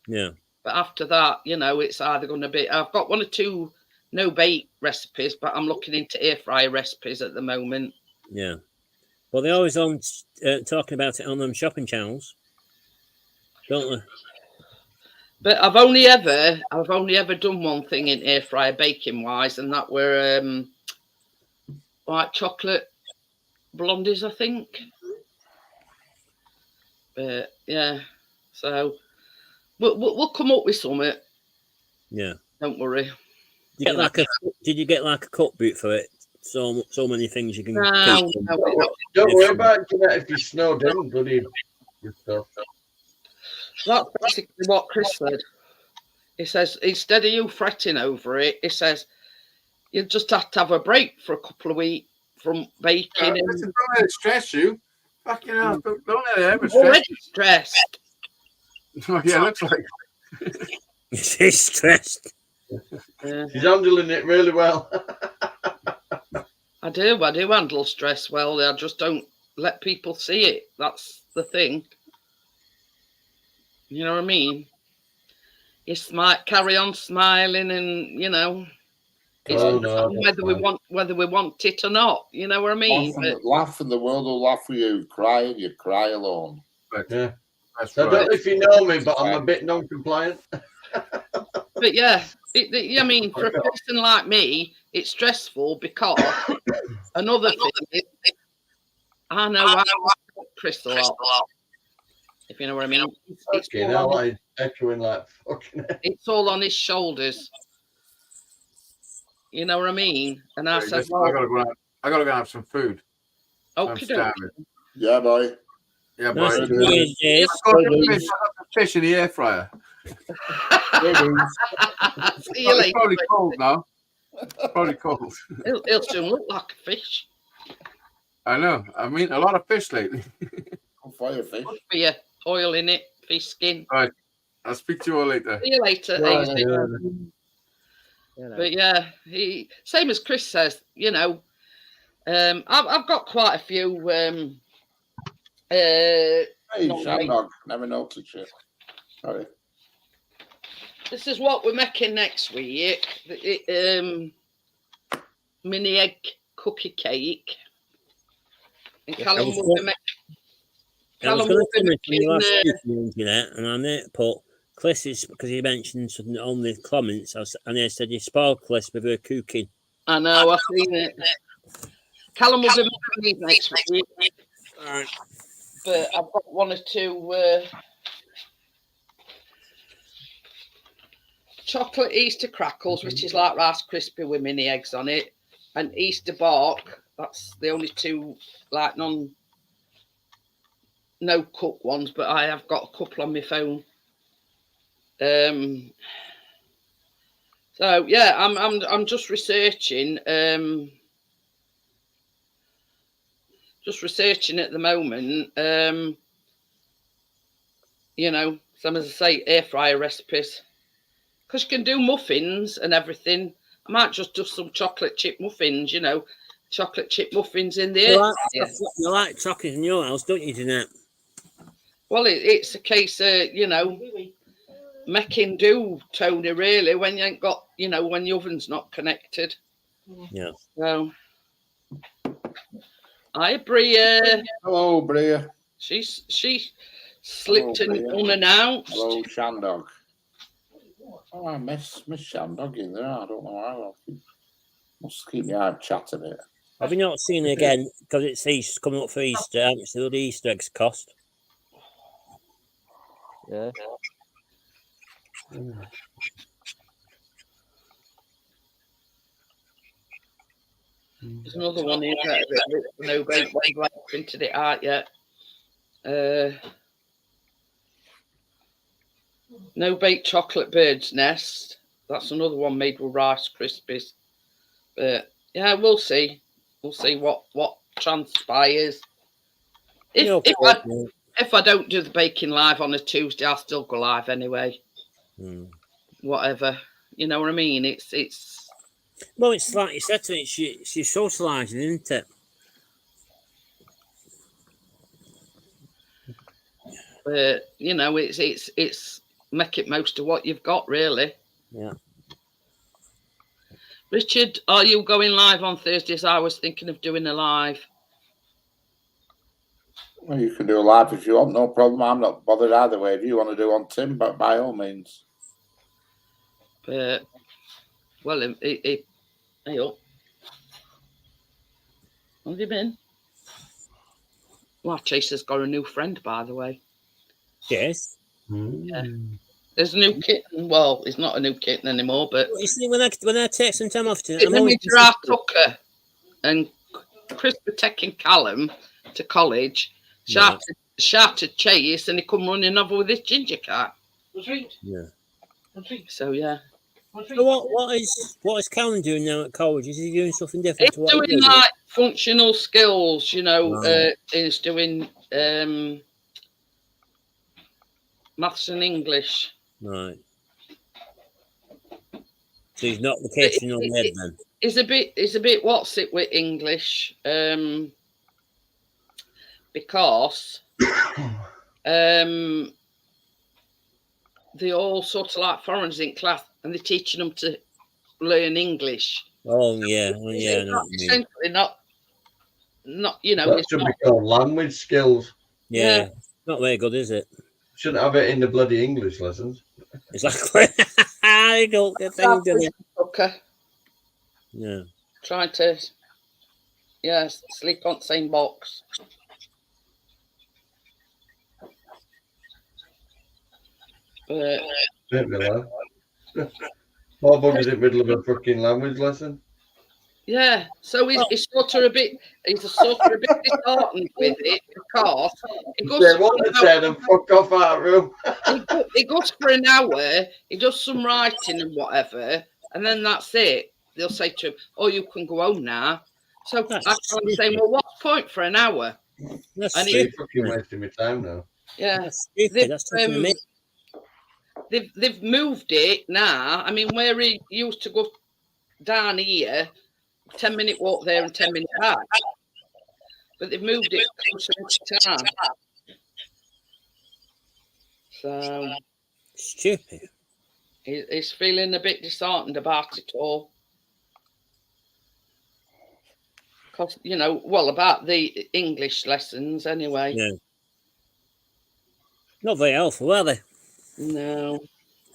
Yeah. But after that, it's either going to be... I've got 1 or 2 no-bake recipes, but I'm looking into air fryer recipes at the moment. Yeah. Well, they always on talking about it on them shopping channels, don't they? But I've only ever done one thing in air fryer baking wise, and that were white chocolate blondies, I think. But yeah, so we'll come up with something. Yeah. Don't worry. Did you get like a cookbook for it? So many things you can. No, don't worry about that if you snowed in, bloody stuff. That's basically what Chris said. He says, instead of you fretting over it, he says, you just have to have a break for a couple of weeks from baking. Don't let it stress you. Fucking hell, don't let it ever stress already stressed. Oh, yeah, looks like. He's stressed. He's handling it really well. I do handle stress well. I just don't let people see it. That's the thing. You know what I mean? You carry on smiling, and it's whether we want it or not. You know what I mean? Laugh and the world will laugh with you. Cry and you cry alone. But, yeah, that's I right. don't know if you know me, but I'm a bit non-compliant. But yeah, I mean, for a person like me, it's stressful because another thing is, I know I Chris a lot. If you know what I mean. It's all on his shoulders. You know what I mean? And I said, I gotta go have some food. Okay. Yeah, boy. Yeah, boy. Yes. Fish in the air fryer. See you later. It's probably cold now. Probably cold. It'll soon look like a fish. I know. I mean, a lot of fish lately. Fire fish. For you, oil in it, fish skin. Right. I'll speak to you all later. See you later. Right, Hazy. yeah. You know. But yeah, he same as Chris says. You know, I've got quite a few. Hey, No, Shamrock, never noticed you. Sorry. This is what we're making next week. Mini egg cookie cake. And Callum was will be good. making. I was Callum going will to be comment on your last making. week mentioned that, and I may put Cliss is because he mentioned something on the comments, and he said you spoiled Cliss with her cooking. I know, I've seen it. Callum will be making these next week. Right. But I've got one or two chocolate Easter crackles, which is like Rice Krispie with mini eggs on it, and Easter bark. That's the only two like no cook ones, but I have got a couple on my phone. So yeah, I'm just researching. Just researching at the moment. You know, some as I say, air fryer recipes. Because you can do muffins and everything. I might just do some chocolate chip muffins, you know, chocolate chip muffins in the air fryer. You like chocolate in your house, don't you, Jeanette? Well, it's a case of, you know, making do, Tony, really, when you ain't got, you know, when the oven's not connected. Yeah. So, hi, Bria. Hello, Bria. She slipped in Bria. unannounced. Hello, Shandog. Oh, I miss Shandog in there. I don't know why. Must keep my eye chatting it. Have you not seen it again? Because it's Easter, coming up for Easter. How much do the Easter eggs cost? Yeah. There's another one here that no bake one, I haven't printed it out yet. No bake chocolate bird's nest. That's another one made with Rice Krispies. But yeah, we'll see. We'll see what transpires. If I don't do the baking live on a Tuesday, I'll still go live anyway. Whatever, you know what I mean? It's. Well, it's like you said to me. She's socialising, isn't it? But you know, it's make it most of what you've got, really. Yeah. Richard, are you going live on Thursdays? I was thinking of doing a live. Well, you can do a live if you want, no problem. I'm not bothered either way. If you want to do on Tim, but by all means. But well, hey up. What have you been? Well, Chaser's got a new friend, by the way. Yes. Yeah. There's a new kitten. Well, it's not a new kitten anymore, but You see, when I take some time off, it's Mr. Tucker and Chris were taking Callum to college. Shouted Chase, and he come running over with his ginger cat. Yeah. So yeah. So what is Callum doing now at college? Is he doing something different He's to what doing like functional skills, you know. Right. He's doing maths and English. Right. So he's not the catering on head then. He's a bit what's it with English, because they all sort of like foreigners in class, and they're teaching them to learn English. Oh yeah. Essentially not you know. That should be called language skills. Yeah. Not very good, is it? Shouldn't have it in the bloody English lessons. Exactly. I don't get things in it. Okay. Yeah. Trying to sleep on the same box. But Don't be like. Poor bugger's in the middle of a fucking language lesson. yeah, so he's sort of a bit disheartened with it because he goes Say what they said and fuck off out of room. he goes for an hour, he does some writing and whatever, and then that's it. They'll say to him, "Oh, you can go home now." So I'm saying, "Well, what's the point for an hour?" That's And You're fucking wasting my time now. Yeah, That's stupid. That's talking to me. they've moved it now. I mean, where he used to go down here, 10-minute walk there and 10-minute back. But they've moved it closer to town. So Stupid. he's feeling a bit disheartened about it all. Because, you know, well, about the English lessons anyway. Yeah. Not very helpful, are they? No.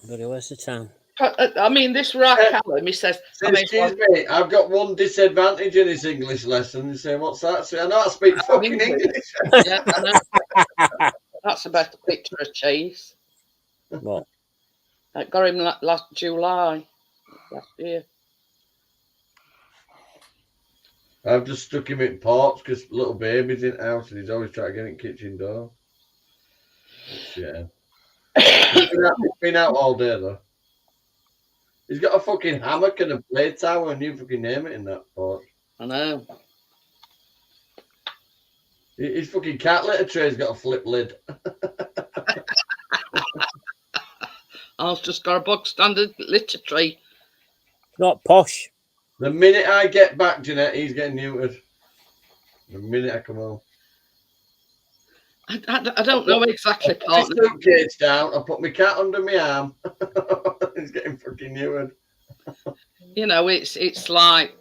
Very waste of time. I mean, this Rack Callum, he says, I mean, Excuse me, I've got one disadvantage in this English lesson. You say, what's that? So I know I speak fucking English. yeah, I know. That's a better picture of Chase. What? I got him last July, last year. I've just stuck him in porch because little baby's in the house and he's always trying to get in kitchen door. Yeah. He's been out all day though. He's got a fucking hammock and a play tower and you fucking name it in that porch. I know. His fucking cat litter tray's got a flip lid. I've just got a bog standard litter tray. Not posh. The minute I get back, Jeanette, he's getting neutered. The minute I come home. I don't know exactly, I put partner. my suitcase down, I put my cat under my arm. He's getting fucking neutered. You know, it's like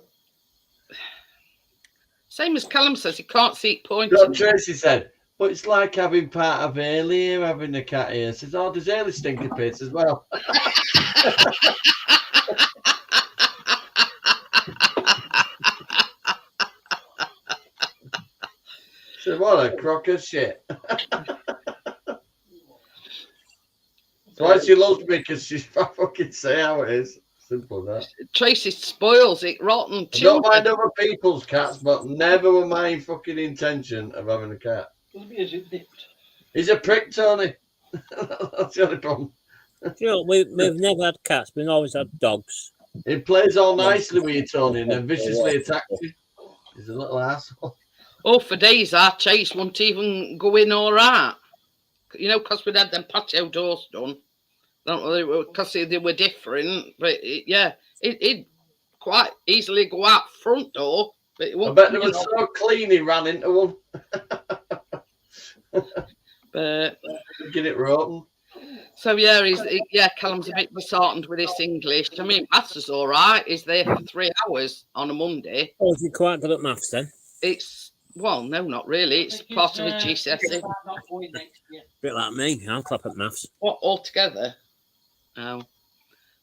same as Callum says, he can't see it pointing. What Tracy said, but it's like having part of Ailey here, having the cat here. Says, oh, does Ailey stink of piss as well? So what a crock of shit. That's why she loves me, because she's fucking say how it is. Simple as that. Tracy spoils it rotten. I don't mind other people's cats, but never were my fucking intention of having a cat. He's a prick, Tony. That's the only problem. You know, we've never had cats. We've always had dogs. He plays all nicely with you, Tony, and then viciously attacks you. He's a little asshole. Oh, for days our Chase wouldn't even go in all right. You know, because we'd had them patio doors done. I don't know, because they were different. But it'd quite easily go out front door. But it I won't, bet they were so clean he ran into one. But Get it rotten. so Callum's a bit disheartened with this English. I mean, maths is all right. He's there for 3 hours on a Monday. Oh, you're quite good at maths then. Well, no, not really. It's part of a GCSE. Bit like me. I'll clap at maths. What, altogether? Oh.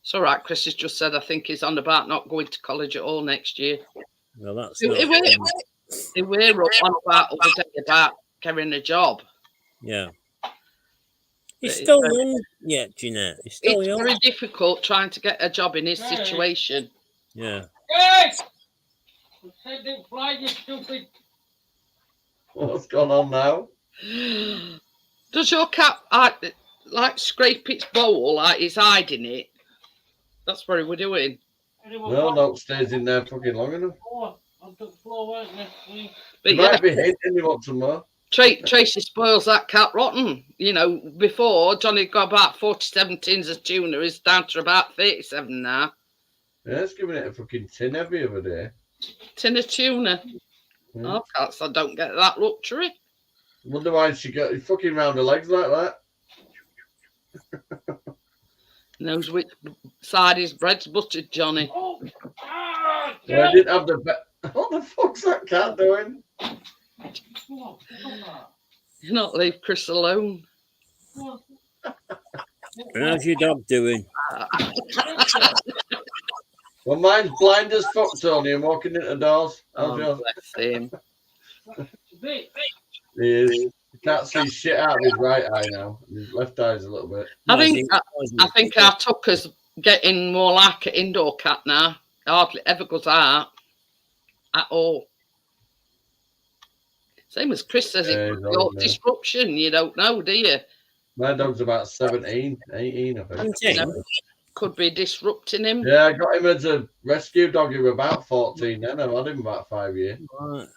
It's all right. Chris has just said, I think he's on about not going to college at all next year. Well, that's They were up on about other day about getting a job. yeah. He's But still it's, young yet, Jeanette. He's still It's young. very difficult trying to get a job in his situation. Yeah. What's going on now? Does your cat like scrape its bowl like he's hiding it? That's what we're doing. No, stays in there fucking long enough. But He might be hitting you want some more. Tracy spoils that cat rotten. You know, before Johnny got about 47 tins of tuna, he's down to about 37 now. Yeah, it's giving it a fucking tin every other day. Tin of tuna. Yeah. Oh, cats, I don't get that luxury. Wonder why she got fucking round her legs like that. Knows which side his bread's buttered, Johnny. Yeah, I didn't have the what the fuck's that cat doing? You not leave Chris alone. And how's your dog doing? Well, mine's blind as fuck, Tony, and walking into doors. How's Oh, yours? bless him. He is. You can't see shit out of his right eye now. His left eye's a little bit. I think our Tucker's getting more like an indoor cat now. Hardly ever goes out at all. Same as Chris says, Yeah, it he's could be old, all yeah. disruption. You don't know, do you? My dog's about 17, 18, I think. Could be disrupting him. Yeah, I got him as a rescue dog. He was about 14 then. I've had him about 5 years. Right.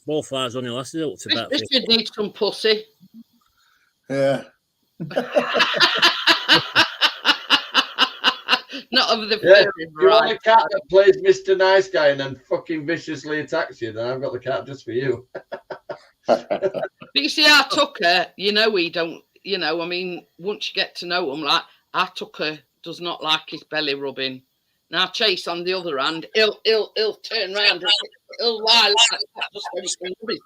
Both ours only lasted up to about This 50. should need some pussy. Yeah. Not of the Yeah, furry you want a variety. cat that plays Mr. Nice Guy and then fucking viciously attacks you, then I've got the cat just for you. But you see, our Tucker, he don't, I mean, once you get to know him, like, our Tucker does not like his belly rubbing. Now, Chase, on the other hand, he'll turn around and he'll lie like that just so he can rub his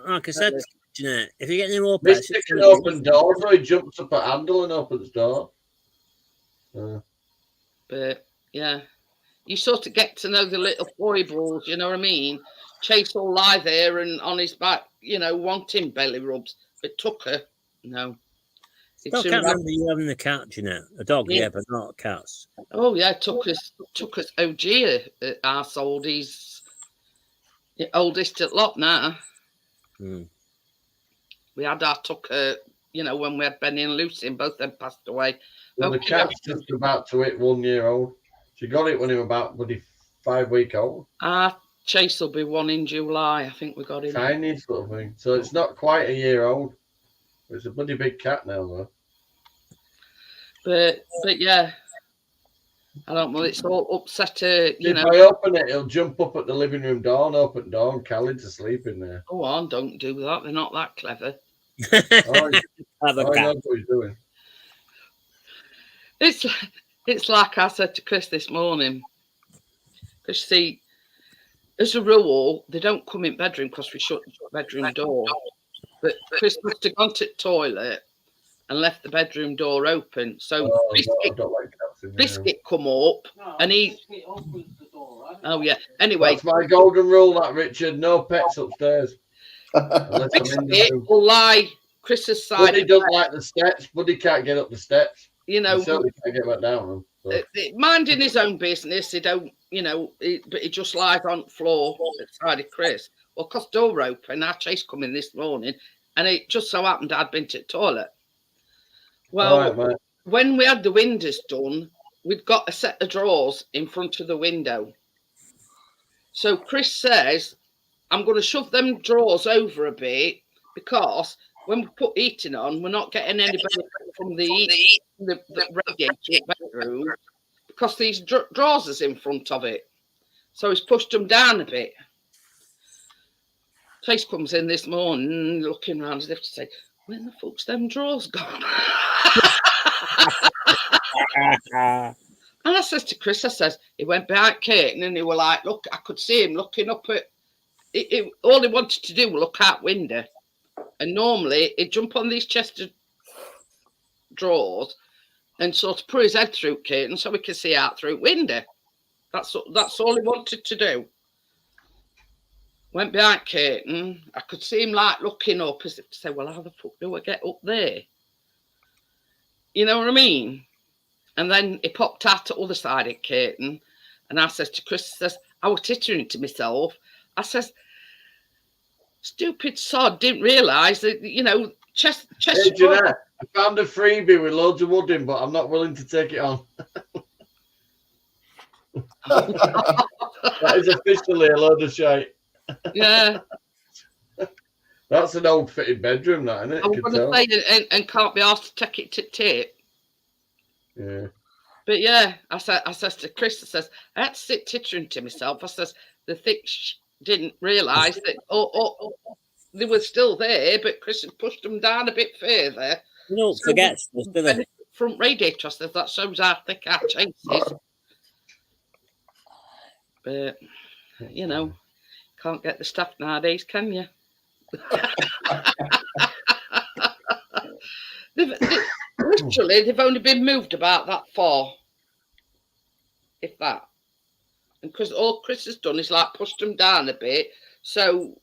Like I said, Jeanette, if you get any more Mr. pets, can open doors, or he jumps up a handle and opens door. But yeah, you sort of get to know the little foibles, you know what I mean? Chase will lie there and on his back, wanting belly rubs. But Tucker, no. Still can't remember you having a cat, Jeanette. A dog, yeah, but not cats. Oh yeah, Tucker's OG arsehold. He's the oldest at lot now. We had our Tucker, when we had Benny and Lucy, and both of them passed away. Well, the cat's just about to hit 1 year old. She got it when he was about 5 weeks old. Our Chase will be 1 in July. I think we got him. Tiny sort of thing. So it's not quite a year old. It's a bloody big cat now, though. But yeah, I don't know. It's all upset. If I open it, he'll jump up at the living room door and open door, and Callum's asleep in there. Go on, don't do that. They're not that clever. Oh, I know what he's doing. It's like I said to Chris this morning. Because see, as a rule, they don't come in bedroom because we shut the bedroom door. But Chris must have gone to the toilet and left the bedroom door open. So Biscuit come up and he. Oh yeah. Anyway, that's my golden rule. That Richard, no pets upstairs. Biscuit will lie Chris's side. Buddy doesn't like the steps. Buddy can't get up the steps. He certainly can't get back down them. So. Minding his own business, he don't, but he just lies on the floor beside of Chris. Well, because door open, our Chase come in this morning, and it just so happened I'd been to the toilet. Well, when we had the windows done, we'd got a set of drawers in front of the window. So Chris says, I'm going to shove them drawers over a bit because when we put heating on, we're not getting any benefit from the heat, the radiator bedroom because these drawers is in front of it. So he's pushed them down a bit. Chase comes in this morning looking around as if to say, where the fuck's them drawers gone? And I says to Chris, he went behind Kate and he were like, look, I could see him looking up at it. All he wanted to do was look out window. And normally he'd jump on these chest of drawers and sort of put his head through Kate so we could see out through window. That's all he wanted to do. Went behind Kate and I could see him like looking up as if to say, well, how the fuck do I get up there? You know what I mean? And then he popped out to the other side of Caton, and I says to Chris, I was tittering to myself. I says, stupid sod, didn't realise that, chest. Hey, Jeanette, I found a freebie with loads of wood in, but I'm not willing to take it on. That is officially a load of shite. Yeah. That's an old fitted bedroom, that, isn't it? I was going to say, and can't be asked to take it to tape. Yeah. But yeah, I says to Chris, I had to sit tittering to myself. I says, the thick didn't realise that they were still there, but Chris had pushed them down a bit further. No, forget the front radiator. I says, that shows how thick our Chase is. But, can't get the stuff nowadays, can you? Literally, they've only been moved about that far, if that. And because all Chris has done is like pushed them down a bit, so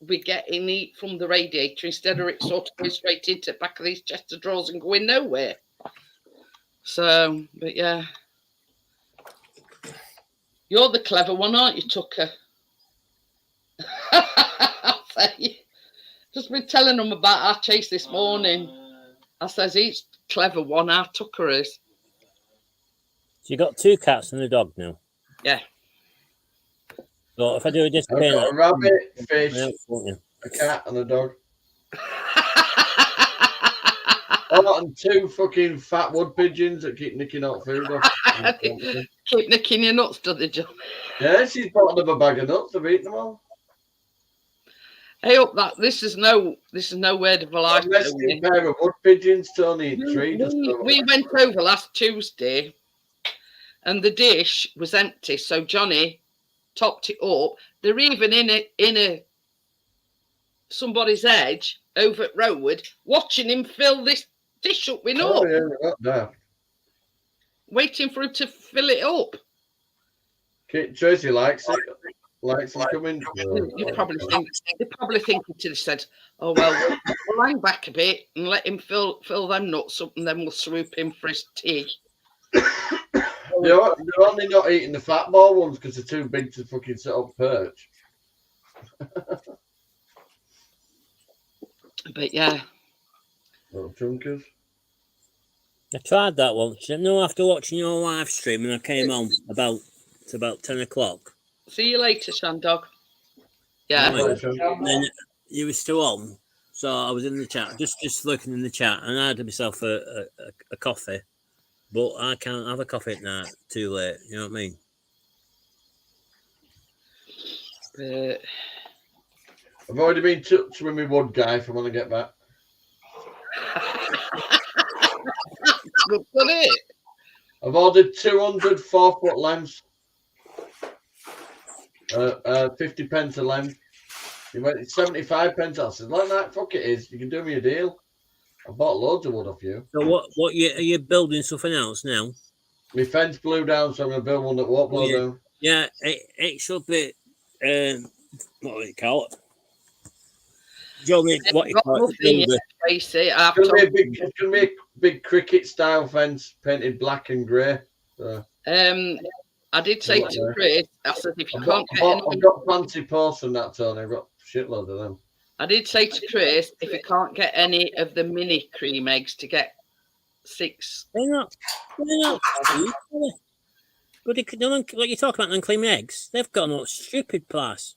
we get in heat from the radiator instead of it sort of going straight into the back of these chest of drawers and going nowhere. So, but yeah, you're the clever one, aren't you, Tucker? I'll say. Just been telling them about our Chase this morning. I says he's clever one, our Tucker is. So you got 2 cats and a dog now? Yeah. So if I do a I've disappear, got a rabbit, fish, a cat and a dog. Oh, and 2 fucking fat wood pigeons that keep nicking out food off. Keep nicking your nuts, do they, John? Yeah, she's bought them a bag of nuts. I've eaten them all. Hey, up that this is no word of a A life. resting pair of wood pigeons, Tony. Tree. We went over last Tuesday, and the dish was empty. So Johnny topped it up. They're even in a somebody's edge over at Rowood, watching him fill this dish up with Oh, nuts, yeah, not there. waiting for him to fill it up. Tracy likes it. Likes it coming. You probably think they probably think he have said, "Oh well, we'll hang back a bit and let him fill them nuts up, and then we'll swoop him for his tea." They're only not eating the fat ball ones because they're too big to fucking set up perch. But yeah, Little chunkers. I tried that once. No, after watching your live stream, and I came on about 10 o'clock. see you later, Shandog. Yeah, Right. And then you were still on, so I was in the chat, just looking in the chat, and I had myself a coffee, but I can't have a coffee at night. Too late. You know what I mean? I've already been touched with my wood guy from when I get back. Look at it. I've ordered 200 4-foot lengths. 50 pence a length. He went 75 pence. I said, like that, fuck it is. You can do me a deal. I bought loads of wood off you. So what are you building something else now? My fence blew down, so I'm gonna build one that won't blow down. Yeah, it should be. What do you call it? Joe, what you call it? Nothing yet, Tracy. I've It's told gonna be a big cricket style fence painted black and grey. So I did say to Chris, I said if you I've can't got, get any, I've got fancy posts and that, Tony. I've got shitloads of them. I did say to Chris if you can't get any of the mini cream eggs to get 6. They're not. But what you talk about unclean eggs? They've got no stupid price.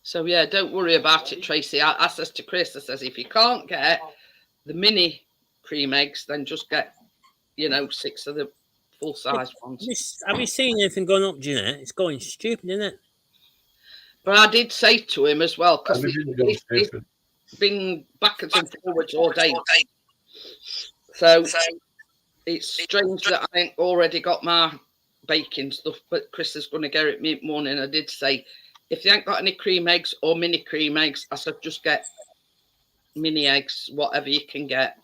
So yeah, don't worry about it, Tracy. I says to Chris, I says if you can't get the mini cream eggs, then just get 6 of the full size ones. Have you seen anything going up, Jeanette? It's going stupid, isn't it? But I did say to him as well because Everything's gone he's stupid. been backwards and forwards all day. So it's strange that I ain't already got my baking stuff, but Chris is going to get it me morning. I did say, if you ain't got any cream eggs or mini cream eggs, I said just get mini eggs, whatever you can get.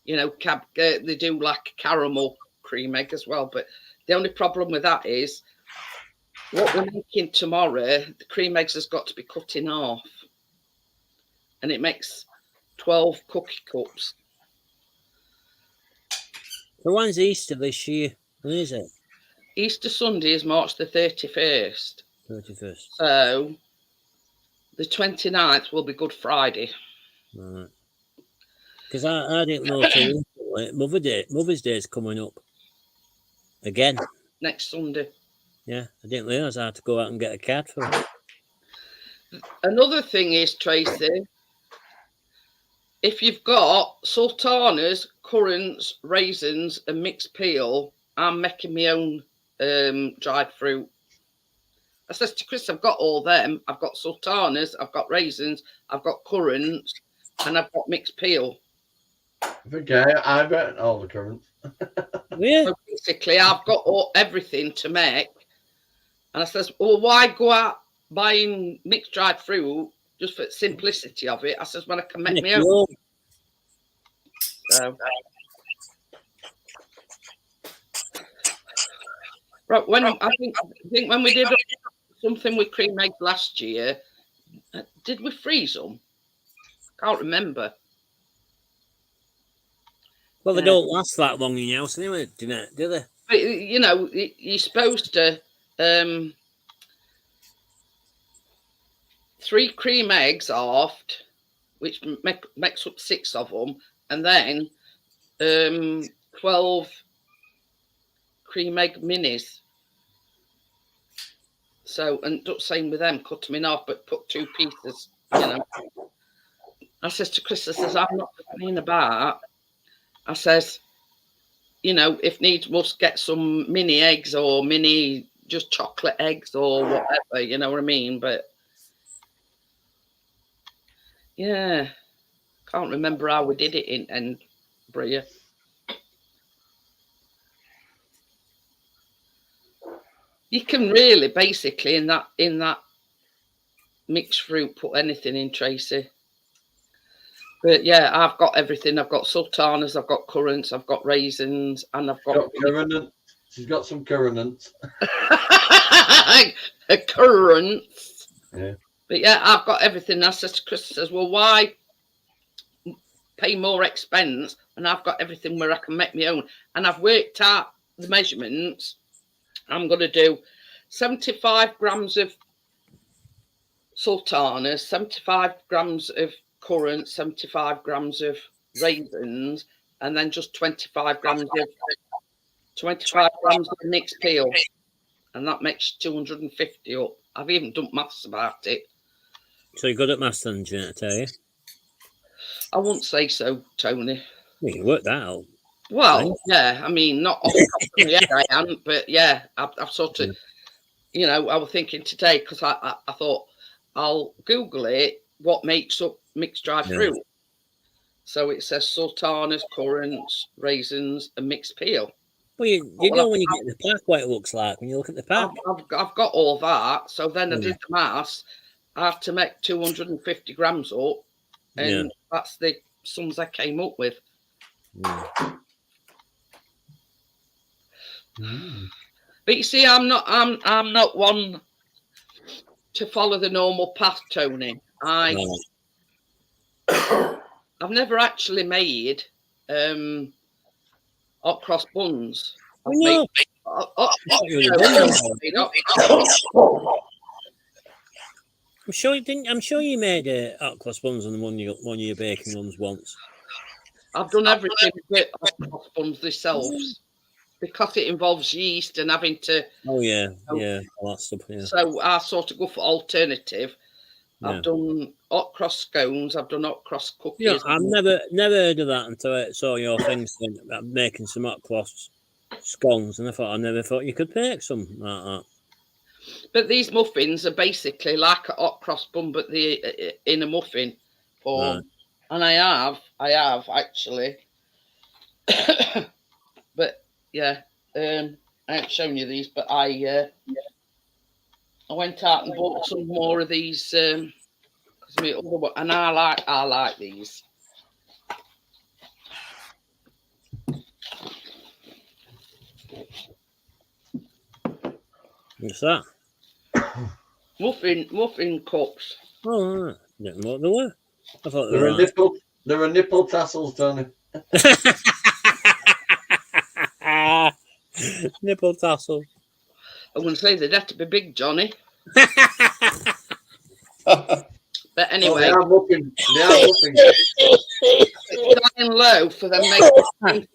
They do like caramel cream egg as well, but the only problem with that is what we're making tomorrow, the cream eggs has got to be cut in half, and it makes 12 cookie cups. The one's Easter this year. When is it? Easter Sunday is March the 31st. 31st. So the 29th will be Good Friday. Right. Because I didn't know till Mother's Day is coming up again. Next Sunday. Yeah, I didn't realise I had to go out and get a card for it. Another thing is, Tracy, if you've got sultanas, currants, raisins, and mixed peel, I'm making my own dried fruit. I says to Chris, I've got all them. I've got sultanas, I've got raisins, I've got currants, and I've got mixed peel. Okay, I've got all the currants. Yeah. So basically, I've got everything to make. And I says, well, why go out buying mixed dried fruit just for the simplicity of it? I says, when I can make my own. So, right, I think when we did something with cream eggs last year, did we freeze them? Can't remember. Well, they don't last that long in your house anyway, do they? But, you're supposed to 3 cream eggs halved, which makes up 6 of them, and then 12 cream egg minis. So, and same with them, cut them in half, but put 2 pieces, And I says to Chris, I says, I'm not playing about. I says, you know, if needs must, get some mini eggs or mini just chocolate eggs or whatever, you know what I mean? But yeah, can't remember how we did it in Bria. You can really basically in that mixed fruit put anything in, Tracy. But yeah, I've got everything. I've got sultanas, I've got currants, I've got raisins, and I've got Currant. She's got some currant. a currants. Yeah. But yeah, I've got everything. I says to Chris, says, well, why pay more expense when I've got everything where I can make my own? And I've worked out the measurements. I'm going to do 75 grams of sultanas, 75 grams of currants, 75 grams of raisins, and then just 25 grams of mixed peel, and that makes 250 up. I've even done maths about it. So you're good at maths then, Jeanette, I tell you. I wouldn't say so, Tony. Well, you worked that out. Well, yeah, I mean, not off the top of my head, I am, but yeah, I've sort of, you know, I was thinking today because I thought I'll Google it, what makes up mixed dried fruit. So it says sultanas, currants, raisins, and mixed peel. Well, you know when you get the pack what it looks like when you look at the pack. I've got all that. So then I did the maths. I have to make 250 grams up, and that's the sums I came up with. But you see, I'm not one to follow the normal path, Tony. I've never actually made hot cross buns. I'm sure you didn't. I'm sure you made hot cross buns on one of your baking ones once. I've done everything with hot cross buns themselves because it involves yeast and having to. Oh yeah, all that stuff. Yeah. So I sort of go for alternative. I've done hot cross scones. I've done hot cross cookies. Yeah, I've never heard of that until I saw your things making some hot cross scones, and I never thought you could make some like that. But these muffins are basically like a hot cross bun, but in a muffin form. Right. And I have actually. But yeah, I haven't shown you these, but I went out and bought some more of these and I like these. What's that? Muffin cups. Oh, right. Didn't know what they were. I thought There are nipple tassels, Tony. Nipple tassels. I'm going to say they'd have to be big, Johnny. But anyway, they are muffins. It's dying low for them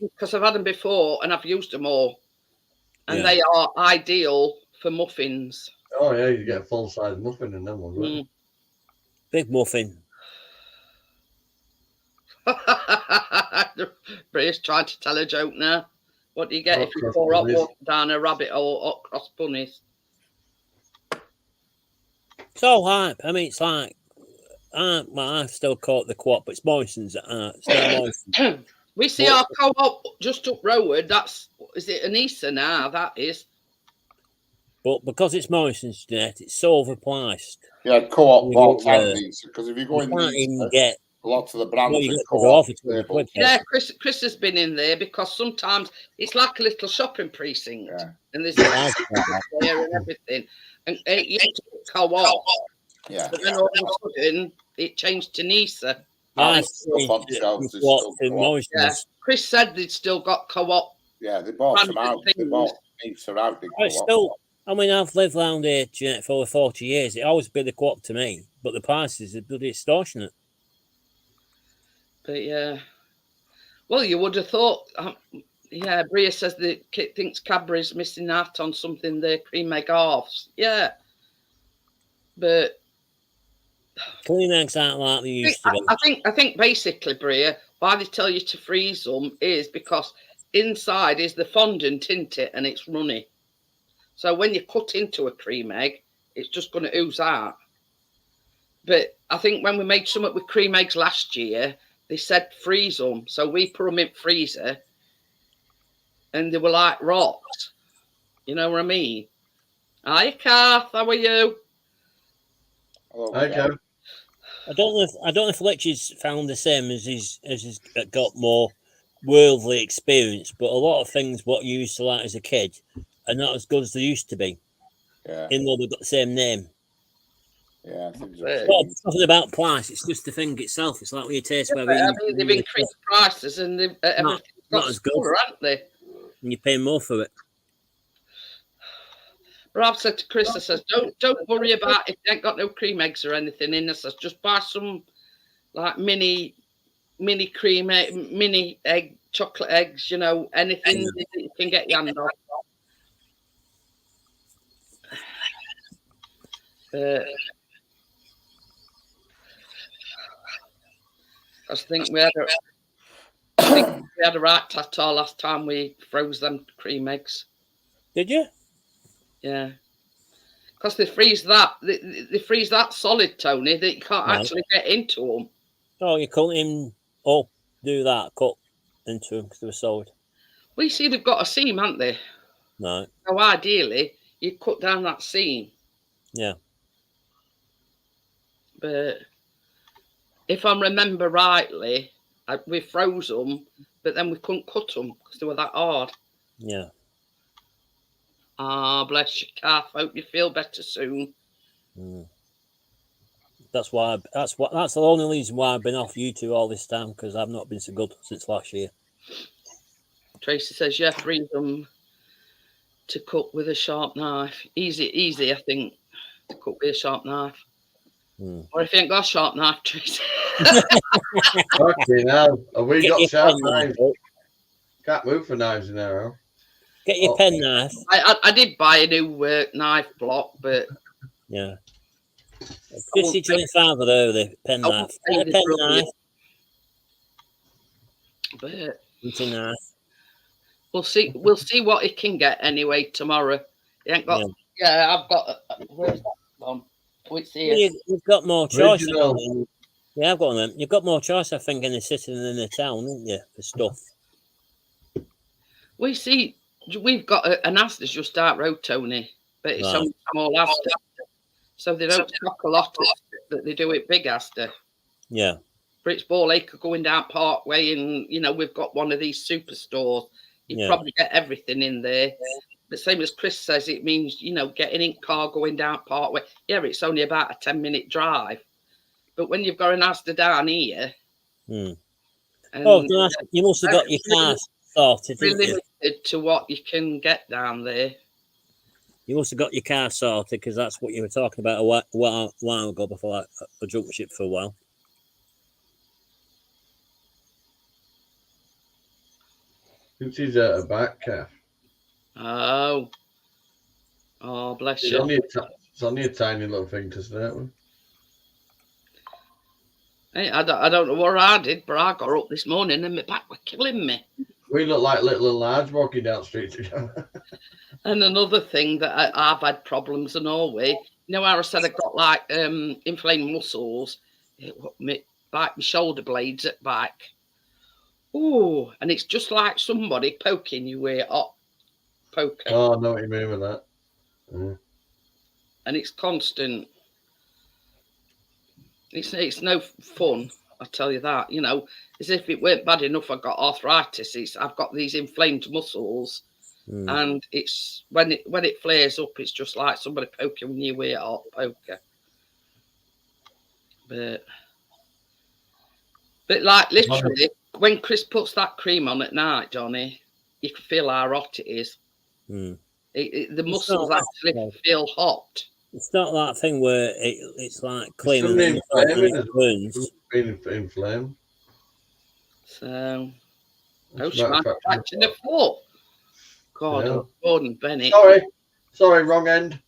because I've had them before and I've used them all, and they are ideal for muffins. Oh yeah, you get a full size muffin in them ones, right? Big muffin. Bria's trying to tell a joke now. What do you get if you pour hot water down a rabbit hole, hot cross bunnies? So hype. I mean, it's like I still call it the co-op, but it's Morrison's. It's not Morrison. We see our co-op just up road. Is it Anissa now? That is. But because it's Morrison's, Jeanette, it's so overpriced. Yeah, co-op bought out these because if you go in get a lot of the brands. Yeah, Chris has been in there because sometimes it's like a little shopping precinct, and there's there and everything, and it used to be co-op. Yeah, but then all of a sudden it changed to Nisa. Chris said they'd still got co-op. Yeah, they bought some out. They bought Nisa out. I mean, I've lived around here for over 40 years. It always been the co-op to me, but the prices are bloody extortionate. But yeah, well, you would have thought. Bria says that thinks Cadbury's missing out on something. Their cream egg halves. Yeah, but Clean eggs aren't like they used to be. I think basically, Bria, why they tell you to freeze them is because inside is the fondant, isn't it? And it's runny. So when you cut into a cream egg, it's just going to ooze out. But I think when we made something with cream eggs last year, they said freeze them. So we put them in freezer and they were like rocks. You know what I mean? Hi, Kath. How are you? Oh, Okay. I don't know if Lechy's found the same as he's got more worldly experience, but a lot of things what you used to like as a kid are not as good as they used to be. Yeah. Even though they've got the same name. Yeah, I think so. Well, it's nothing about price, it's just the thing itself. It's like when you taste whether I mean, they've increased prices and everything's not got as good. smaller, haven't they? and you're paying more for it. Rob said to Chris, I says, don't worry about if you ain't got no cream eggs or anything in. I says, just buy some like mini cream egg, mini egg, chocolate eggs, you know, anything that you can get your hand on. I think we had a right tattoo last time we froze them cream eggs. Did you? Yeah. Because they freeze that solid, Tony, that you can't actually get into them. Oh, you couldn't even do that, cut into them because they were solid. Well, you see, they've got a seam, haven't they? No. So ideally, you cut down that seam. Yeah. But if I remember rightly, we froze them, but then we couldn't cut them because they were that hard. Yeah. Ah, bless you, Kath. Hope you feel better soon. Mm. That's the only reason why I've been off YouTube all this time, because I've not been so good since last year. Tracy says, yeah, freeze them to cut with a sharp knife. Easy, I think, to cut with a sharp knife. Mm. Or if you ain't got a sharp knife, Tracy. Fucking hell. Have we Get got your sharp pen knives? knife. Can't move for knives in there, huh? Get your pen knife. I did buy a new knife block, but Yeah. 50-25 of the pen knife. Get a pen knife. But Hunting knife. we'll see what he can get anyway tomorrow. He ain't got. Yeah, I've got. Where's that one? Oh, it's here. You've got more choice. Original. Yeah, I've got them. You've got more choice, I think, in the city than in the town, haven't you, for stuff? We see. We've got an Asda's just out road, Tony, but it's only small Asda, so they don't stock a lot that they do it big Asda. Yeah. Brits Ball Acre going down Parkway, and we've got one of these superstores. You probably get everything in there. The same as Chris says, it means getting in car going down Parkway. Yeah, it's only about a 10-minute drive, but when you've got an Asda down here, you must have got your car sorted, didn't you? Limited to what you can get down there. You must have got your car sorted, because that's what you were talking about a while ago before I jumped ship for a while. She's at her back, Kath. Oh, bless you. It's only a tiny little thing to start with. Hey, I don't know what I did, but I got up this morning and my back were killing me. We look like little and large walking down the street together. And another thing that I've had problems in Norway, how I said I got like inflamed muscles, my shoulder blades at back. Oh, and it's just like somebody poking you with a hot poker. Oh, I know what you mean with that. Yeah. And it's constant. It's no fun, I tell you that. As if it weren't bad enough I got arthritis. I've got these inflamed muscles, and it's when it flares up, it's just like somebody poking you with a hot poker. But like literally, when Chris puts that cream on at night, Johnny, you can feel how hot it is. The muscles actually feel hot. It's not that thing where it's like cleaning It's burns. Being inflamed. So, she might be catching the foot. God, Yeah. Gordon Bennett. Sorry, wrong end.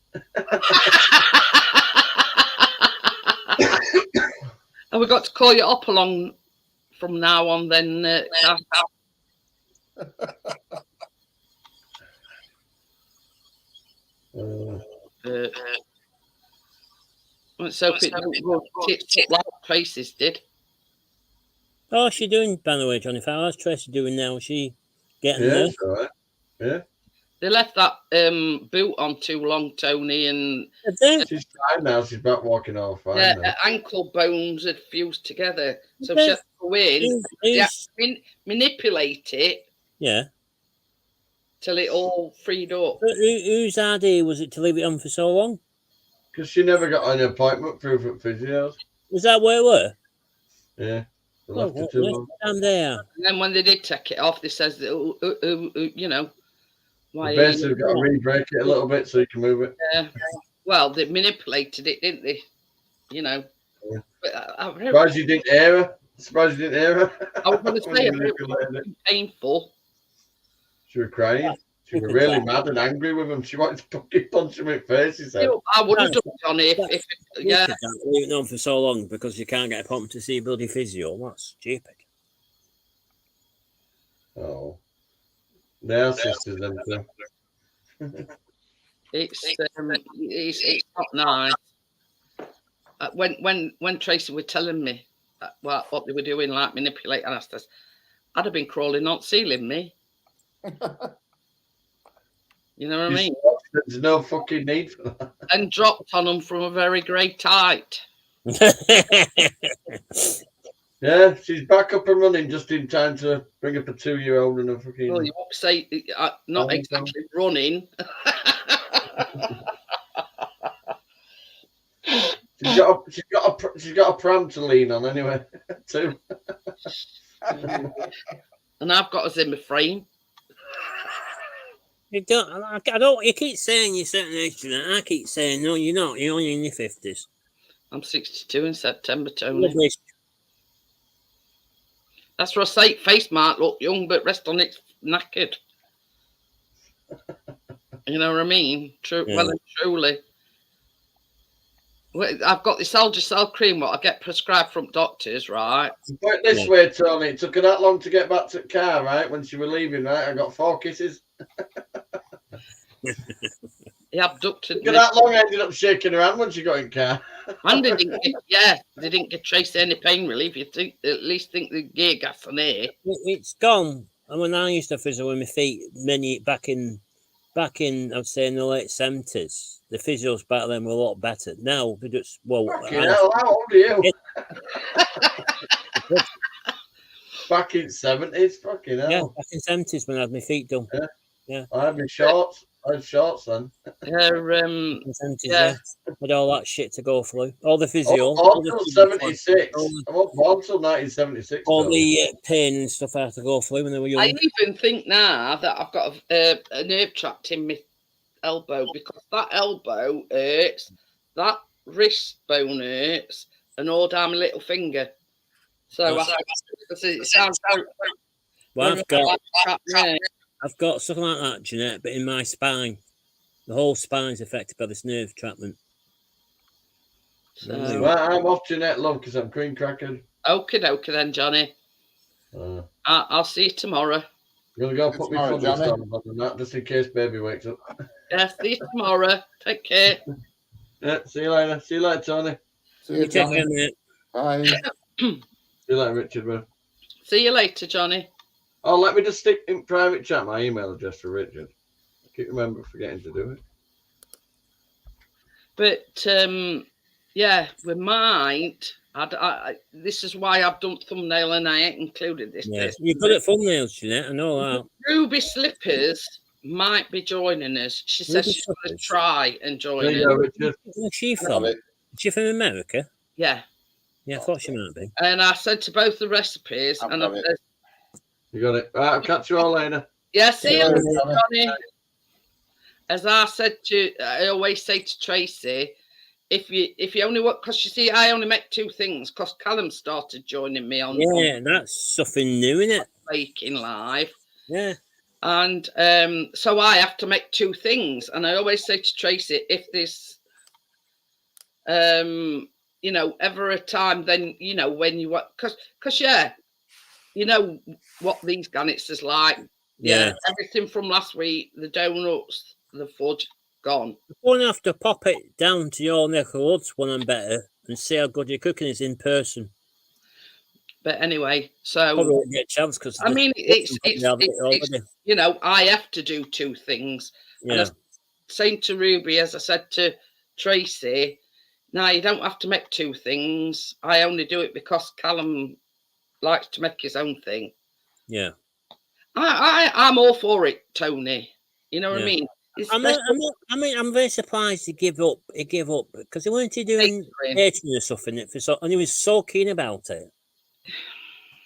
And we got to call you up along from now on then, Kath. Let's hope it don't go tip like Tracy's did. How's she doing, by the way, Johnny? How's Tracy doing now? Is she getting Yeah, there? it's all right. Yeah. They left that boot on too long, Tony, and Have they? She's fine now. She's back walking all fine now. her ankle bones had fused together. So Okay. she had to go in, Who's- manipulate it yeah. till it all freed up. But whose idea was it to leave it on for so long? Because she never got an appointment proof at physios. Was that where it were? Yeah. They Oh, left her what too next long. time there? And then when they did take it off, they says, you know, why? They basically got to re-break it a little bit so you can move it. Well, they manipulated it, didn't they? You know. Yeah. But Surprised you didn't hear her. Surprised you didn't hear her. I was going to When say you it manipulated it. was painful. She was crying. She was really mad and angry with him. She wanted to fucking punch him in the face, he said. I would have done, Johnny, if yeah. Leave it on for so long because you can't get an appointment to see a bloody physio. That's stupid. Oh. They're sisters, them too. It's not nice. When Tracy were telling me what they were doing, like manipulating us, I'd have been crawling on ceiling, me. You know what I mean? There's no fucking need for that. And dropped on them from a very great height. Yeah, she's back up and running just in time to bring up a 2-year-old and a fucking. Well, you won't say not Oh, exactly running. She's got a pram to lean on anyway, too. And I've got a Zimmer frame. You don't. I don't. You keep saying you're certain age, and I keep saying no. You're not. You're only in your 50s. I'm 62 in September, Tony. Rubbish. That's what I say. Face might look young, but rest on it's knackered. You know what I mean? True. Yeah. Well and truly. Well, I've got this Algicel cream, what I get prescribed from doctors, right? Put it this way, Tony. It took her that long to get back to the car, right? When she was leaving, right? I got 4 kisses. He abducted Took her me. that long, I ended up shaking her hand when she got in the car. And they didn't get Tracy any pain relief. You think at least think the gear gas on air. It's gone. And when I used to physio with my feet, back in, I'd say in the late 70s, the physios back then were a lot better. Now they just Fucking hell, how old are you? Back in 70s, fucking hell. yeah, back in 70s when I had my feet done. I had my shorts. I had shorts then. Her, In the 70s, Yeah. yeah. With all that shit to go through. All the physio. All the till physio- 76. all I wasn't born till 1976. all though. the pain and stuff I had to go through when they were young. I even think now that I've got a nerve trapped in my elbow because that elbow hurts, that wrist bone hurts, and all down my little finger. So it sounds Well, trapped there. I've got something like that, Jeanette, but in my spine. The whole spine's affected by this nerve trapment. So, Well, I'm off Jeanette, love, because I'm cream cracking. okie dokie then, Johnny. I'll see you tomorrow. I'm going to go put my Tomorrow, footies Johnny. on and that, just in case baby wakes up. Yeah, see you tomorrow. Take care. Yeah, see you later. See you later, Tony. See You you, take Johnny. care, mate. Bye. See you later, Richard. Man. See you later, Johnny. Oh, let me just stick in private chat my email address for Richard. I keep remembering forgetting to do it. But yeah, we might. This is why I've done thumbnail and I ain't included this. Yeah. bit. You're good at thumbnails, Jeanette. I know that. Ruby Slippers might be joining us. She says Ruby she's going to Slippers? try and join There you go, us. Richard. Where's she Got from? it. Is she from America? Yeah. Yeah, I thought she might be. And I sent her both the recipes. I've And got I it. said, You got it. Right, I'll catch you all later. yeah, see you Yeah, later, Johnny. Johnny. As I always say to Tracy, if you only work, because you see, I only make 2 things because Callum started joining me on Yeah, that's something new, isn't it? Baking Live. Yeah. And so I have to make 2 things. And I always say to Tracy, if there's you know, ever a time then, you know, when you want, because yeah, you know what these Gannets is like. Yeah, everything from last week, the donuts, the fudge, gone. You're gonna have to pop it down to your neck of the woods when I'm better and see how good your cooking is in person. But anyway, Probably so won't get a chance because I mean, it's you know, I have to do two things. And I yeah. was saying to Ruby, as I said to Tracy, now you don't have to make two things. I only do it because Callum likes to make his own thing. Yeah. I'm all for it, Tony. You know what I Yeah. mean? I'm very surprised he gave up. He gave up because he wanted doing catering or something. And he was so keen about it.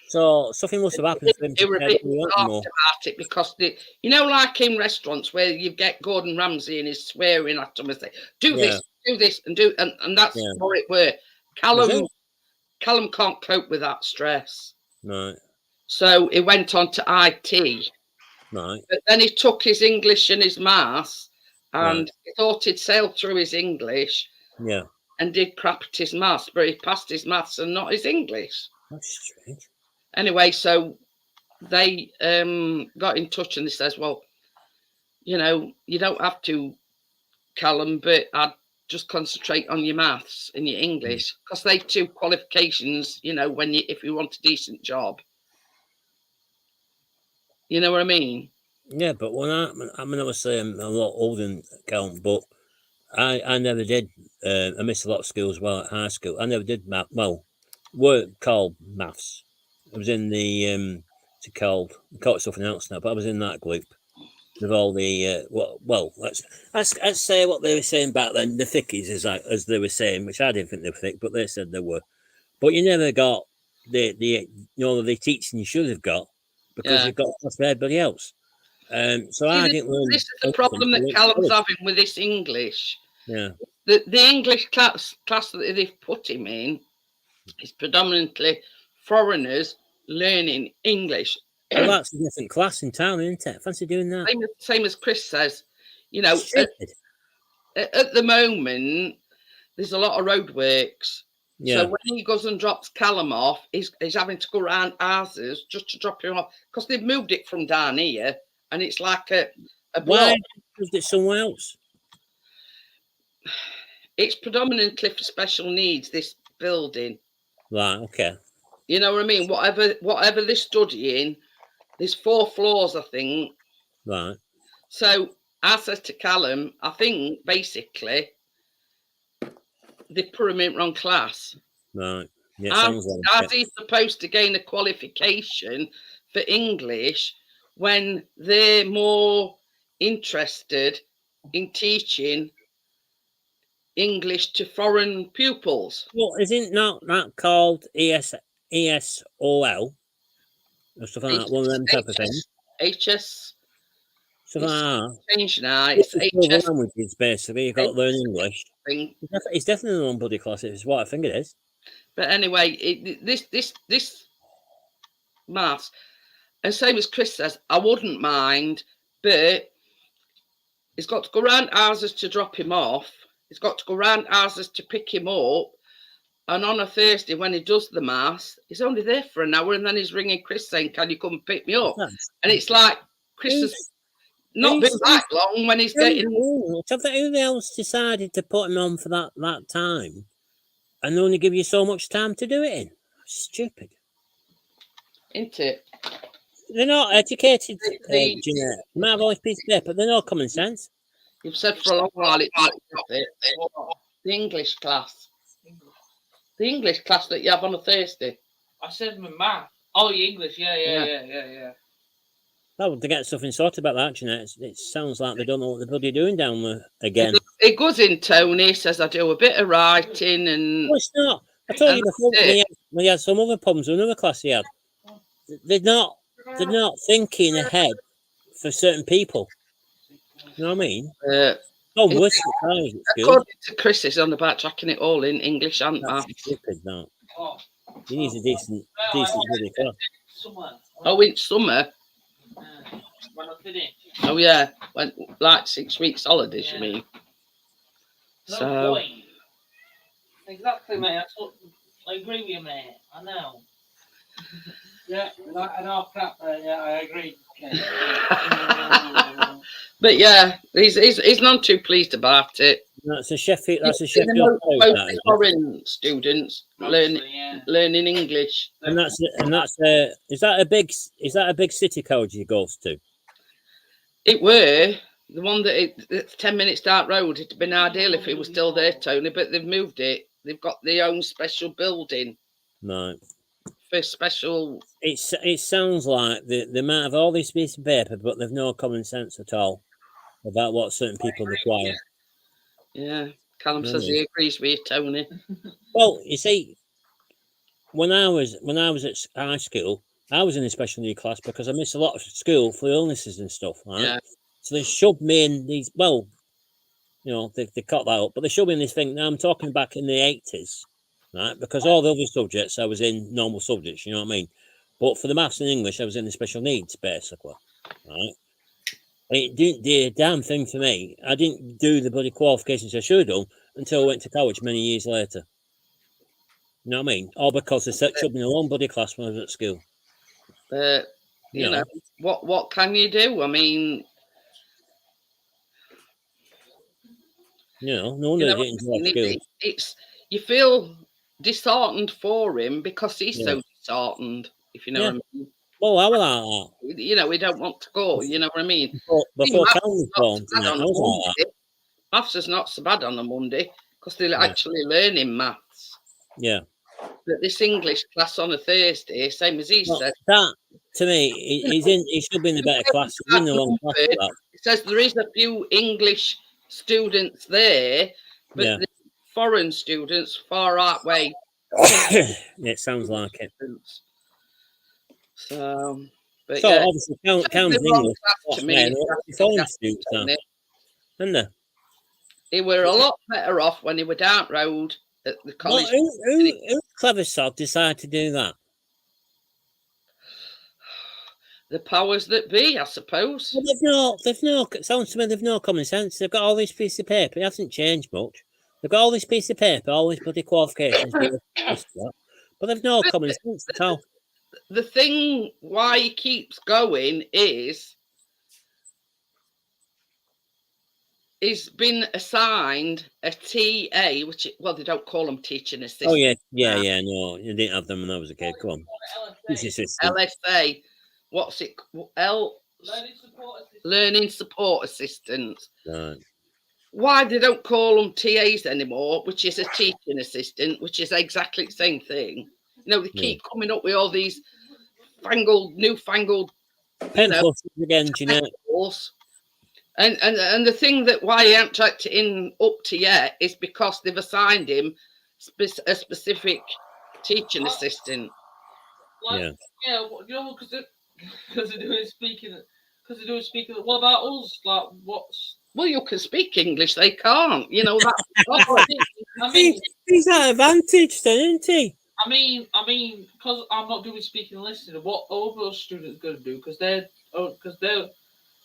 So something must have happened for him They to were a care bit more. about it because you know, like in restaurants where you get Gordon Ramsay and he's swearing at them and say, "Do this, and that's what it were." Callum can't cope with that stress. Right. So he went on to IT. Right. But then he took his English and his maths, and he thought he'd sailed through his English. Yeah. And did crap at his maths, but he passed his maths and not his English. That's strange. Anyway, so they got in touch and they says, well, you know, you don't have to, Callum, but I'd just concentrate on your maths and your English because they two qualifications, you know, if you want a decent job. You know what I mean? Yeah, but when I mean, obviously I'm a lot older than Callum, but I never did. I missed a lot of schools while at high school. I never did math. Well, weren't called maths. I was in the we call it something else now, but I was in that group with all the let's say what they were saying back then. The thickies, as they were saying, which I didn't think they were thick, but they said they were. But you never got the the teaching you should have got because you've got to everybody else. So I didn't learn. This is the problem that Callum's having with this English. Yeah. The English class that they've put him in is predominantly foreigners learning English. Well, that's a different class in town, isn't it? Fancy doing that. Same as Chris says. You know, at the moment, there's a lot of roadworks. Yeah. So when he goes and drops Callum off, he's having to go around houses just to drop him off because they've moved it from down here, and it's like a block. Why moved it somewhere else? It's predominantly for special needs, this building. Right, okay. You know what I mean? Whatever they're studying, there's 4 floors, I think. Right. So I said to Callum, I think basically they put him in wrong class. Right. Yeah, How's he supposed to gain a qualification for English when they're more interested in teaching English to foreign pupils? Well, isn't that called ESOL or something like that? One of them type of things. HS. Something like that. Changed now. It's HS. Languages, basically. You've got to learn English. It's definitely one bloody class. It's what I think it is. But anyway, this maths, and same as Chris says, I wouldn't mind, but he's got to go round houses to drop him off. He's got to go round houses to pick him up. And on a Thursday, when he does the maths, he's only there for an hour, and then he's ringing Chris saying, "Can you come and pick me up?" And it's like Chris has not been that long when he's getting. Who else decided to put him on for that time, and only give you so much time to do it in? Stupid, isn't it? They're not educated. Jeanette. They might have always piece of paper, but they're not common sense. You've said for a long while it's the English class. The English class that you have on a Thursday. I said my math. Oh, English. Yeah. Oh, to get something sorted about that, Jeanette. It sounds like they don't know what they're bloody doing down there again. It goes in, Tony. Says I do a bit of writing and. No, it's not. I told you before when he had some other problems with another class he had. They're not thinking ahead for certain people. You know what I mean? According to Chris, it's on about tracking it all in English and math. Stupid, that. He needs a decent really class. Oh, in summer. Oh yeah, went like 6 weeks holidays. You mean? So exactly, mate. That's what I agree with you, mate. I know. Yeah, and our crap. Yeah, I agree. But yeah, he's not too pleased about it. That's a Sheffield. That's a It's in the Sheffield. Post, that, most is it? foreign students learning English. And that's is that a big city college he goes to? It were the one it's 10 minutes down road. It'd been ideal if it was still there, Tony, but they've moved it. They've got their own special building No. for special. It sounds like they might have all this piece of paper, but they've no common sense at all about what certain people require. Yeah, Callum says he agrees with you, Tony. Well, you see, when I was at high school, I was in a special need class because I missed a lot of school for illnesses and stuff, right? Yeah. So they shoved me in these. Well, you know, they cut that up, but they shoved me in this thing. Now I'm talking back in the 80s, right? Because all the other subjects I was in normal subjects, you know what I mean? But for the maths and English, I was in the special needs, basically, right? It didn't do a damn thing for me. I didn't do the bloody qualifications I should have done until I went to college many years later. You know what I mean? All because they set up in a long bloody class when I was at school. But you know what can you do? I mean, no wonder they didn't enjoy school. It's you feel disheartened for him because he's so disheartened. If you know what I mean. Well, I was like that. You know, we don't want to go. You know what I mean? Before Callum was born, I was like that. Maths is not so bad on a Monday because they're actually learning maths. Yeah. But this English class on a Thursday, same as he said. That to me, he should be in the better class. He's in the wrong class for that. It says there is a few English students there, but the foreign students far outweigh. It sounds like it. So, but so obviously, Callum's English. Foreign students now, isn't there? He were a lot better off when he were down road at the college. Well, who clever sod decided to do that? The powers that be, I suppose. Well, sounds to me they've no common sense. They've got all this piece of paper. It hasn't changed much. They've got all this piece of paper, all these bloody qualifications, but they've no common sense at all. The thing why he keeps going is he's been assigned a TA, which they don't call them teaching assistant. Oh yeah, no, you didn't have them when I was a kid. Come on, LSA. What's it? Learning support assistant. Right. Why they don't call them TAs anymore, which is a teaching assistant, which is exactly the same thing. You know, they keep coming up with all these newfangled pencils again, And the thing that why he hasn't tracked it in up to yet is because they've assigned him a specific teaching assistant. You know, because they're doing speaking. What about us? Like, what's? Well, you can speak English, they can't. You know that. I mean, he's at advantage, then, isn't he? I mean, because I'm not doing speaking and listening. What are those students going to do? Because they're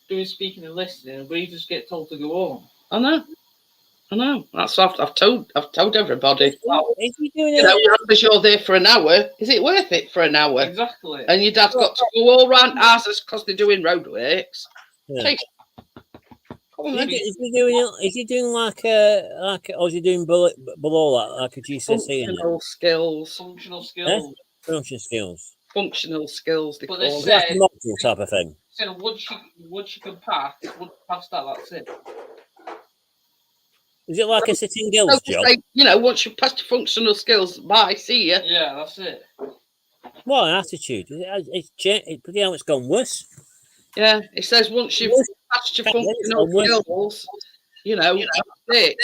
doing speaking and listening, and we just get told to go home. I know. That's what I've told everybody. Is he doing because you're there for an hour, is it worth it for an hour? Exactly. And your dad's got to go all round houses because they're doing roadworks. Yeah. Is he doing like, or is he doing below that, like a GCSE? Functional skills. Functional skills. They but call they it. said, module type of thing. So once you can pass that, that's it. Is it like a sitting girls job? You know, once you've passed your functional skills, bye, see ya. Yeah, that's it. What an attitude! It's gone worse. Yeah, it says once you've passed your functional skills, you know, that's it.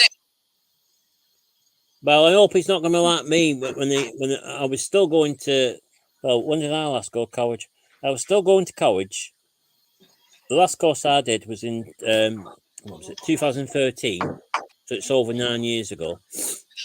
Well, I hope he's not going to be like me when I was still going to. Well, when did I last go to college? I was still going to college. The last course I did was in 2013. So it's over 9 years ago,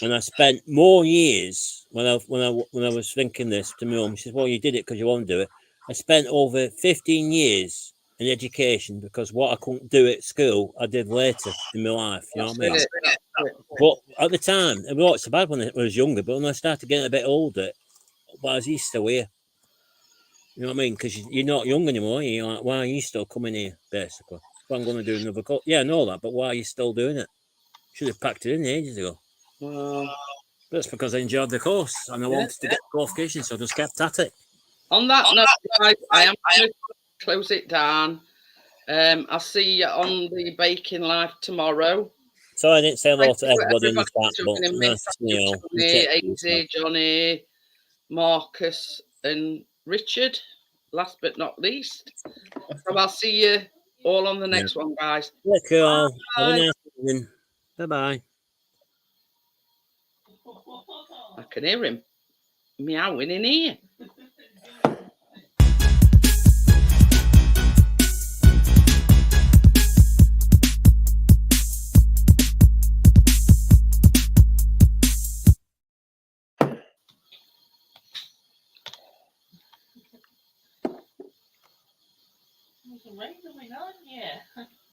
and I spent more years when I was thinking this to my mum. She says, "Well, you did it because you want to do it." I spent over 15 years in education because what I couldn't do at school, I did later in my life. You know what I mean? That's it. But at the time, well, it's bad when I was younger, but when I started getting a bit older, why is he still here? You know what I mean? Because you're not young anymore. You're like, why are you still coming here, basically? If I'm going to do another course. Yeah, I know that, but why are you still doing it? Should have packed it in ages ago. Well, That's because I enjoyed the course and I wanted to get the qualification, so I just kept at it. on that note, guys, I am going to close it down. I'll see you on the Baking Live tomorrow. So I didn't say hello Thank to you for everybody in the everybody chat, but joining me. nice to see you all. You Johnny, take care of yourself. AZ, Johnny, Marcus, and Richard. Last but not least. So I'll see you all on the next one, guys. Take care all. Have a Bye. nice evening. Bye-bye. I can hear him meowing in here.